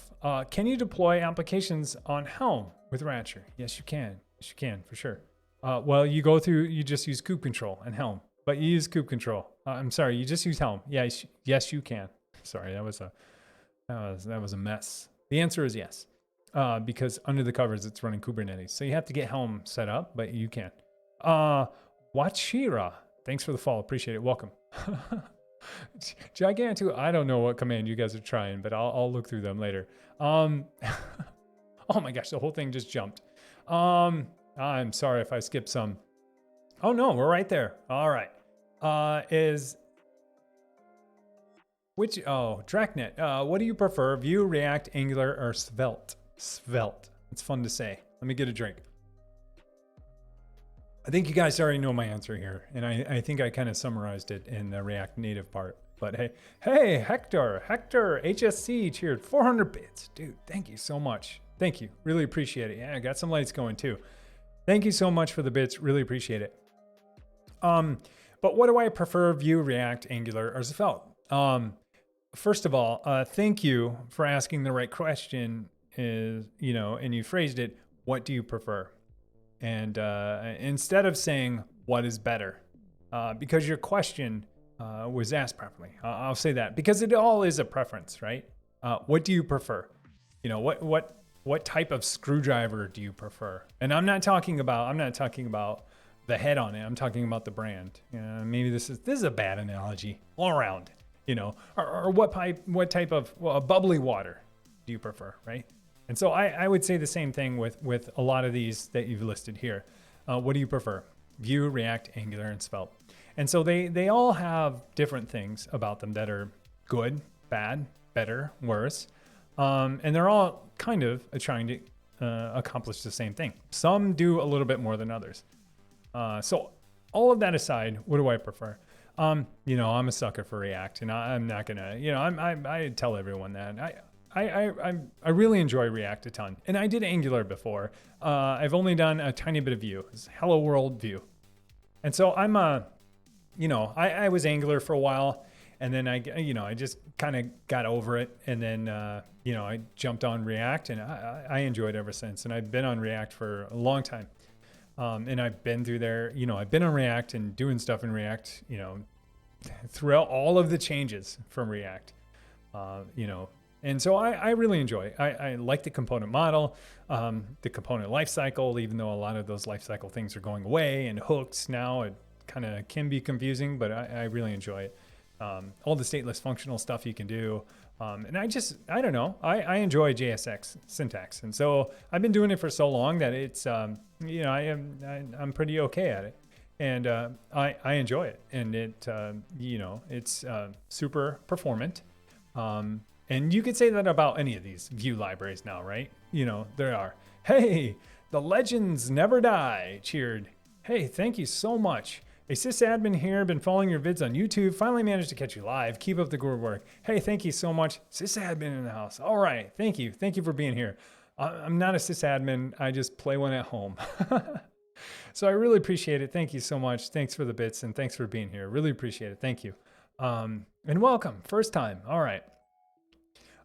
Can you deploy applications on Helm with Ratcher? Yes, you can. Yes, you can for sure. Well, you just use kube control and Helm, but you use kube control. I'm sorry, you just use Helm. Yes, you can. Sorry, that was a mess. The answer is yes, because under the covers it's running Kubernetes. So you have to get Helm set up, but you can. Wachira, thanks for the follow. Appreciate it. Welcome. Gigantu, I don't know what command you guys are trying, but I'll look through them later. Oh my gosh, the whole thing just jumped. I'm sorry if I skipped some. Oh no, we're right there. All right. Dracnet. What do you prefer, Vue, React, Angular, or Svelte? Svelte. It's fun to say. Let me get a drink. I think you guys already know my answer here, and I think I kind of summarized it in the React Native part. But hey, Hector, HSC cheered 400 bits. Dude, thank you so much. Thank you. Really appreciate it. Yeah, I got some lights going too. Thank you so much for the bits. Really appreciate it. But what do I prefer, Vue, React, Angular, or Svelte? First of all, thank you for asking the right question. And you phrased it, what do you prefer? And instead of saying what is better, because your question was asked properly. I'll say that because it all is a preference, right? What do you prefer? What type of screwdriver do you prefer? And I'm not talking about the head on it. I'm talking about the brand. Maybe this is a bad analogy all around. Or what type of bubbly water do you prefer, right? And so I would say the same thing with a lot of these that you've listed here. What do you prefer? Vue, React, Angular, and Svelte. And so they all have different things about them that are good, bad, better, worse. And they're all kind of trying to accomplish the same thing. Some do a little bit more than others. So all of that aside, what do I prefer? I'm a sucker for React, and I'm not gonna, I tell everyone that. I really enjoy React a ton, and I did Angular before. I've only done a tiny bit of Vue. It's Hello World Vue, and so I'm I was Angular for a while, and then I just kind of got over it, and then I jumped on React, and I enjoyed it ever since. And I've been on React for a long time, and I've been through there. I've been on React and doing stuff in React, throughout all of the changes from React, And so I really enjoy. I like the component model, the component lifecycle, even though a lot of those lifecycle things are going away, and hooks now, it kind of can be confusing, but I really enjoy it. All the stateless functional stuff you can do, And I don't know, I enjoy JSX syntax. And so I've been doing it for so long that it's, I'm pretty okay at it. And I enjoy it. And it's super performant. And you could say that about any of these Vue libraries now, right? There are, hey, the legends never die, cheered. Hey, thank you so much. A sysadmin here, been following your vids on YouTube, finally managed to catch you live. Keep up the good work. Hey, thank you so much. Sysadmin in the house. All right, thank you. Thank you for being here. I'm not a sysadmin, I just play one at home. So I really appreciate it. Thank you so much. Thanks for the bits and thanks for being here. Really appreciate it. Thank you. And welcome, first time. All right.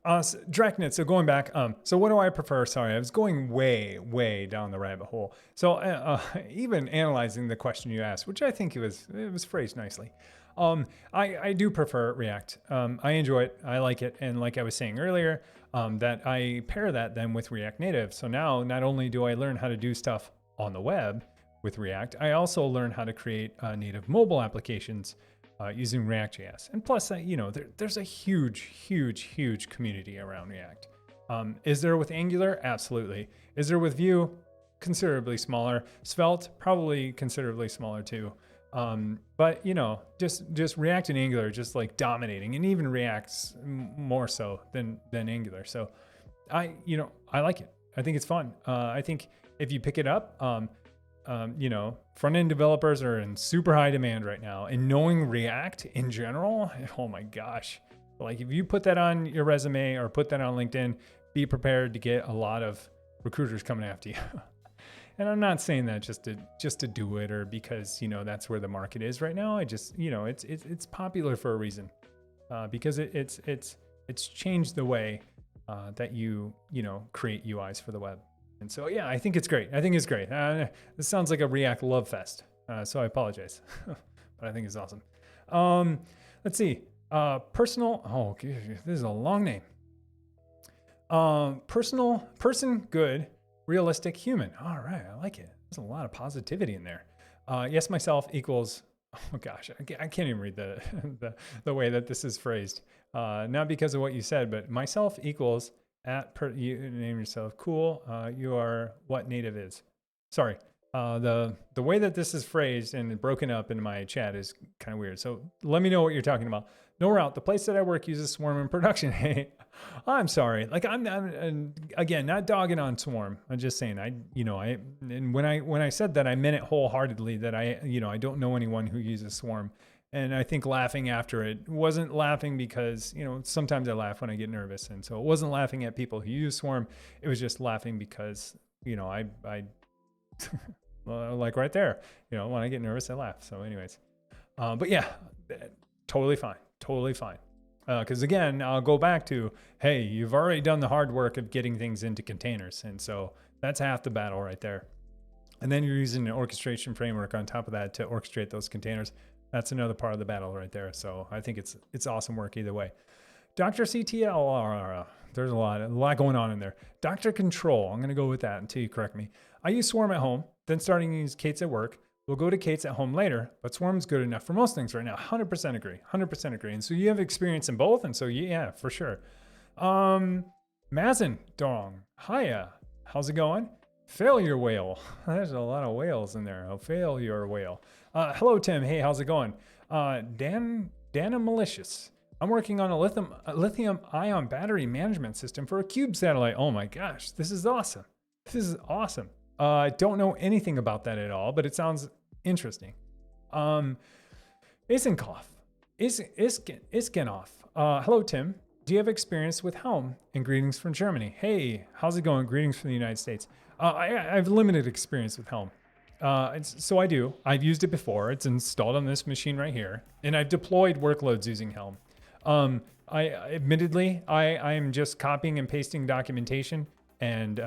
So Draknit, so going back, so what do I prefer? Sorry, I was going way down the rabbit hole. So even analyzing the question you asked, which I think it was phrased nicely. I do prefer React. I enjoy it. I like it. And like I was saying earlier, that I pair that then with React Native. So now not only do I learn how to do stuff on the web with React, I also learn how to create native mobile applications using React.js. And plus, there's a huge community around React. Is there with Angular? Absolutely. Is there with Vue? Considerably smaller. Svelte, probably considerably smaller too. But just React and Angular just like dominating, and even React's more so than Angular. So I like it. I think it's fun. I think if you pick it up, front-end developers are in super high demand right now, and knowing React in general, oh my gosh. Like if you put that on your resume or put that on LinkedIn, be prepared to get a lot of recruiters coming after you. And I'm not saying that just to do it or because, that's where the market is right now. I just, it's popular for a reason, because it's changed the way that you create UIs for the web. And so, yeah, I think it's great. This sounds like a React love fest. So I apologize, but I think it's awesome. Let's see. This is a long name. Person, good, realistic, human. All right, I like it. There's a lot of positivity in there. Yes, myself equals, oh gosh, I can't even read the way that this is phrased. Not because of what you said, but myself equals you name yourself cool. You are what native is. Sorry. The way that this is phrased and broken up in my chat is kind of weird. So let me know what you're talking about. No route. The place that I work uses Swarm in production. Hey, I'm sorry. Like I'm again, not dogging on Swarm. I'm just saying and when I said that, I meant it wholeheartedly that I don't know anyone who uses Swarm. And I think laughing after it wasn't laughing because, sometimes I laugh when I get nervous. And so it wasn't laughing at people who use Swarm. It was just laughing because, I like right there, when I get nervous, I laugh. So anyways, but yeah, totally fine. Because again, I'll go back to, hey, you've already done the hard work of getting things into containers. And so that's half the battle right there. And then you're using an orchestration framework on top of that to orchestrate those containers. That's another part of the battle right there. So I think it's awesome work either way. Dr. CTL, there's a lot going on in there. Dr. Control, I'm going to go with that until you correct me. I use Swarm at home, then starting to use K8s at work. We'll go to K8s at home later, but Swarm's good enough for most things right now. 100% agree. And so you have experience in both. And so yeah, for sure. Mazen Dong, hiya, how's it going? Failure whale. There's a lot of whales in there. Oh, failure whale. Hello, Tim. Hey, how's it going? Dana Malicious. I'm working on a lithium ion battery management system for a Cube satellite. Oh my gosh, this is awesome. I don't know anything about that at all, but it sounds interesting. Isenkov. Iskenov. Hello, Tim. Do you have experience with Helm? And greetings from Germany. Hey, how's it going? Greetings from the United States. I have limited experience with Helm. So I do. I've used it before. It's installed on this machine right here. And I've deployed workloads using Helm. Admittedly, I am just copying and pasting documentation. And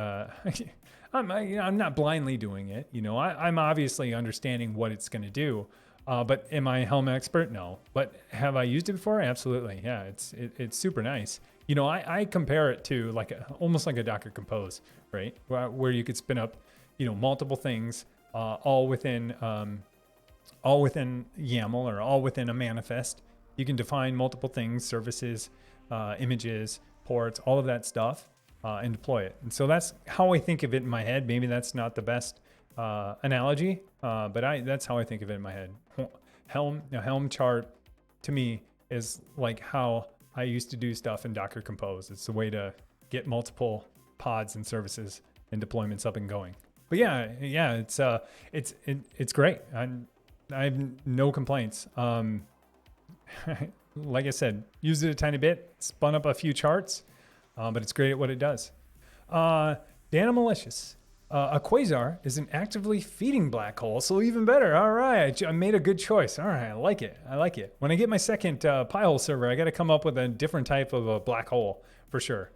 I'm not blindly doing it. I'm obviously understanding what it's going to do. But am I a Helm expert? No. But have I used it before? Absolutely. Yeah, it's super nice. I compare it to almost like a Docker Compose, right? Where you could spin up, multiple things, all within YAML or all within a manifest. You can define multiple things, services, images, ports, all of that stuff, and deploy it. And so that's how I think of it in my head. Maybe that's not the best analogy, but that's how I think of it in my head. Helm chart to me is like how I used to do stuff in Docker Compose. It's the way to get multiple pods and services and deployments up and going. But yeah, it's great. I have no complaints. Like I said, used it a tiny bit, spun up a few charts, but it's great at what it does. Dana Malicious. A quasar is an actively feeding black hole, so even better. All right, I made a good choice. All right, I like it. When I get my second PiHole server, I got to come up with a different type of a black hole for sure.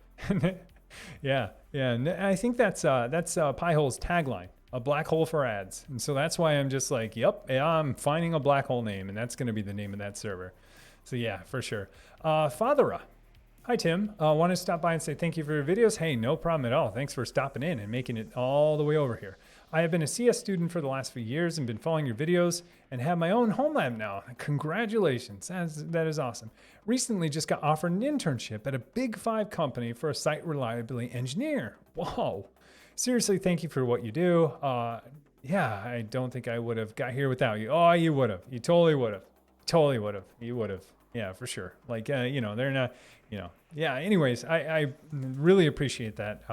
yeah. And I think that's PiHole's tagline, a black hole for ads. And so that's why I'm just like, I'm finding a black hole name, and that's going to be the name of that server. So yeah, for sure. Fathera. Hi, Tim. Want to stop by and say thank you for your videos. Hey, no problem at all. Thanks for stopping in and making it all the way over here. I have been a CS student for the last few years and been following your videos and have my own home lab now. Congratulations. That is awesome. Recently just got offered an internship at a Big 5 company for a site reliability engineer. Whoa. Seriously, thank you for what you do. Yeah, I don't think I would have got here without you. Oh, you would have. You totally would have. You would have. Yeah, for sure. Like, they're not, yeah. Anyways, I really appreciate that.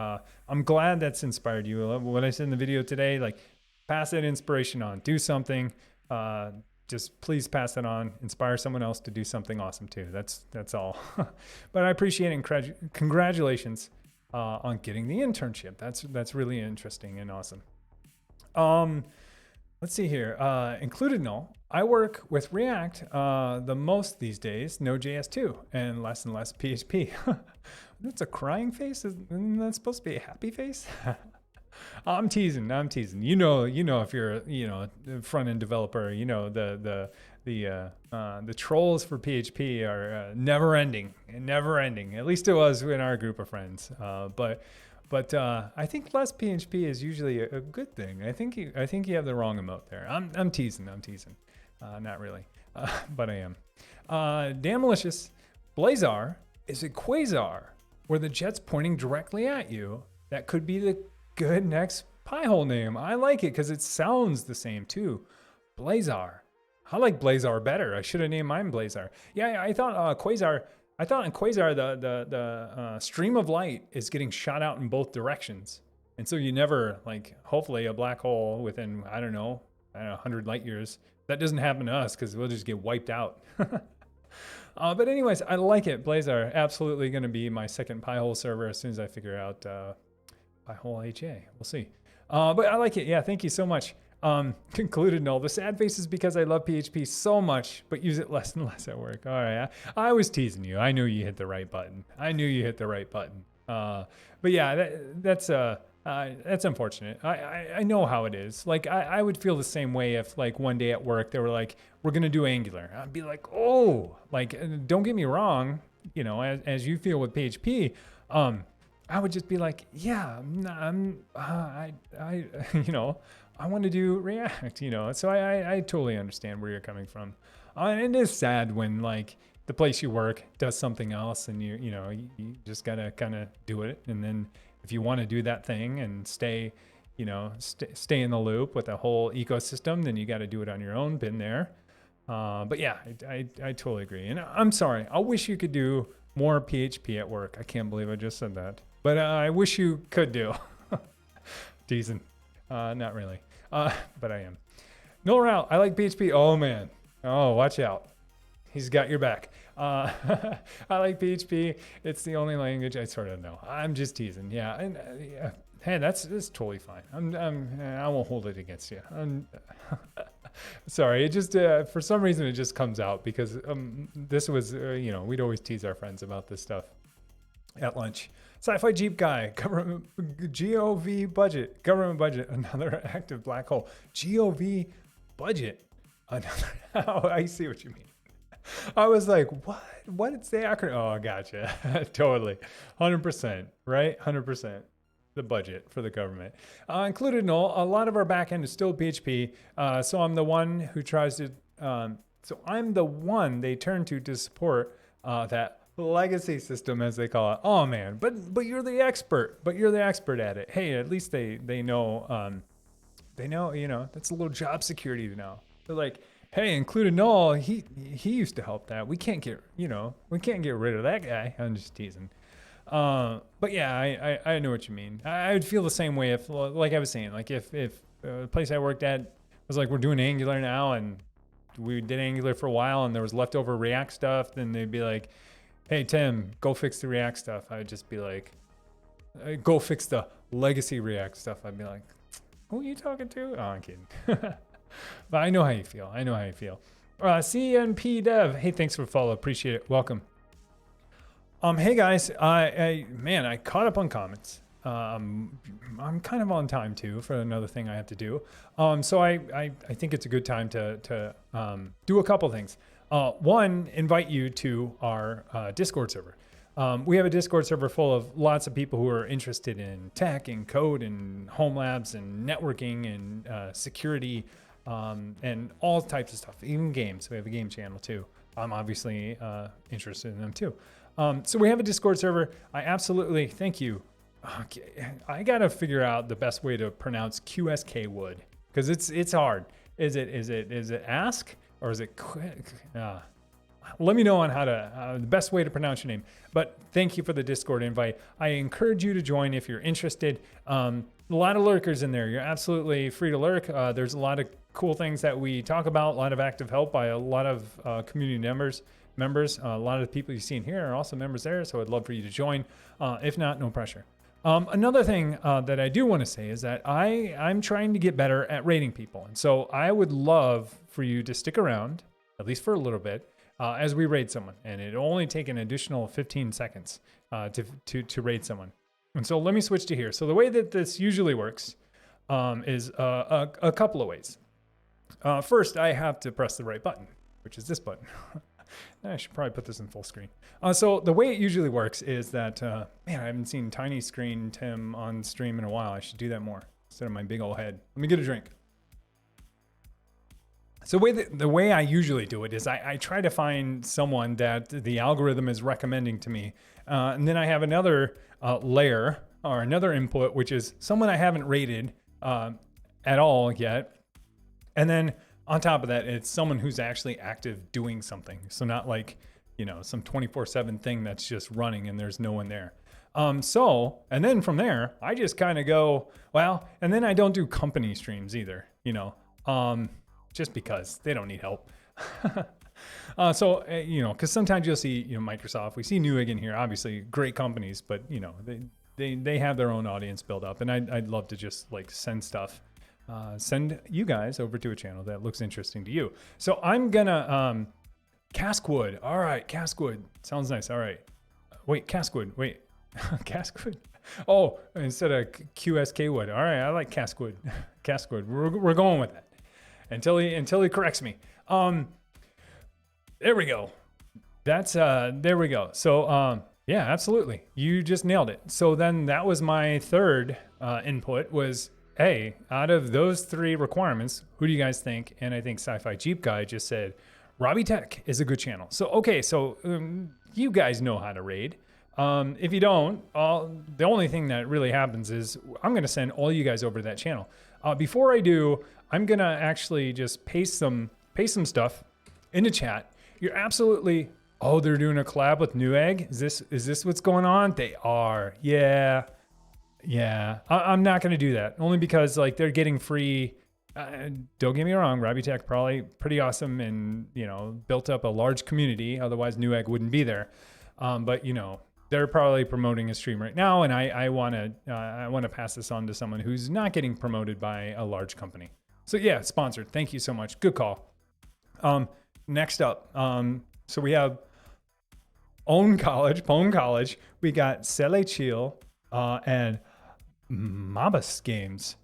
I'm glad that's inspired you. What I said in the video today, like pass that inspiration on, do something, just please pass that on, inspire someone else to do something awesome too. That's all. But I appreciate it and congratulations on getting the internship. That's really interesting and awesome. Let's see here. Included null. I work with React the most these days, Node.js too, and less PHP. That's a crying face? Isn't that supposed to be a happy face? I'm teasing. You know, if you're a front-end developer, the trolls for PHP are never ending. At least it was in our group of friends. But I think less PHP is usually a good thing. I think you have the wrong emote there. I'm teasing. Not really, but I am. Damn malicious. Blazar is a quasar where the jet's pointing directly at you. That could be the good next PiHole name. I like it because it sounds the same too. Blazar. I like Blazar better. I should have named mine Blazar. Yeah, I thought quasar. I thought in quasar the stream of light is getting shot out in both directions, and so you never hopefully a black hole within I don't know 100 light years. That doesn't happen to us because we'll just get wiped out. But anyways, I like it. Blazar absolutely going to be my second PiHole server as soon as I figure out PiHole HA. We'll see. But I like it. Yeah, thank you so much. Concluded null. The sad face is because I love PHP so much, but use it less and less at work. All right, I was teasing you. I knew you hit the right button. But yeah, that's unfortunate. I know how it is. I would feel the same way if one day at work they were like, we're gonna do Angular. I'd be like, oh, don't get me wrong. As you feel with PHP, I would just be like, yeah, I want to do React, So I totally understand where you're coming from. And it is sad when the place you work does something else and you just gotta kind of do it. And then if you want to do that thing and stay in the loop with the whole ecosystem, then you got to do it on your own. Been there. But yeah, I totally agree. And I'm sorry. I wish you could do more PHP at work. I can't believe I just said that. But I wish you could do. Teasing. Not really. But I am. No route. I like PHP. Oh, man. Oh, watch out. He's got your back. I like PHP. It's the only language I sort of know. I'm just teasing. Yeah. And hey, that's totally fine. I won't hold it against you. Sorry. It just, for some reason, it just comes out because this was, we'd always tease our friends about this stuff at lunch. Sci-fi Jeep guy, government budget, another active black hole. GOV budget, another. Oh, I see what you mean. I was like, what? What is the acronym? Oh, gotcha. Totally. 100%, right? 100%. The budget for the government. Included null, a lot of our backend is still PHP. So I'm the one who tries to, I'm the one they turn to support that legacy system, as they call it. Oh man, but you're the expert. But you're the expert at it. Hey, at least they know. They know, that's a little job security to know. They're like, hey, included null, he used to help that. We can't get rid of that guy. I'm just teasing. But yeah, I know what you mean. I would feel the same way if, like I was saying, like if the place I worked at was like, we're doing Angular now, and we did Angular for a while, and there was leftover React stuff, then they'd be like, hey, Tim, go fix the React stuff. I'd just be like, go fix the legacy React stuff. I'd be like, who are you talking to? Oh, I'm kidding. But I know how you feel. CNP Dev. Hey, thanks for the follow. Appreciate it. Welcome. Hey guys. I caught up on comments. I'm kind of on time too for another thing I have to do. So I think it's a good time to do a couple things. One, invite you to our Discord server. We have a Discord server full of lots of people who are interested in tech and code and home labs and networking and security and all types of stuff, even games. We have a game channel too. I'm obviously interested in them too. So we have a Discord server. I absolutely, thank you. Okay. I got to figure out the best way to pronounce QSK Wood because it's hard. Is it ask or is it quick? Let me know on how to the best way to pronounce your name. But thank you for the Discord invite. I encourage you to join if you're interested. A lot of lurkers in there. You're absolutely free to lurk. There's a lot of cool things that we talk about. A lot of active help by a lot of community members. A lot of the people you see in here are also members there. So I'd love for you to join. If not, no pressure. Another thing that I do want to say is that I'm trying to get better at rating people. And so I would love for you to stick around, at least for a little bit, as we rate someone. And it'll only take an additional 15 seconds to rate someone. And so let me switch to here. So the way that this usually works is a couple of ways. First, I have to press the right button, which is this button. I should probably put this in full screen. So the way it usually works is that, man, I haven't seen tiny screen Tim on stream in a while. I should do that more instead of my big old head. Let me get a drink. So the way I usually do it is I try to find someone that the algorithm is recommending to me. And then I have another layer or another input, which is someone I haven't rated at all yet. And then on top of that, it's someone who's actually active doing something. So not like, some 24/7 thing that's just running and there's no one there. And then from there, I just kind of go, and then I don't do company streams either, just because they don't need help. Because sometimes you'll see, Microsoft, we see Newegg in here, obviously great companies, but they have their own audience built up, and I'd love to just send you guys over to a channel that looks interesting to you. So I'm gonna Caskwood. All right, Caskwood sounds nice. All right, wait, Caskwood. Wait, Caskwood. Oh, instead of QSK Wood. All right, I like Caskwood. Caskwood. We're going with that until he corrects me. There we go. That's there we go. So yeah, absolutely. You just nailed it. So then that was my third input was, hey, out of those three requirements, who do you guys think? And I think Sci-Fi Jeep Guy just said, Robbie Tech is a good channel. So, okay, you guys know how to raid. If you don't, the only thing that really happens is I'm going to send all you guys over to that channel. Before I do, I'm going to actually just paste some stuff into chat. You're absolutely, they're doing a collab with Newegg? Is this what's going on? They are. Yeah. I'm not going to do that only because they're getting free. Don't get me wrong. Robbie Tech probably pretty awesome and, built up a large community. Otherwise Newegg wouldn't be there. But they're probably promoting a stream right now. And I want to pass this on to someone who's not getting promoted by a large company. So yeah, sponsored. Thank you so much. Good call. Next up. So we have Pone College. We got Sele Chill, and Mabas Games.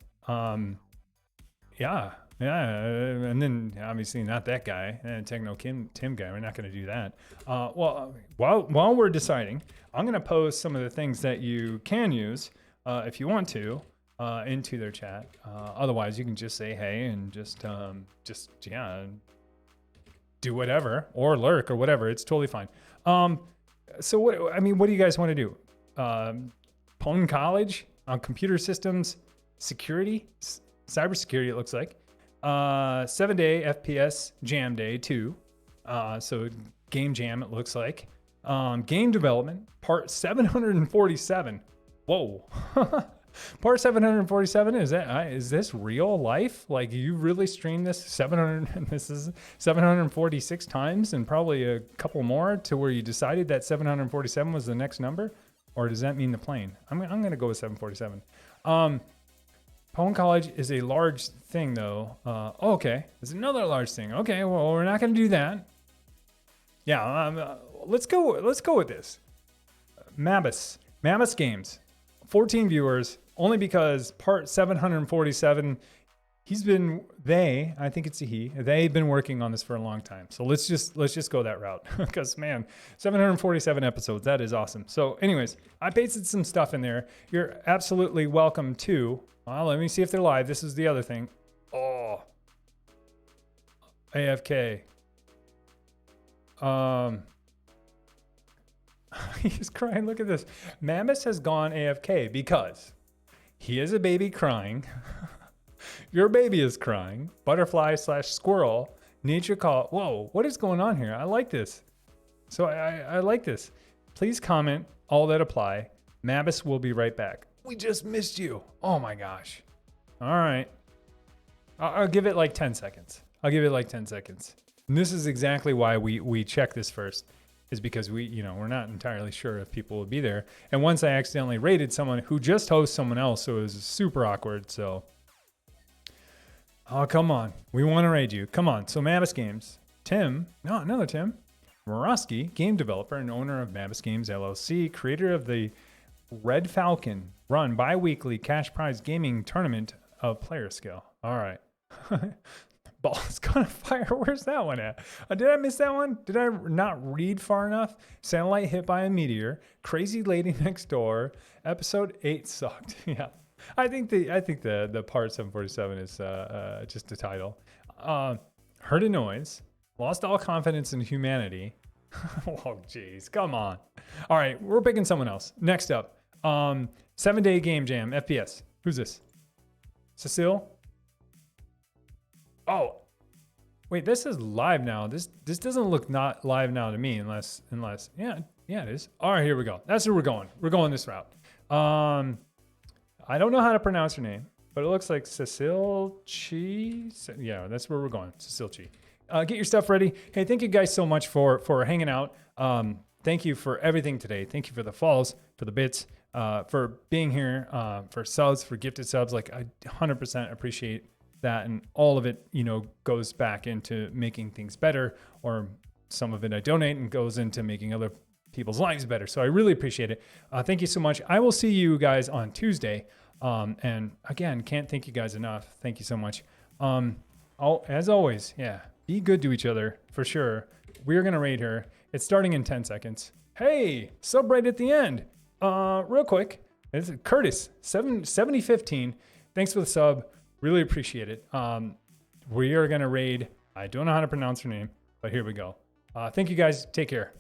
Yeah. And then obviously not that guy, Techno Tim guy. We're not going to do that. While we're deciding, I'm going to post some of the things that you can use if you want to into their chat. Otherwise, you can just say hey and just do whatever or lurk or whatever. It's totally fine. So what do you guys want to do? Pone College on computer systems security, cybersecurity. It looks like 7-day FPS jam day 2. So game jam. It looks like game development part 747. Whoa. Part 747, is this real life? Like you really streamed this 700, this is 746 times and probably a couple more to where you decided that 747 was the next number? Or does that mean the plane? I'm going to go with 747. Pone College is a large thing though. Okay, it's another large thing. Okay, well, we're not going to do that. Yeah, let's go with this. Mabus Games, 14 viewers, only because part 747, I think it's a he, they've been working on this for a long time. So let's just go that route because man, 747 episodes, that is awesome. So anyways, I pasted some stuff in there. You're absolutely welcome to, well, let me see if they're live. This is the other thing. Oh, AFK. He's crying. Look at this. Mammoth has gone AFK because he is a baby crying. Your baby is crying. Butterfly/squirrel. Nature call. Whoa, what is going on here? I like this. So I like this. Please comment all that apply. Mabus will be right back. We just missed you. Oh my gosh. All right. I'll give it like 10 seconds. And this is exactly why we check this first, is because we're not entirely sure if people will be there. And once I accidentally rated someone who just hosts someone else, so it was super awkward. So, oh, come on. We want to raid you. Come on. So Mabus Games. Tim, no, another Tim. Morosky, game developer and owner of Mabus Games LLC, creator of the Red Falcon run bi-weekly cash prize gaming tournament of player skill. All right. Ball's gonna fire. Where's that one at? Did I miss that one? Did I not read far enough? Satellite hit by a meteor. Crazy lady next door. Episode 8 sucked. Yeah, I think the part 747 is just a title. Heard a noise. Lost all confidence in humanity. Oh, jeez, come on. All right, we're picking someone else. Next up, 7-day game jam FPS. Who's this? Cecile. Oh, wait, this is live now. This doesn't look not live now to me unless yeah, it is. All right, here we go. That's where we're going. We're going this route. I don't know how to pronounce her name, but it looks like Cecile Chi. Yeah, that's where we're going. Cecile Chi. Get your stuff ready. Hey, thank you guys so much for hanging out. Thank you for everything today. Thank you for the follows, for the bits, for being here, for subs, for gifted subs. Like I 100% appreciate that, and all of it goes back into making things better, or some of it I donate and goes into making other people's lives better. So I really appreciate it. Thank you so much. I will see you guys on Tuesday, and again, can't thank you guys enough. Thank you so much. As always, yeah, be good to each other for sure. We're gonna raid her. It's starting in 10 seconds. Hey, sub right at the end. Real quick, it's Curtis 7015. Thanks for the sub. Really appreciate it. We are going to raid. I don't know how to pronounce her name, but here we go. Thank you guys. Take care.